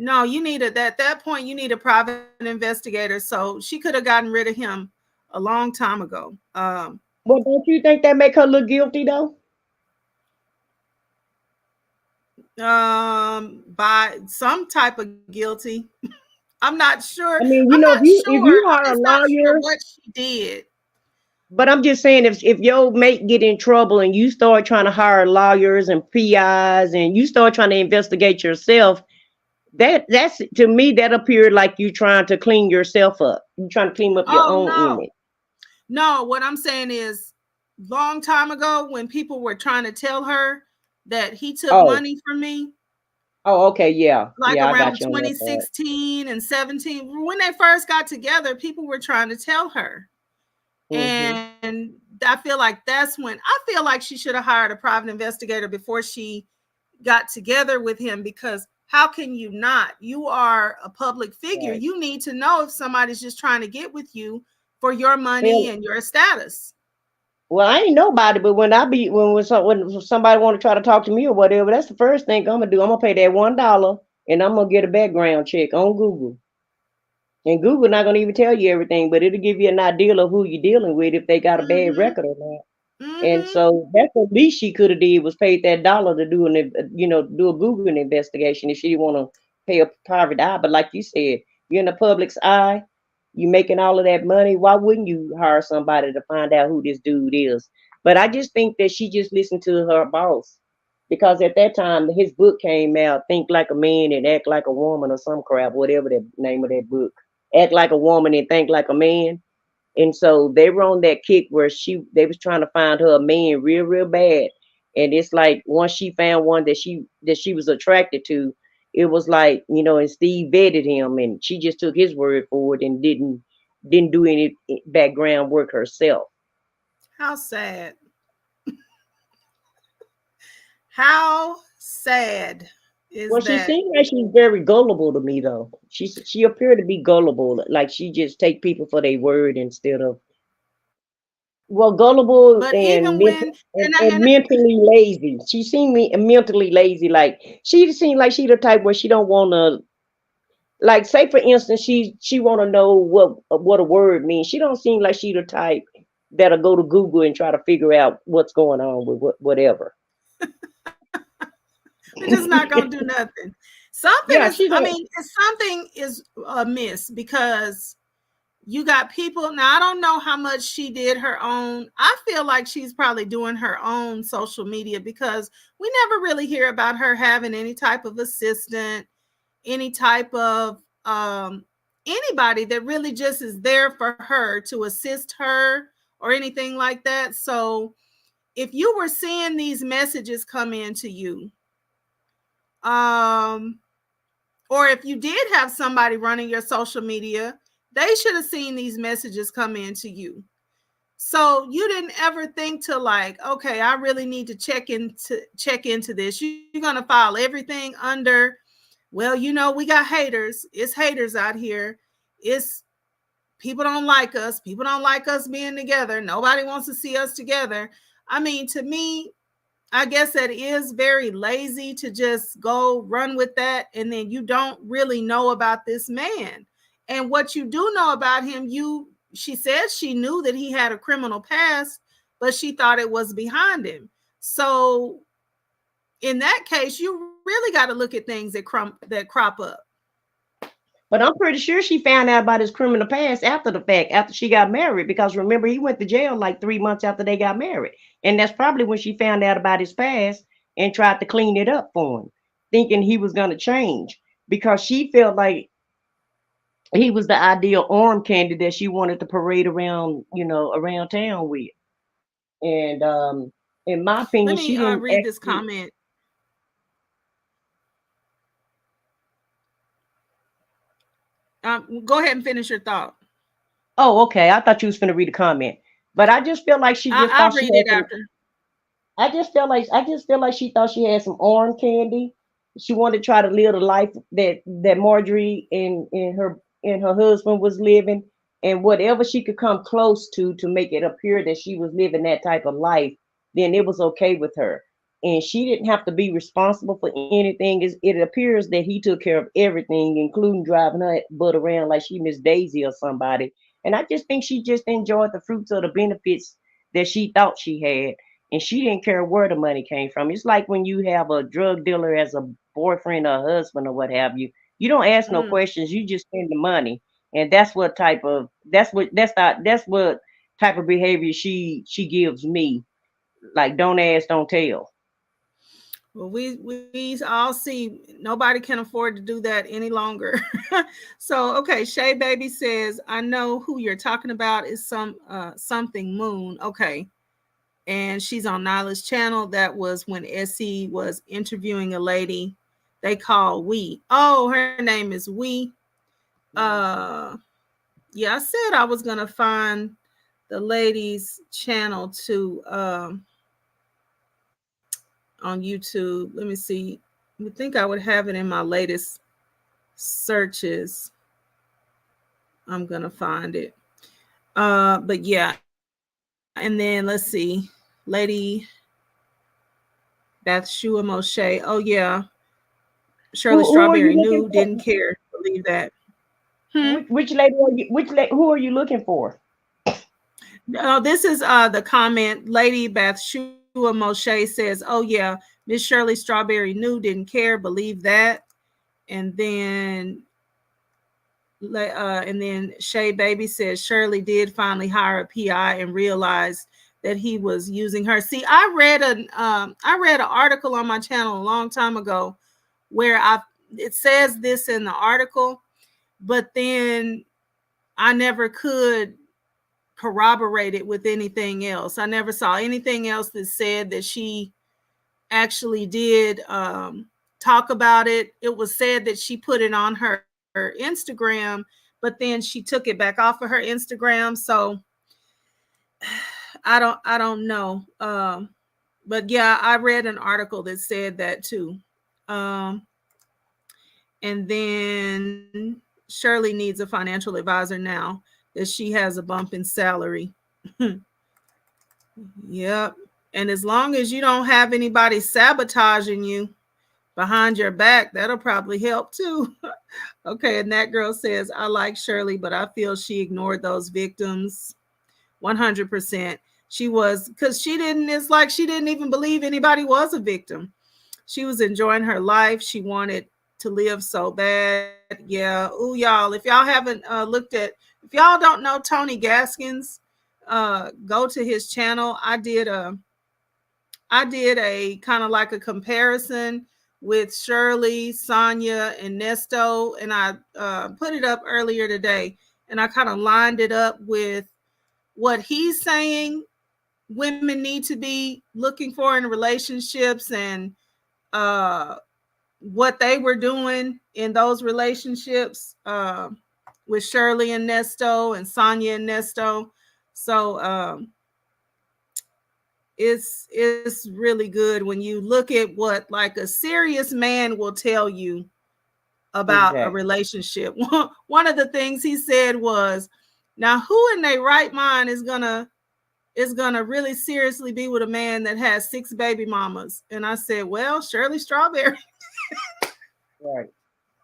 No, you need at that point you need a private investigator. So she could have gotten rid of him a long time ago. Well, don't you think that make her look guilty though? By some type of guilty. I'm not sure. I mean, I'm not if sure. you I'm hire just a not sure lawyer, what she did. but I'm just saying, if your mate get in trouble and you start trying to hire lawyers and PIs and you start trying to investigate yourself, that's to me that appeared like you trying to clean yourself up. You trying to clean up your Oh own no. image. No, what I'm saying is long time ago when people were trying to tell her that he took Oh, money from me, okay, yeah, like yeah, I got around you on that part. 2016 and 17, when they first got together, people were trying to tell her. Mm-hmm. And I feel like I feel like she should have hired a private investigator before she got together with him because how can you not? You are a public figure. Right. You need to know if somebody's just trying to get with you for your money Hell, and your status. well, I ain't nobody, but when somebody want to try to talk to me or whatever, that's the first thing I'm gonna do. I'm gonna pay that $1 and I'm gonna get a background check on Google. And Google not gonna even tell you everything, but it'll give you an idea of who you're dealing with if they got a bad Mm-hmm. record or not. And Mm-hmm. so that's the least she could have did was paid that dollar to do a Google investigation if she didn't want to pay a private eye. But like you said, you're in the public's eye, you making all of that money. Why wouldn't you hire somebody to find out who this dude is? But I just think that she just listened to her boss because at that time his book came out, Think Like a Man and Act Like a Woman or some crap, whatever the name of that book. Act Like a Woman and Think Like a Man. And so they were on that kick where they was trying to find her a man real bad. And it's like once she found one that she was attracted to, it was like, and Steve vetted him and she just took his word for it and didn't do any background work herself. How sad. How sad is Well, she that? seemed like she's very gullible to me though. She appeared to be gullible, like she just take people for their word instead of well, gullible But and even when and mentally lazy. She seemed mentally lazy. Like she seemed like she the type where she don't want to. Like say for instance, she want to know what a word means. She don't seem like she the type that'll go to Google and try to figure out what's going on with whatever. they're just not gonna do nothing. Something Yeah, is, she I don't. mean, something is amiss because you got people. Now, I don't know how much she did her own. I feel like she's probably doing her own social media because we never really hear about her having any type of assistant, any type of anybody that really just is there for her to assist her or anything like that. So if you were seeing these messages come into you, um, or if you did have somebody running your social media They should have seen these messages come in to you. So you didn't ever think to like, okay, I really need to check into this. You're gonna file everything under, well, we got haters. It's haters out here. It's people don't like us. People don't like us being together. Nobody wants to see us together. I mean, to me, I guess that is very lazy to just go run with that. And then you don't really know about this man. And what you do know about him, she said she knew that he had a criminal past, but she thought it was behind him. So in that case, you really got to look at things that crop up. But I'm pretty sure she found out about his criminal past after the fact, after she got married, because remember, he went to jail like 3 months after they got married. And that's probably when she found out about his past and tried to clean it up for him, thinking he was going to change, because she felt like he was the ideal arm candy that she wanted to parade around, around town with. And in my Let opinion, me she didn't read this actually. comment. Go ahead and finish your thought. Oh, okay. I thought you was going to read a comment, but I just feel like she just I'll thought she read had it some. after. I just feel like she thought she had some arm candy. She wanted to try to live the life that Marjorie and her husband was living, and whatever she could come close to make it appear that she was living that type of life, then it was okay with her. And she didn't have to be responsible for anything. It appears that he took care of everything, including driving her butt around like she Miss Daisy or somebody. And I just think she just enjoyed the fruits of the benefits that she thought she had, and she didn't care where the money came from. It's like when you have a drug dealer as a boyfriend or husband or what have you. You don't ask no Mm. questions. You just spend the money, and that's what type of behavior she gives me. Like, don't ask, don't tell. Well, we all see nobody can afford to do that any longer. So, okay, Shay Baby says, "I know who you're talking about is something Moon." Okay, and she's on Nyla's channel. That was when Essie was interviewing a lady they call We. Oh, her name is We. Uh, yeah, I said I was gonna find the lady's channel to on YouTube. Let me see. I would think I would have it in my latest searches. I'm gonna find it. But yeah, and then let's see, Lady Bathshua Moshe. Oh yeah, Shirley Who are Strawberry you knew, looking didn't for? care, believe that. Hmm. Which lady are you? Who are you looking for? This is the comment. Lady Bathshua Moshe says, "Oh yeah, Miss Shirley Strawberry knew, didn't care, believe that." And then Shay Baby says Shirley did finally hire a PI and realized that he was using her. See, I read an article on my channel a long time ago where it says this in the article, but then I never could corroborate it with anything else. I never saw anything else that said that she actually did talk about it. It was said that she put it on her Instagram, but then she took it back off of her Instagram. So I don't know. But yeah, I read an article that said that too. Um, and then Shirley needs a financial advisor now that she has a bump in salary. Yep. And as long as you don't have anybody sabotaging you behind your back, that'll probably help too. Okay, and that girl says, I like Shirley, but I feel she ignored those victims 100%. She was, because it's like she didn't even believe anybody was a victim. She was enjoying her life. She wanted to live so bad. Yeah. Ooh, y'all, if y'all haven't if y'all don't know Tony Gaskins, go to his channel. I did a kind of like a comparison with Shirley, Sonia, and Nesto, and I put it up earlier today, and I kind of lined it up with what he's saying women need to be looking for in relationships, and uh, what they were doing in those relationships. with Shirley and Nesto and Sonia and Nesto. So it's really good when you look at what like a serious man will tell you about a relationship. One of the things he said was, now who in their right mind is gonna really seriously be with a man that has 6 baby mamas? And I said, well, Shirley Strawberry. Right.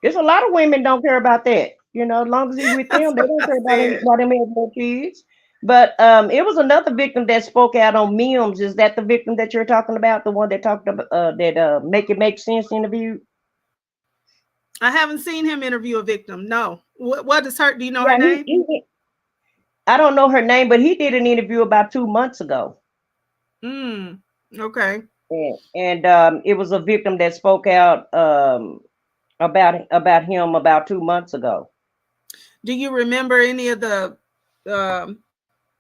There's a lot of women don't care about that. You know, as long as he's with them, they don't care about him, about him having no kids. But it was another victim that spoke out on memes. Is that the victim that you're talking about? The one that talked about that Make It Make Sense interview? I haven't seen him interview a victim. No. What is her? Do you know Yeah, her name? I don't know her name, but he did an interview about 2 months ago. Okay. And it was a victim that spoke out about him about 2 months ago. Do you remember any of the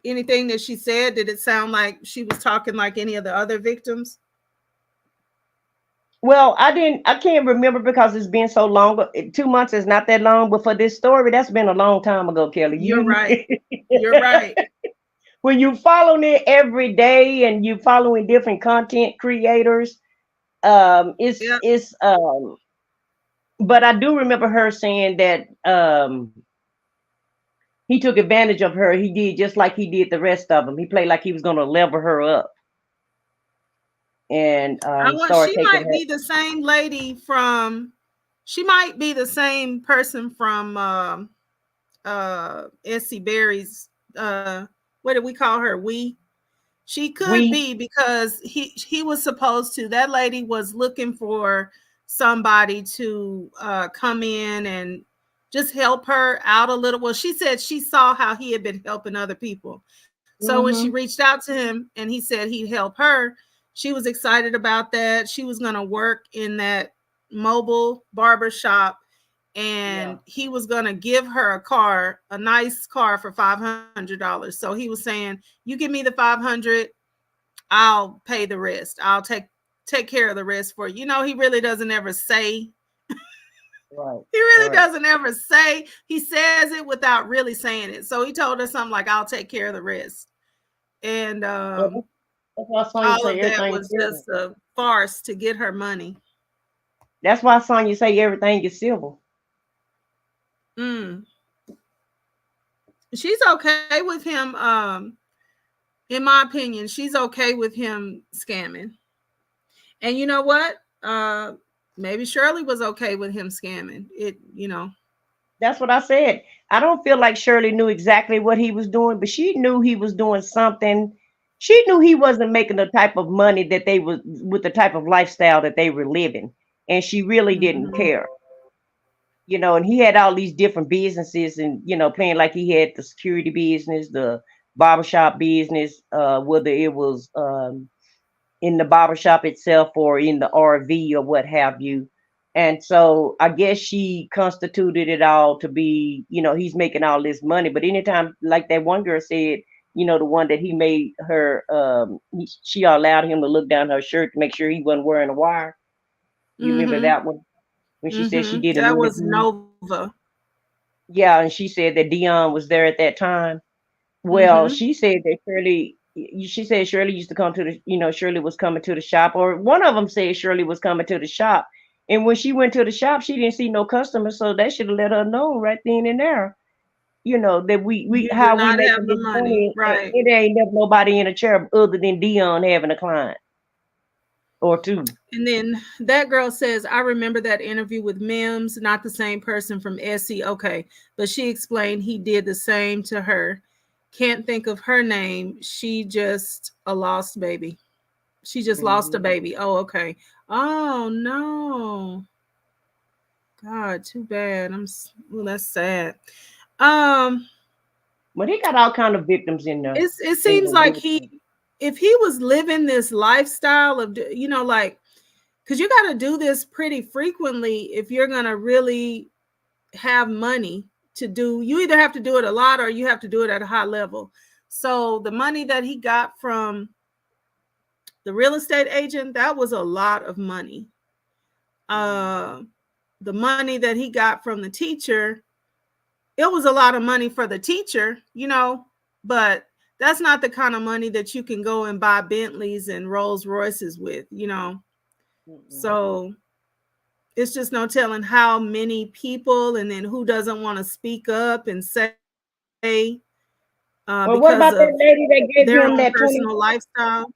anything that she said? Did it sound like she was talking like any of the other victims? Well, I can't remember because it's been so long. 2 months is not that long, but for this story, that's been a long time ago, Kelly. You're right. You're right. When you following it every day and you following different content creators, it's but I do remember her saying that he took advantage of her. He did just like he did the rest of them. He played like he was going to level her up. And he started she taking might be the same lady from, she might be the same person from Essie Berry's, what did we call her? She could be, because he was supposed to, that lady was looking for somebody to come in and just help her out a little. Well, she said she saw how he had been helping other people. So when she reached out to him and he said he'd help her, she was excited about that. She was going to work in that mobile barber shop, and he was going to give her a car, a nice car, for $500. So he was saying, you give me the $500, I'll pay the rest. I'll take care of the rest for you. You know, he really doesn't ever say. Right. He really doesn't ever say. He says it without really saying it. So he told her something like, I'll take care of the rest. And all of that was just a farce to get her money. That's why Sonya say everything is civil. She's okay with him. In my opinion, she's okay with him scamming. And you know what? Maybe Shirley was okay with him scamming. That's what I said. I don't feel like Shirley knew exactly what he was doing, but she knew he was doing something. She knew he wasn't making the type of money that they was with the type of lifestyle that they were living. And she really didn't care. You know, and he had all these different businesses and, you know, playing like he had the security business, the barbershop business, whether it was in the barbershop itself or in the RV or what have you. And so I guess she constituted it all to be, you know, he's making all this money. But anytime, like that one girl said, you know, the one that he made her, she allowed him to look down her shirt to make sure he wasn't wearing a wire. You remember that one? When she said she did that was Nova. Yeah, and she said that Dion was there at that time. Well, she said that Shirley used to come to the, you know, Shirley was coming to the shop, or one of them said Shirley was coming to the shop. And when she went to the shop, she didn't see no customers, so they should have let her know right then and there, you know, that we how we making this money. Right. It ain't never nobody in a chair other than Dion having a client or two. And then that girl says, I remember that interview with Mims, not the same person from Essie. Okay. But she explained he did the same to her. Can't think of her name. She just a lost baby. She just lost a baby. Oh, okay. Oh no. God, too bad. That's sad. But he got all kind of victims in there. It seems like if he was living this lifestyle of, you know, like, because you got to do this pretty frequently if you're going to really have money to do. You either have to do it a lot or you have to do it at a high level. So the money that he got from the real estate agent, that was a lot of money. The money that he got from the teacher, it was a lot of money for the teacher, you know, but that's not the kind of money that you can go and buy Bentleys and Rolls Royces with, you know. So it's just no telling how many people, and then who doesn't want to speak up and say Well, what because about of that lady that gave their him own that 20? personal lifestyle.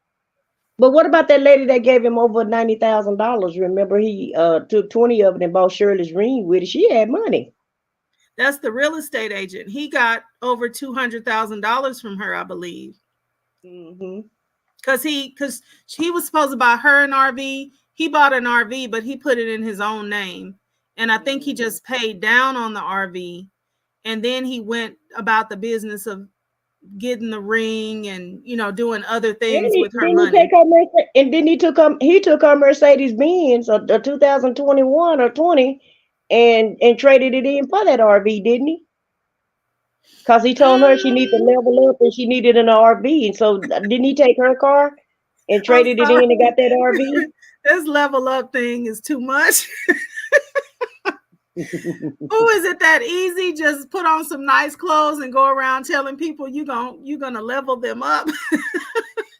But what about that lady that gave him over $90,000? Remember, he took 20 of it and bought Shirley's ring with it. She had money. That's the real estate agent. He got over $200,000 from her, I believe. Because he was supposed to buy her an RV. He bought an RV, but he put it in his own name. And I think he just paid down on the RV. And then he went about the business of getting the ring and, you know, doing other things with her money. He took her Mercedes Benz, a 2021 or 20, and traded it in for that RV, didn't he? Because he told her she needed to Mm, level up and she needed an RV. And so didn't he take her car and I'm traded it sorry. in and got that RV? This level up thing is too much. Oh, is it that easy? Just put on some nice clothes and go around telling people you're gonna level them up.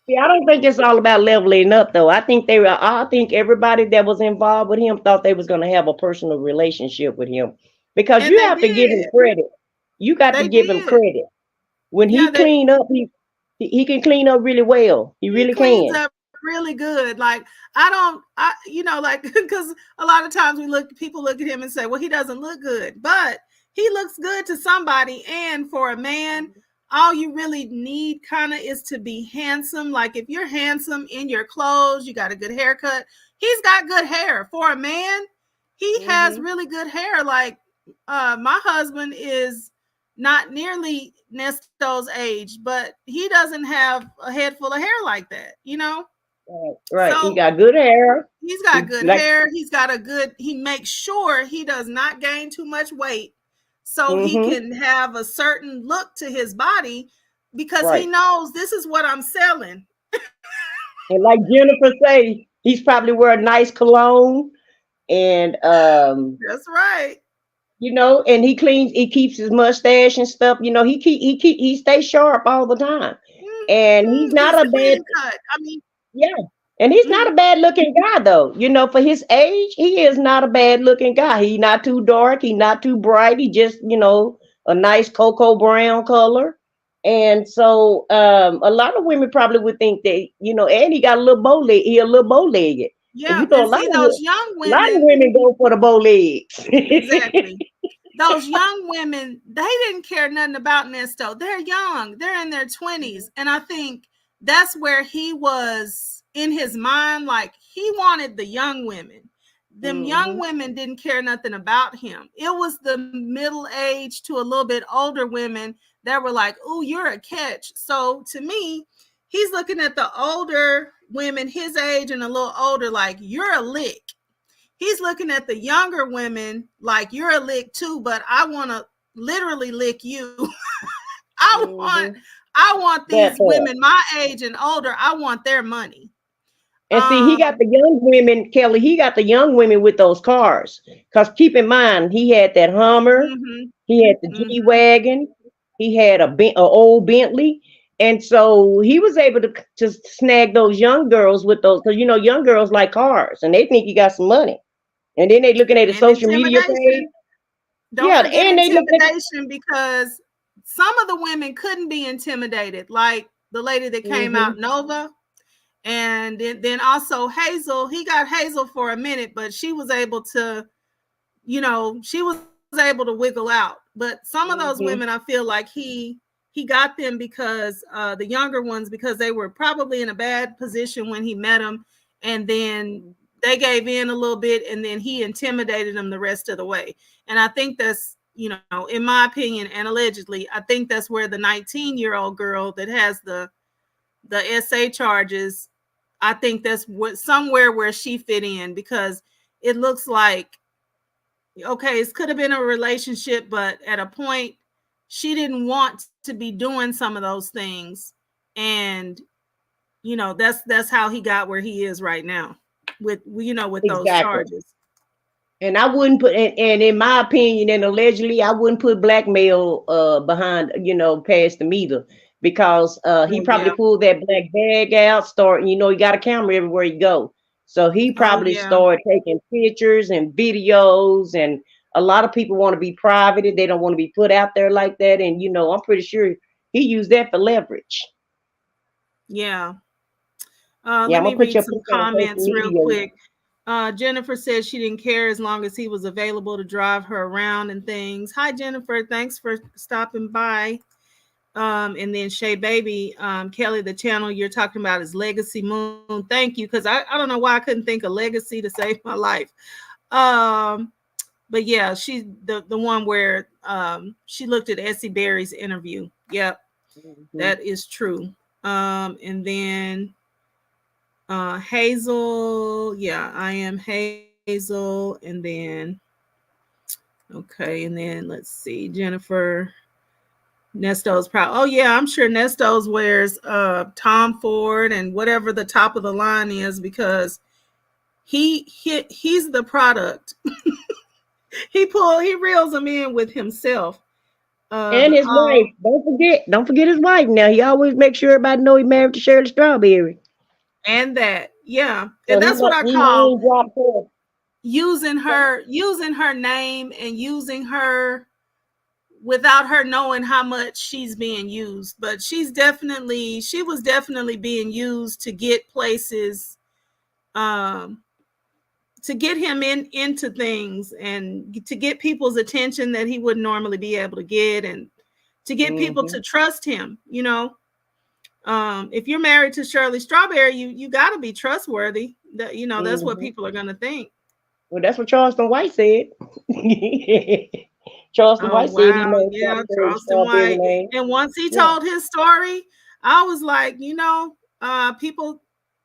Yeah, I don't think it's all about leveling up, though. I think everybody that was involved with him thought they was going to have a personal relationship with him, because And you they have to give him did. credit. You got to They give him did. credit. When Yeah, he clean up, he can clean up really well. He he really cleans can. up really good. Like I you know, like because a lot of times people look at him and say, well, he doesn't look good, but he looks good to somebody. And for a man, all you really need kind of is to be handsome. Like if you're handsome in your clothes, you got a good haircut. He's got good hair for a man. He has really good hair. Like my husband is not nearly Nesto's age, but he doesn't have a head full of hair like that, you know? Right. He So got good hair. he's got He good like. hair. He makes sure he does not gain too much weight so he Mm-hmm. can have a certain look to his body because he Right. knows this is what I'm selling. And like Jennifer say, he's probably wear a nice cologne, and That's right. and he keeps his mustache and stuff. He stays sharp all the time, and he's not He's a bad. clean cut. I mean, Yeah, and he's not mhm. a bad looking guy though. For his age, he is not a bad looking guy. He not too dark. He not too bright. He just a nice cocoa brown color. And so a lot of women probably would think that and he got a little bow leg. He a little bow legged, and Yeah, and see those young a lot of women. women go for the bow legs. Exactly. Those young women, they didn't care nothing about Nesto. They're young, they're in their 20s. And I think that's where he was in his mind. Like he wanted the young women. Them young Hmm. women didn't care nothing about him. It was the middle age to a little bit older women that were like, oh, you're a catch. So to me, he's looking at the older women his age and a little older, like, you're a lick. He's looking at the younger women like, you're a lick too, but I want to literally lick you. I want Hmm. I want That these part. women my age and older. I want their money. And see, he got Um the young women, Kelly. He got the young women with those cars. Cause keep in mind, he had that Hummer, mhm, he had the G mhm. wagon, he had a old Bentley, and so he was able to snag those young girls with those. Cause young girls like cars, and they think he got some money. And then they looking at his And social media page. intimidation. Don't Yeah, forget and they looking at. intimidation, because some of the women couldn't be intimidated, like the lady that came Hmm. out, Nova. And then also Hazel, he got Hazel for a minute, but she was able to, she was able to wiggle out. But some of those women, I Hmm. feel like he got them because the younger ones, because they were probably in a bad position when he met them, and then they gave in a little bit, and then he intimidated them the rest of the way. And I think that's, in my opinion, and allegedly, I think that's where the 19-year-old girl that has the SA charges, I think that's what somewhere where she fit in, because it looks like, okay, it could have been a relationship, but at a point she didn't want to be doing some of those things. And that's how he got where he is right now with with those Exactly. charges. And I wouldn't put, and in my opinion, and allegedly, I wouldn't put blackmail behind, past him either, because he Oh probably yeah. pulled that black bag out, start, he got a camera everywhere you go. So he Oh probably yeah. started taking pictures and videos, and a lot of people want to be private, they don't want to be put out there like that. And I'm pretty sure he used that for leverage. Yeah. Yeah, Let I'm me gonna put read your some picture on social comments real media. quick. Jennifer says she didn't care as long as he was available to drive her around and things. Hi, Jennifer. Thanks for stopping by. And then Shay Baby, Kelly, the channel you're talking about is Legacy Moon. Thank you, because I don't know why I couldn't think of Legacy to save my life. Um, but yeah, she's the one where she looked at Essie Berry's interview. Yep, Mhm. that is true. And then Hazel, yeah, I am Hazel, and then okay, and then let's see, Jennifer. Nesto's proud. Oh yeah, I'm sure Nesto's wears Tom Ford and whatever the top of the line is, because he's the product. He reels them in with himself. And The his wife. all Don't forget his wife. Now he always makes sure everybody know he married to Shirley Strawberry. and that, yeah, So and that's what I he call name dropped her. using her name and using her without her knowing how much she's being used. But she was definitely being used to get places, um to get him into things, and to get people's attention that he wouldn't normally be able to get, and to get people Hmm. to trust him. If you're married to Shirley Strawberry, you got to be trustworthy. That's what Hmm. people are going to think. Well, that's what Charleston White said. Charleston Oh White said he wow, named yeah, Shirley Charleston Strawberry White. name. And once he Yeah. told his story, I was like,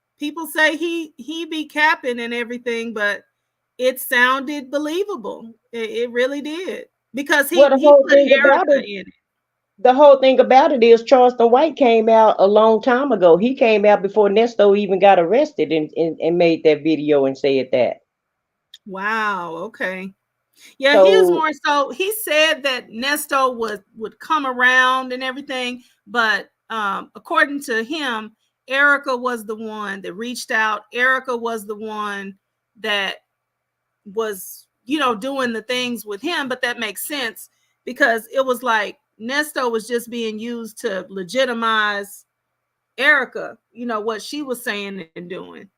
people say he be capping and everything, but it sounded believable. It really did, because Well, he put Erica in it. the whole thing about it is Charleston White came out a long time ago. He came out before Nesto even got arrested, and made that video and said that. Wow. Okay. Yeah, he was So more so. He said that Nesto would come around and everything, but according to him, Erica was the one that reached out. Erica was the one that was, doing the things with him. But that makes sense, because it was like Nesto was just being used to legitimize Erica, what she was saying and doing.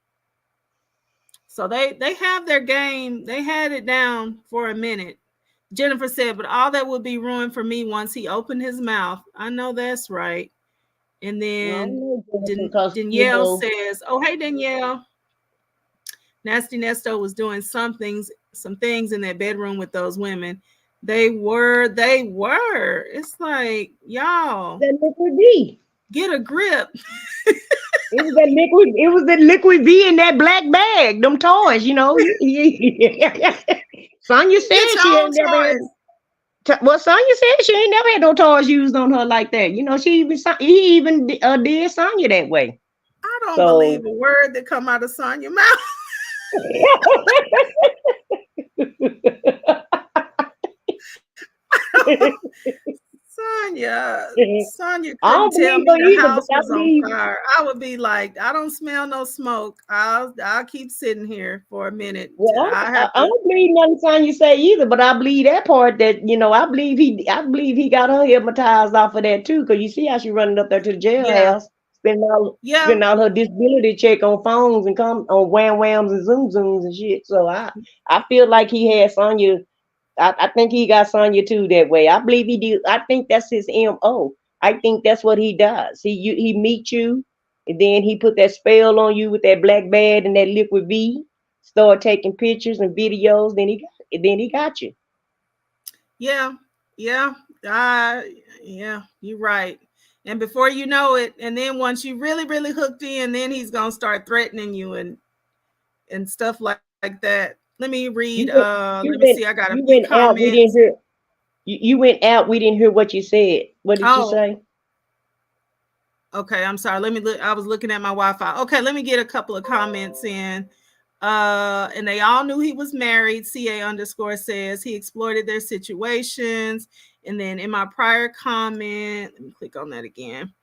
So they have their game. They had it down for a minute. Jennifer said, but all that would be ruined for me once he opened his mouth. I know that's right. And I don't then know, Jennifer, because Danielle says, oh, hey, Danielle. Nasty Nesto was doing some things in that bedroom with those women. They were. It's like, y'all, that liquid V. get a grip. It was that liquid V in that black bag. Them toys. Sonya Get said your she own ain't never had. toys. Well, Sonya said she ain't never had no toys used on her like that. He even did Sonya that way. I don't believe So a word that come out of Sonia's mouth. Sonya I couldn't don't tell believe me her the either, but house I was on believe. fire. I would be like, I don't smell no smoke. I'll keep sitting here for a minute. Well, I I have to. don't believe nothing Sonya say either, but I believe that part that I believe he got her hypnotized off of that too, because you see how she running up there to the Yeah, jailhouse, yeah, spending all her disability check on phones and come on wham whams and zoom zooms and shit. So I feel like he had Sonya. I think he got Sonya too that way. I believe he did. I think that's his MO. I think that's what he does. He meet you, and then he put that spell on you with that black bag and that liquid V. Start taking pictures and videos. Then he got you. yeah, yeah. Uh, yeah, you're right. And before you know it, and then once you really, really hooked in, then he's gonna start threatening you and stuff like that. Let me read. You went. Let You me see. went. I got a You few went out. We didn't comments. hear. You went out. We didn't hear what you said. What did you Oh, say? okay. I'm sorry. Let me look. I was looking at my Wi-Fi. Okay, let me get a couple of comments in. And they all knew he was married. CA_ says he exploited their situations. And then in my prior comment, let me click on that again.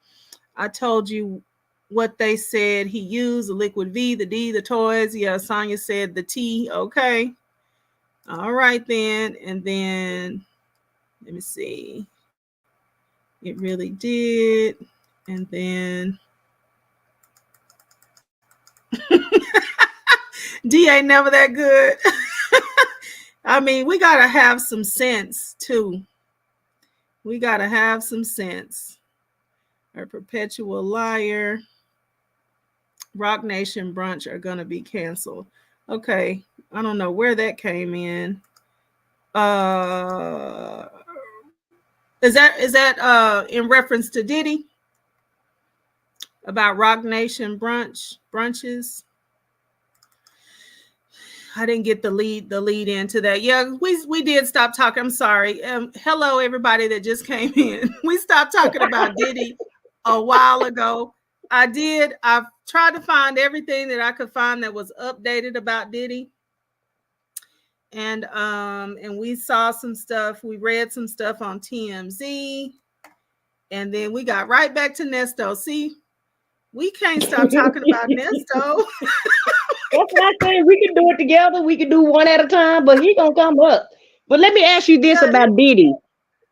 I told you what they said. He used the liquid V, the D, the toys. Yeah, Sonya said the T. Okay. All right then. And then let me see. It really did. And then D ain't never that good. I mean, we got to have some sense too. We got to have some sense. A perpetual liar. Rock Nation brunch are going to be canceled. Okay. I don't know where that came in. Is that in reference to Diddy? About Rock Nation brunches? I didn't get the lead into that. Yeah, we did stop talking. I'm sorry. Hello, everybody that just came in. We stopped talking about Diddy a while ago. I've tried to find everything that I could find that was updated about Diddy. And we saw some stuff. We read some stuff on TMZ. And then we got right back to Nesto. See, we can't stop talking about Nesto. That's what I said. We can do it together. We can do one at a time, but he gonna come up. But let me ask you this about Diddy.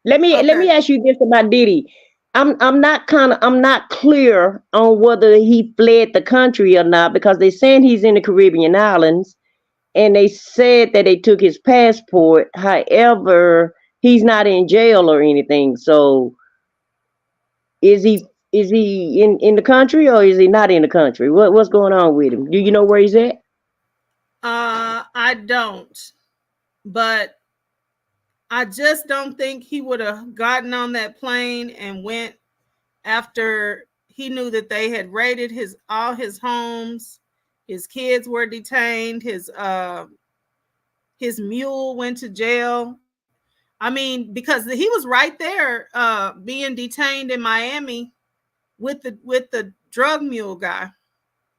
Let me ask you this about Diddy. I'm not clear on whether he fled the country or not, because they saying he's in the Caribbean islands, and they said that they took his passport. However, he's not in jail or anything. So is he in the country, or is he not in the country? What's going on with him? Do you know where he's at? I don't, but I just don't think he would have gotten on that plane and went after he knew that they had raided all his homes. His kids were detained. His mule went to jail. I mean, because he was right there being detained in Miami with the drug mule guy.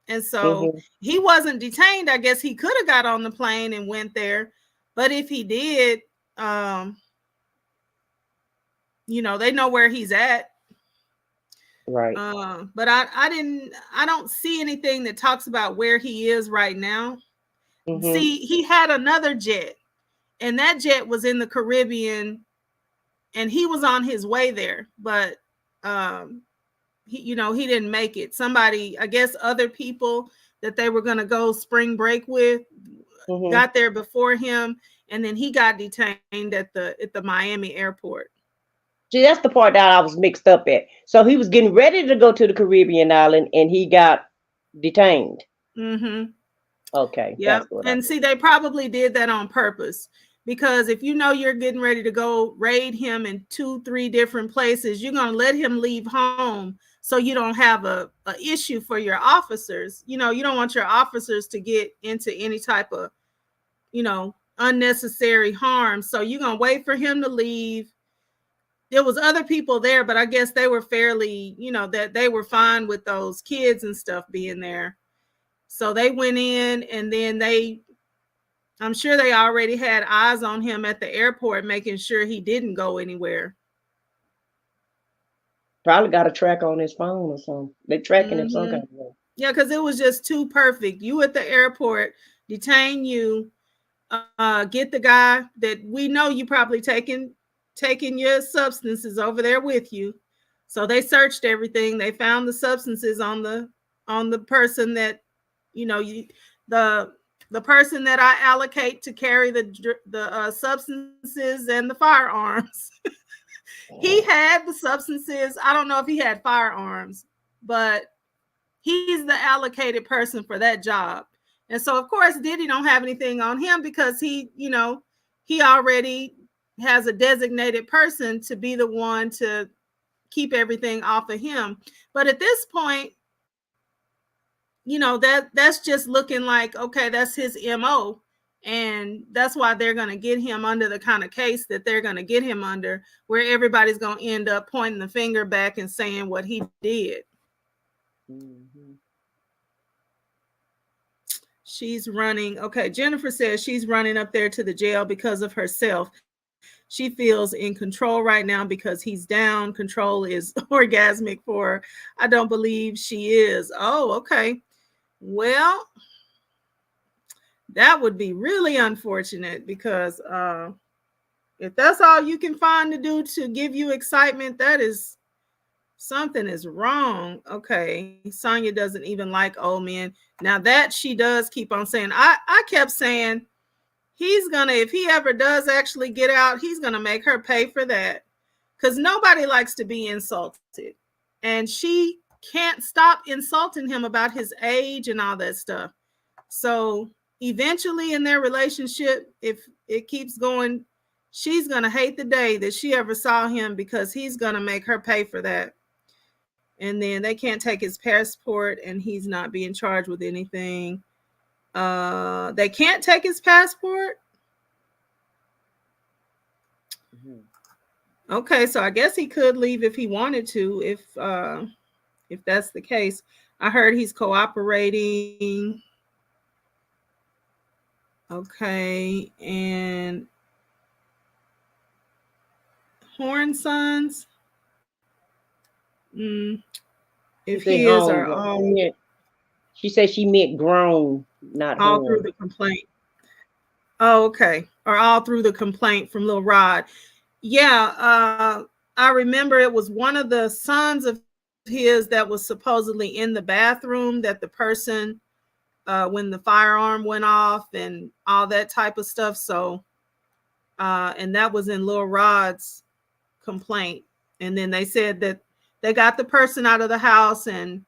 And so he wasn't detained. I guess he could have got on the plane and went there. But if he did, they know where he's at. Right. But I don't see anything that talks about where he is right now. See, he had another jet, and that jet was in the Caribbean, and he was on his way there, but he didn't make it. Somebody, I guess other people that they were going to go spring break with got there before him, and then he got detained at the Miami airport. See, that's the part that I was mixed up at. So he was getting ready to go to the Caribbean island, and he got detained. Okay. Yeah. And see, they probably did that on purpose, because if you're getting ready to go raid him in 2-3 different places, you're going to let him leave home so you don't have a issue for your officers. You don't want your officers to get into any type of, unnecessary harm. So you're going to wait for him to leave. There was other people there, but I guess they were fairly, that they were fine with those kids and stuff being there. So they went in, and then I'm sure they already had eyes on him at the airport, making sure he didn't go anywhere. Probably got a track on his phone or something. They're tracking him some kind of way. Yeah, because it was just too perfect. You at the airport, detain you, get the guy that we know you probably taking your substances over there with you. So they searched everything. They found the substances on the person that, the person that I allocate to carry the substances and the firearms. He had the substances. I don't know if he had firearms, but he's the allocated person for that job. And so, of course, Diddy don't have anything on him, because he already has a designated person to be the one to keep everything off of him. But at this point, that's just looking like, okay, that's his MO. And that's why they're going to get him under the kind of case that they're going to get him under, where everybody's going to end up pointing the finger back and saying what he did. She's running. Okay, Jennifer says she's running up there to the jail because of herself. She feels in control right now because he's down. Control is orgasmic for her. I don't believe she is. Oh, okay. Well, that would be really unfortunate because if that's all you can find to do to give you excitement, that is something is wrong. Okay, Sonya doesn't even like old men. Now that she does keep on saying, I kept saying he's gonna, if he ever does actually get out, he's gonna make her pay for that because nobody likes to be insulted, and she can't stop insulting him about his age and all that stuff. So eventually in their relationship, if it keeps going, she's gonna hate the day that she ever saw him because he's gonna make her pay for that. And then they can't take his passport and he's not being charged with anything. They can't take his passport. Okay, so I guess he could leave if he wanted to, if that's the case. I heard he's cooperating. Okay, and Horn Sons. If She his are all, she said she meant grown, not all horn. through the complaint. Oh, okay, or all through the complaint from Lil Rod. Yeah, I remember it was one of the sons of his that was supposedly in the bathroom that the person, when the firearm went off and all that type of stuff. So, and that was in Lil Rod's complaint. And then they said that they got the person out of the house, and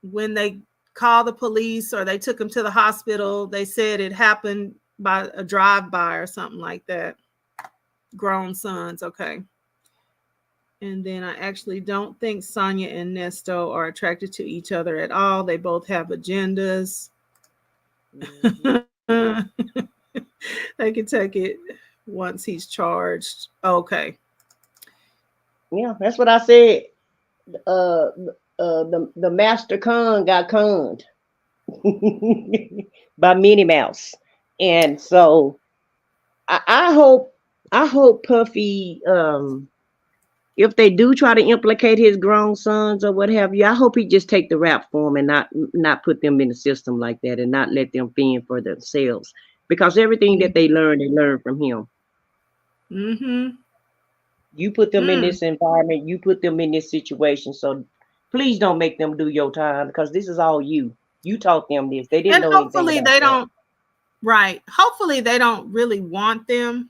when they called the police or they took him to the hospital, they said it happened by a drive-by or something like that. Grown sons, okay. And then I actually don't think Sonya and Nesto are attracted to each other at all. They both have agendas. They can take it once he's charged. Okay. Yeah, that's what I said. The master con got conned by Minnie Mouse, and so I hope Puffy, if they do try to implicate his grown sons or what have you, I hope he just take the rap for them and not put them in the system like that and not let them fend for themselves, because everything that they learn from him. Mm-hmm. You put them in this environment, you put them in this situation, so please don't make them do your time, because this is all you. You taught them this. They didn't And know hopefully anything about they that. don't, right. Hopefully they don't really want them.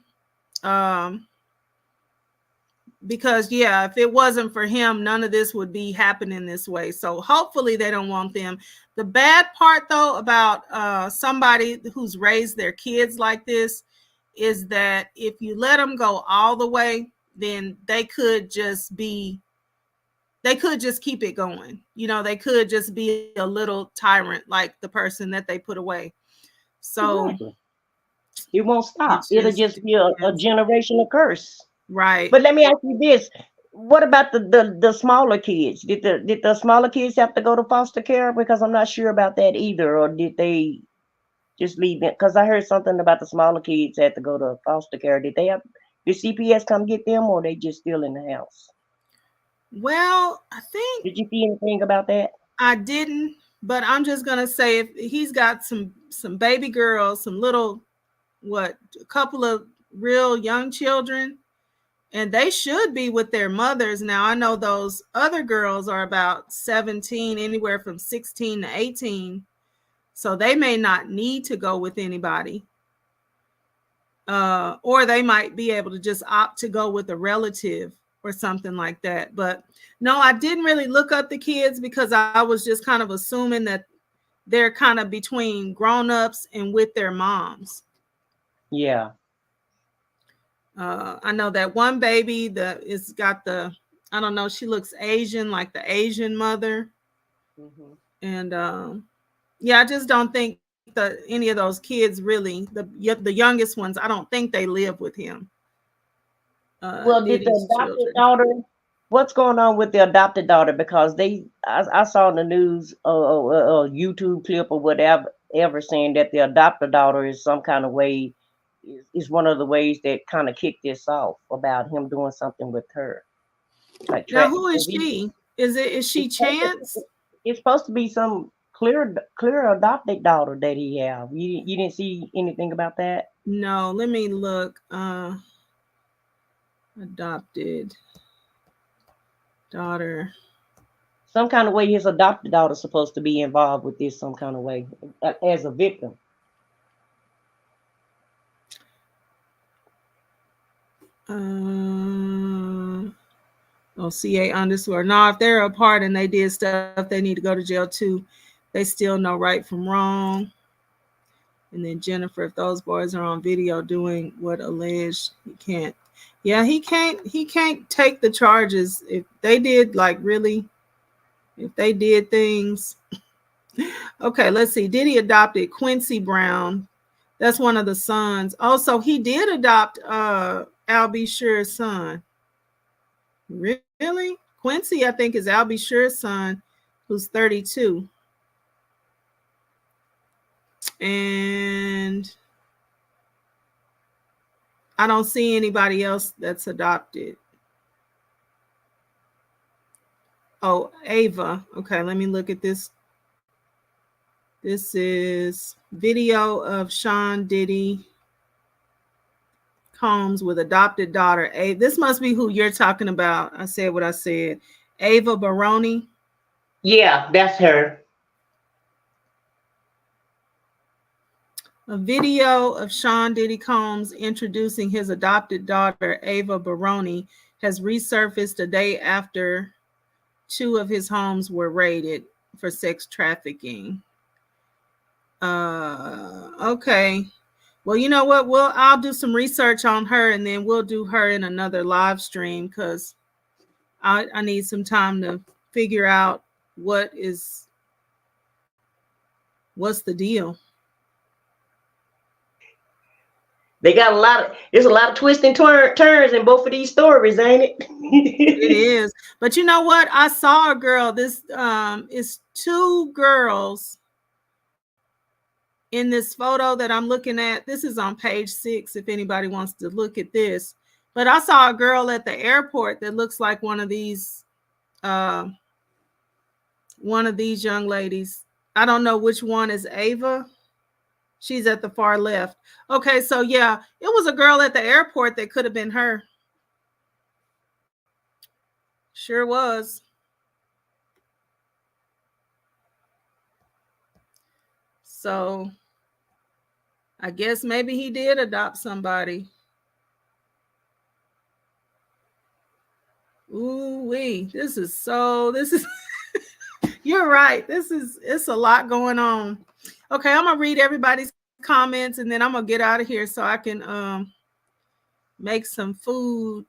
Because yeah, if it wasn't for him, none of this would be happening this way. So hopefully they don't want them. The bad part though about somebody who's raised their kids like this is that if you let them go all the way, then they could just keep it going. You know, they could just be a little tyrant like the person that they put away. So exactly. It won't stop. it It'll just be a depends. generational curse. Right. But let me ask you this: what about the smaller kids? Did the smaller kids have to go to foster care? Because I'm not sure about that either. Or did they just leave it? Because I heard something about the smaller kids had to go to foster care. Did CPS come get them, or they just still in the house? Well, I think, Did you see anything about that? I didn't, but I'm just gonna say if he's got some baby girls, some little, a couple of real young children, and they should be with their mothers. Now I know those other girls are about 17, anywhere from 16 to 18, so they may not need to go with anybody. Or they might be able to just opt to go with a relative or something like that. But no, I didn't really look up the kids because I was just kind of assuming that they're kind of between grown-ups and with their moms. Yeah. I know that one baby that is got the, I don't know, she looks Asian, like the Asian mother. Mm-hmm. And yeah, I just don't think any of those kids really, the youngest ones, I don't think they live with him. Well, did the adopted daughter? What's going on with the adopted daughter? Because I saw in the news, YouTube clip or whatever, ever, saying that the adopted daughter is some kind of way, is one of the ways that kind of kicked this off, about him doing something with her. Like Now, who is she? Is she Chance? It's supposed to be some clear adopted daughter that he have. You didn't see anything about that? No, let me look. Adopted daughter. Some kind of way his adopted daughter is supposed to be involved with this, some kind of way, as a victim. CA underscore. No, if they're apart and they did stuff, they need to go to jail too. They still know right from wrong. And then Jennifer, if those boys are on video doing what alleged, he can't. Yeah, he can't take the charges if they did, like, really, if they did things. Okay, let's see. Diddy adopted Quincy Brown. That's one of the sons. Also, he did adopt Al B. Sure's son. Really? Quincy, I think, is Al B. Sure's son, who's 32. And I don't see anybody else that's adopted. Oh, Ava. Okay, let me look at this. This is video of Sean Diddy Combs with adopted daughter. This must be who you're talking about. I said what I said. Ava Baroni. Yeah, that's her. A video of Sean Diddy Combs introducing his adopted daughter, Ava Baroni, has resurfaced a day after 2 of his homes were raided for sex trafficking. Okay. Well, you know what? I'll do some research on her, and then we'll do her in another live stream, because I need some time to figure out what's the deal. They got there's a lot of twists and turns in both of these stories, ain't it? It is. But you know what? I saw a girl. This is 2 girls in this photo that I'm looking at. This is on page 6 if anybody wants to look at this. But I saw a girl at the airport that looks like one of these young ladies. I don't know which one is Ava. She's at the far left. Okay, so yeah, it was a girl at the airport that could have been her. Sure was. So I guess maybe he did adopt somebody. Ooh-wee. This is you're right. It's a lot going on. Okay, I'm gonna read everybody's comments, and then I'm gonna get out of here so I can make some food.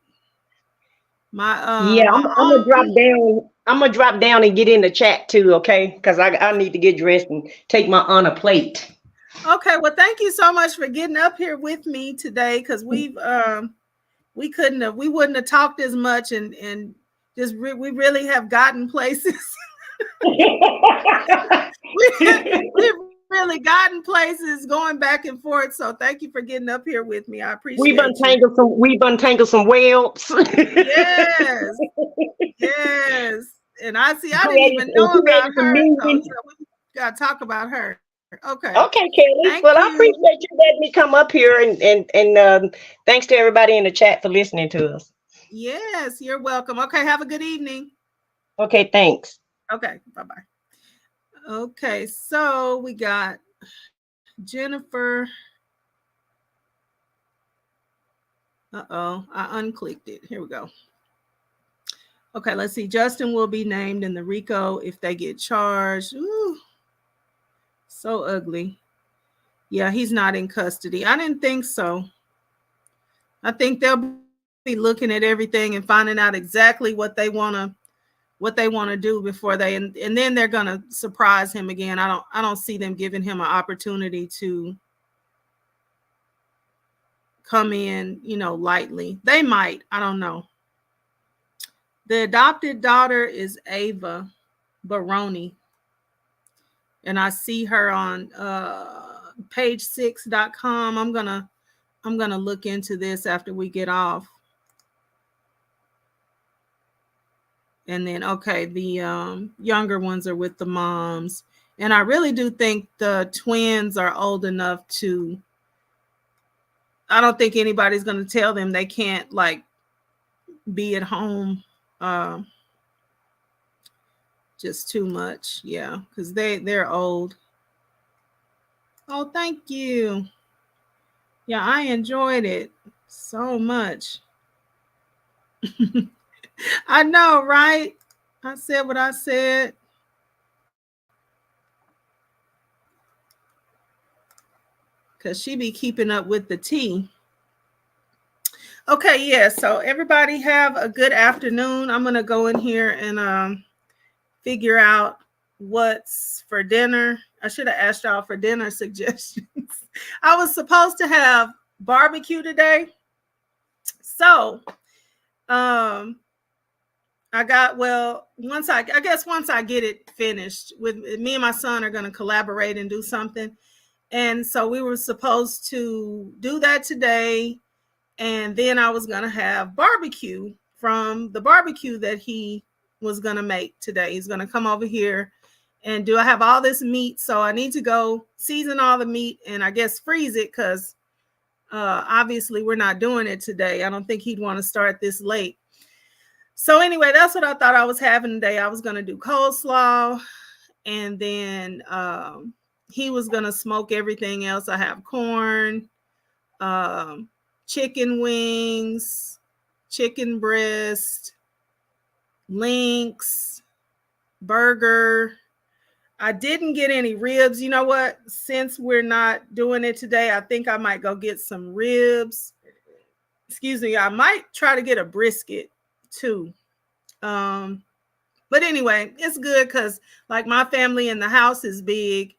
I'm gonna drop down. I'm gonna drop down and get in the chat too, okay? Because I need to get dressed and take my on a plate. Okay, well, thank you so much for getting up here with me today, because we wouldn't have talked as much, and just we really have gotten places. We've really gotten places going back and forth. So thank you for getting up here with me. I appreciate it. We've untangled some webs. Yes. And I didn't even know about her. So we got to talk about her. Okay, Kelly. I appreciate you letting me come up here, and thanks to everybody in the chat for listening to us. Yes, you're welcome. Okay, have a good evening. Okay, thanks. Okay, bye-bye. Okay, so we got Jennifer. I unclicked it. Here we go. Okay, let's see. Justin will be named in the RICO if they get charged. Ooh, so ugly. Yeah, he's not in custody. I didn't think so. I think they'll be looking at everything and finding out exactly what they want to do before they, and then they're gonna surprise him again. I don't see them giving him an opportunity to come in, lightly. They might. I don't know. The adopted daughter is Ava Baroni. and I see her on page6.com. I'm gonna look into this after we get off. And then, okay, the younger ones are with the moms. And I really do think the twins are old enough to, I don't think anybody's going to tell them they can't like be at home just too much. Yeah, because they're old. Oh, thank you. Yeah, I enjoyed it so much. I know, right? I said what I said. Because she be keeping up with the tea. Okay, yeah. So everybody have a good afternoon. I'm gonna go in here and figure out what's for dinner. I should have asked y'all for dinner suggestions. I was supposed to have barbecue today. So I got, well, once I get it finished, with me and my son are gonna collaborate and do something. And so we were supposed to do that today. And then I was going to have barbecue from the barbecue that he was going to make today. He's going to come over here and I have all this meat. So I need to go season all the meat and I guess freeze it because obviously we're not doing it today. I don't think he'd want to start this late. So anyway, that's what I thought I was having today. I was going to do coleslaw and then he was going to smoke everything else. I have corn, chicken wings, chicken breast, links, burger. I didn't get any ribs. You know what? Since we're not doing it today, I think I might go get some ribs. Excuse me. I might try to get a brisket too. But anyway, it's good because like my family in the house is big.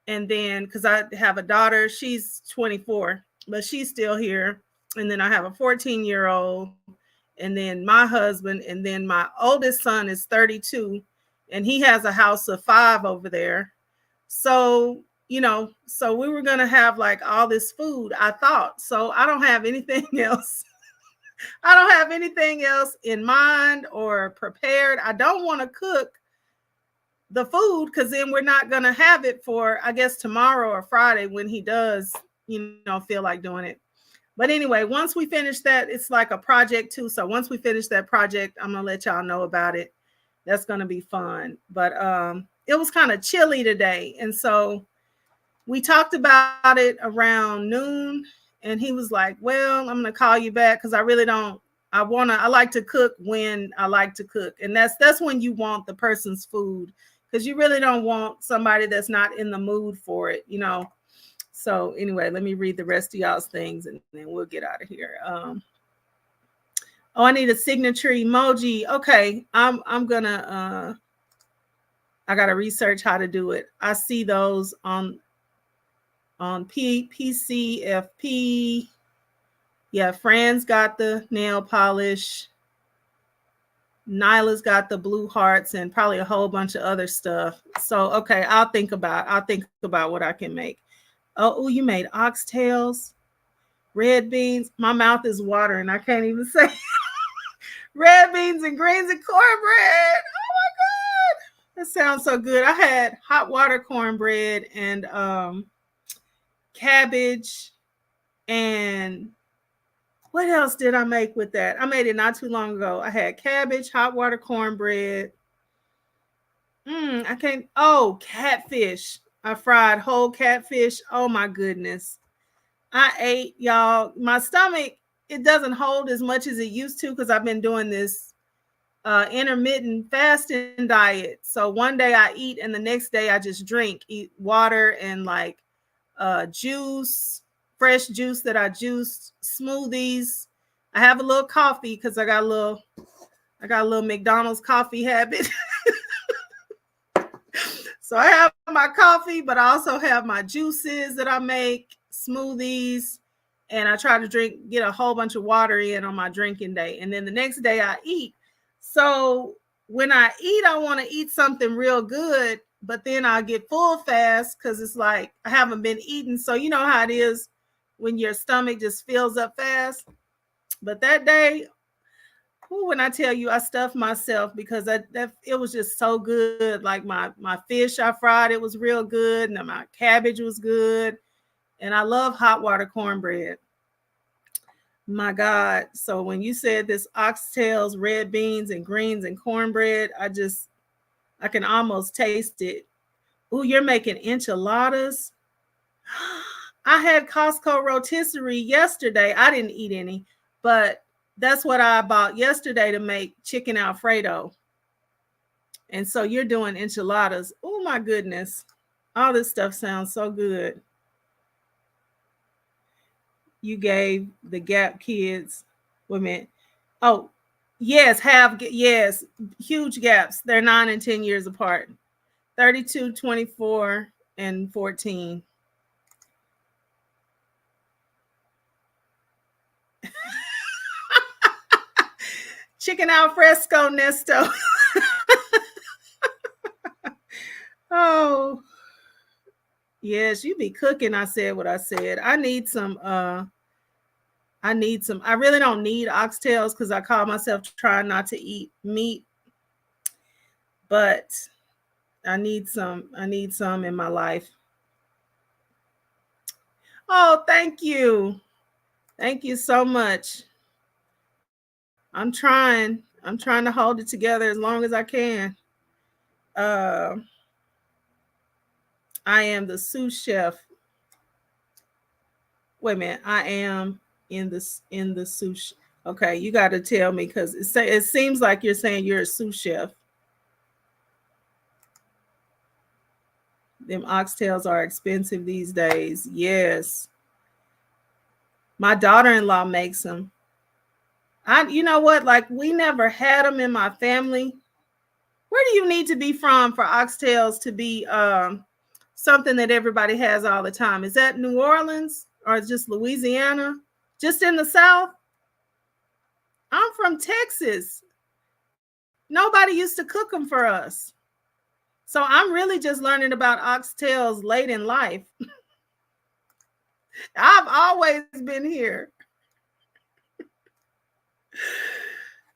And then because I have a daughter, she's 24, but she's still here. And then I have a 14-year-old, and then my husband, and then my oldest son is 32, and he has a house of 5 over there. So, you know, so we were going to have like all this food, I thought. So I don't have anything else. I don't have anything else in mind or prepared. I don't want to cook the food because then we're not going to have it for, I guess, tomorrow or Friday when he does, you know, feel like doing it. But anyway, once we finish that, it's like a project too. So once we finish that project, I'm going to let y'all know about it. That's going to be fun. But it was kind of chilly today. And so we talked about it around noon. And he was like, well, I'm going to call you back because I really don't. I like to cook when I like to cook. And that's when you want the person's food because you really don't want somebody that's not in the mood for it, you know. So anyway, let me read the rest of y'all's things and then we'll get out of here. Oh, I need a signature emoji. Okay, I'm gonna I gotta research how to do it. I see those on PCFP. Yeah, Fran's got the nail polish. Nyla's got the blue hearts and probably a whole bunch of other stuff. So okay, I'll think about what I can make. Oh, you made oxtails, red beans. My mouth is watering. I can't even say red beans and greens and cornbread. Oh my God. That sounds so good. I had hot water cornbread and cabbage. And what else did I make with that? I made it not too long ago. I had cabbage, hot water cornbread. Catfish. I fried whole catfish. Oh my goodness. I ate, y'all. My stomach, it doesn't hold as much as it used to because I've been doing this intermittent fasting diet. So one day I eat and the next day I just eat water and like juice, fresh juice that I juiced, smoothies. I have a little coffee because I got a little McDonald's coffee habit. So I have my coffee, but I also have my juices that I make, smoothies, and I try to get a whole bunch of water in on my drinking day. And then the next day I eat. So when I eat, I want to eat something real good. but then I'll get full fast because it's like I haven't been eating. So you know how it is when your stomach just fills up fast. But that day, when I tell you I stuffed myself because that it was just so good. Like my fish I fried, it was real good, and my cabbage was good, and I love hot water cornbread. My God! So when you said this oxtails, red beans, and greens and cornbread, I can almost taste it. Ooh, you're making enchiladas. I had Costco rotisserie yesterday. I didn't eat any, but that's what I bought yesterday to make chicken Alfredo. And so you're doing enchiladas. Oh my goodness. All this stuff sounds so good. You gave the Gap kids women. Oh, yes, yes, huge gaps. They're 9 and 10 years apart. 32, 24, and 14. Chicken alfresco, Nesto. Oh, yes, you be cooking. I said what I said. I need some. I really don't need oxtails because I call myself trying not to eat meat, but I need some. I need some in my life. Oh, thank you. Thank you so much. I'm trying. I'm trying to hold it together as long as I can. Uh, I am the sous chef. Wait a minute. I am in the sous. Okay, you got to tell me because it seems like you're saying you're a sous chef. Them oxtails are expensive these days. Yes. My daughter-in-law makes them. You know what? Like we never had them in my family. Where do you need to be from for oxtails to be something that everybody has all the time? Is that New Orleans or just Louisiana? Just in the South? I'm from Texas. Nobody used to cook them for us. So I'm really just learning about oxtails late in life. I've always been here.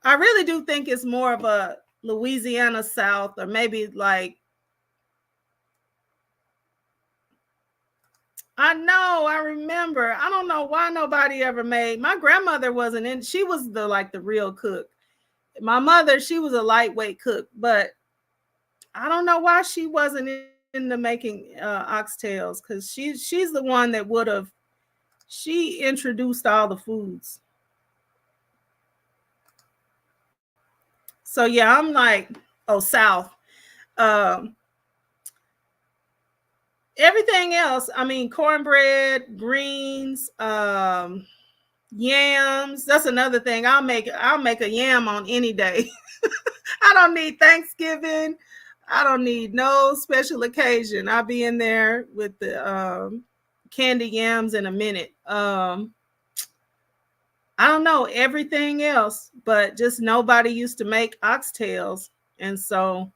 I really do think it's more of a Louisiana South, or maybe like, I know, I remember. I don't know why nobody ever made. My grandmother wasn't in. She was the real cook. My mother, she was a lightweight cook, but I don't know why she wasn't into making oxtails because she's the one that would have. She introduced all the foods. So yeah, I'm like, oh, South. Um, Everything else, I mean, cornbread, greens, yams. That's another thing. I'll make a yam on any day. I don't need Thanksgiving. I don't need no special occasion. I'll be in there with the candy yams in a minute. I don't know everything else, but just nobody used to make oxtails. And so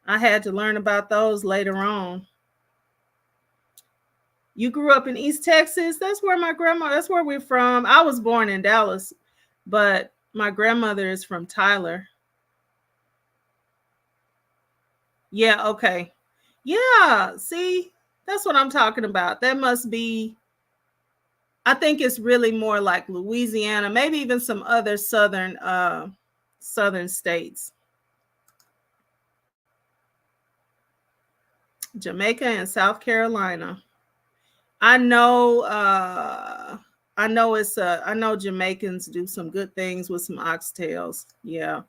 I had to learn about those later on. You grew up in East Texas? That's where that's where we're from. I was born in Dallas, but my grandmother is from Tyler. Yeah, okay. Yeah, see, that's what I'm talking about. That must be, I think it's really more like Louisiana, maybe even some other southern states. Jamaica and South Carolina. I know I know Jamaicans do some good things with some oxtails. Yeah.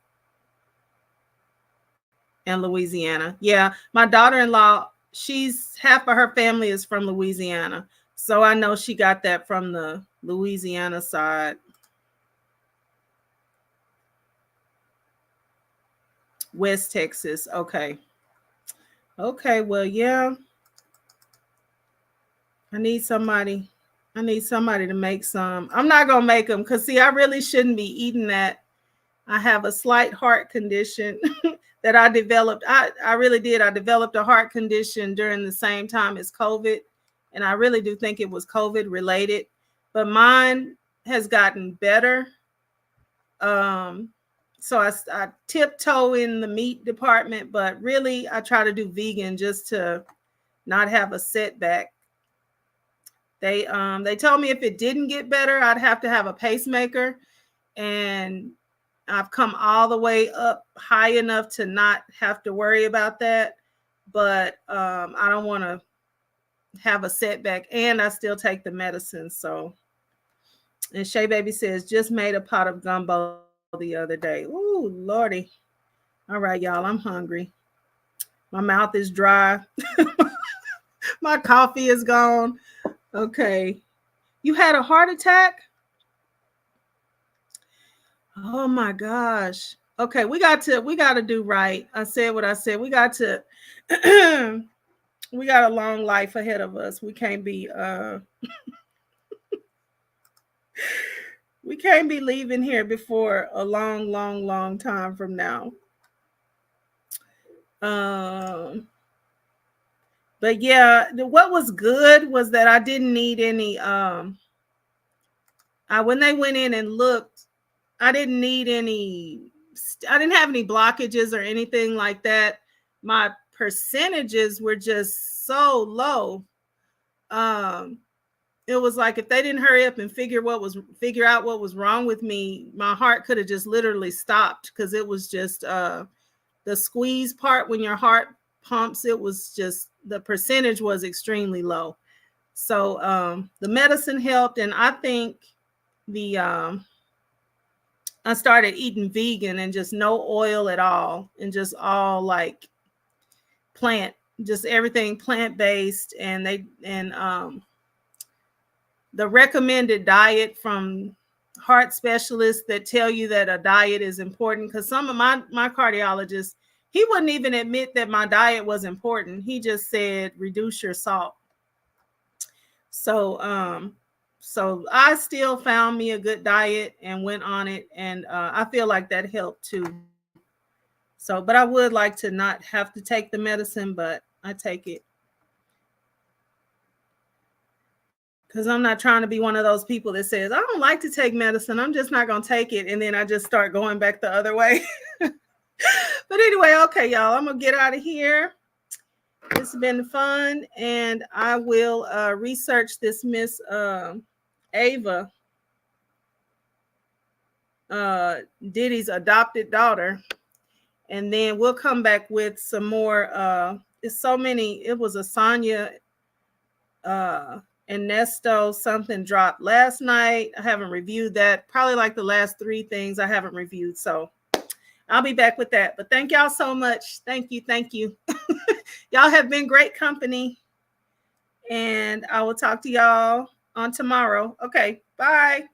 And Louisiana. Yeah. My daughter-in-law, she's half of her family is from Louisiana. So I know she got that from the Louisiana side. West Texas. Okay. Okay, well, yeah. I need somebody. I need somebody to make some. I'm not gonna make them because see, I really shouldn't be eating that. I have a slight heart condition. that I developed. I really did. I developed a heart condition during the same time as COVID. And I really do think it was COVID related. But mine has gotten better. So I tiptoe in the meat department, but really I try to do vegan just to not have a setback. They told me if it didn't get better, I'd have to have a pacemaker, and I've come all the way up high enough to not have to worry about that. But I don't want to have a setback, and I still take the medicine. So, and Shay Baby says, just made a pot of gumbo the other day. Ooh, Lordy. All right, y'all, I'm hungry. My mouth is dry. My coffee is gone. Okay. You had a heart attack? Oh my gosh. Okay, we got to do right. I said what I said. We got to we got a long life ahead of us. We can't be we can't be leaving here before a long time from now. But yeah, what was good was that I didn't need any when they went in and looked, I didn't need any, I didn't have any blockages or anything like that. My percentages were just so low. It was like if they didn't hurry up and figure out what was wrong with me, my heart could have just literally stopped, because it was just the squeeze part when your heart pumps. It was just, the percentage was extremely low. So the medicine helped, and I think I started eating vegan and just no oil at all, and just all like plant, just everything plant-based. And the recommended diet from heart specialists that tell you that a diet is important, because some of my cardiologist, he wouldn't even admit that my diet was important. He just said reduce your salt. So I still found me a good diet and went on it, and I feel like that helped too. So, but I would like to not have to take the medicine, but I take it because I'm not trying to be one of those people that says, I don't like to take medicine, I'm just not going to take it, and then I just start going back the other way. But anyway, okay, y'all, I'm going to get out of here. It's been fun, and I will research this Miss Ava, Diddy's adopted daughter, and then we'll come back with some more. It's so many. It was a Sonya and Nesto, something dropped last night. I haven't reviewed that. Probably like the last 3 things I haven't reviewed. So I'll be back with that. But thank y'all so much. Thank you. Y'all have been great company. And I will talk to y'all on tomorrow. Okay, bye.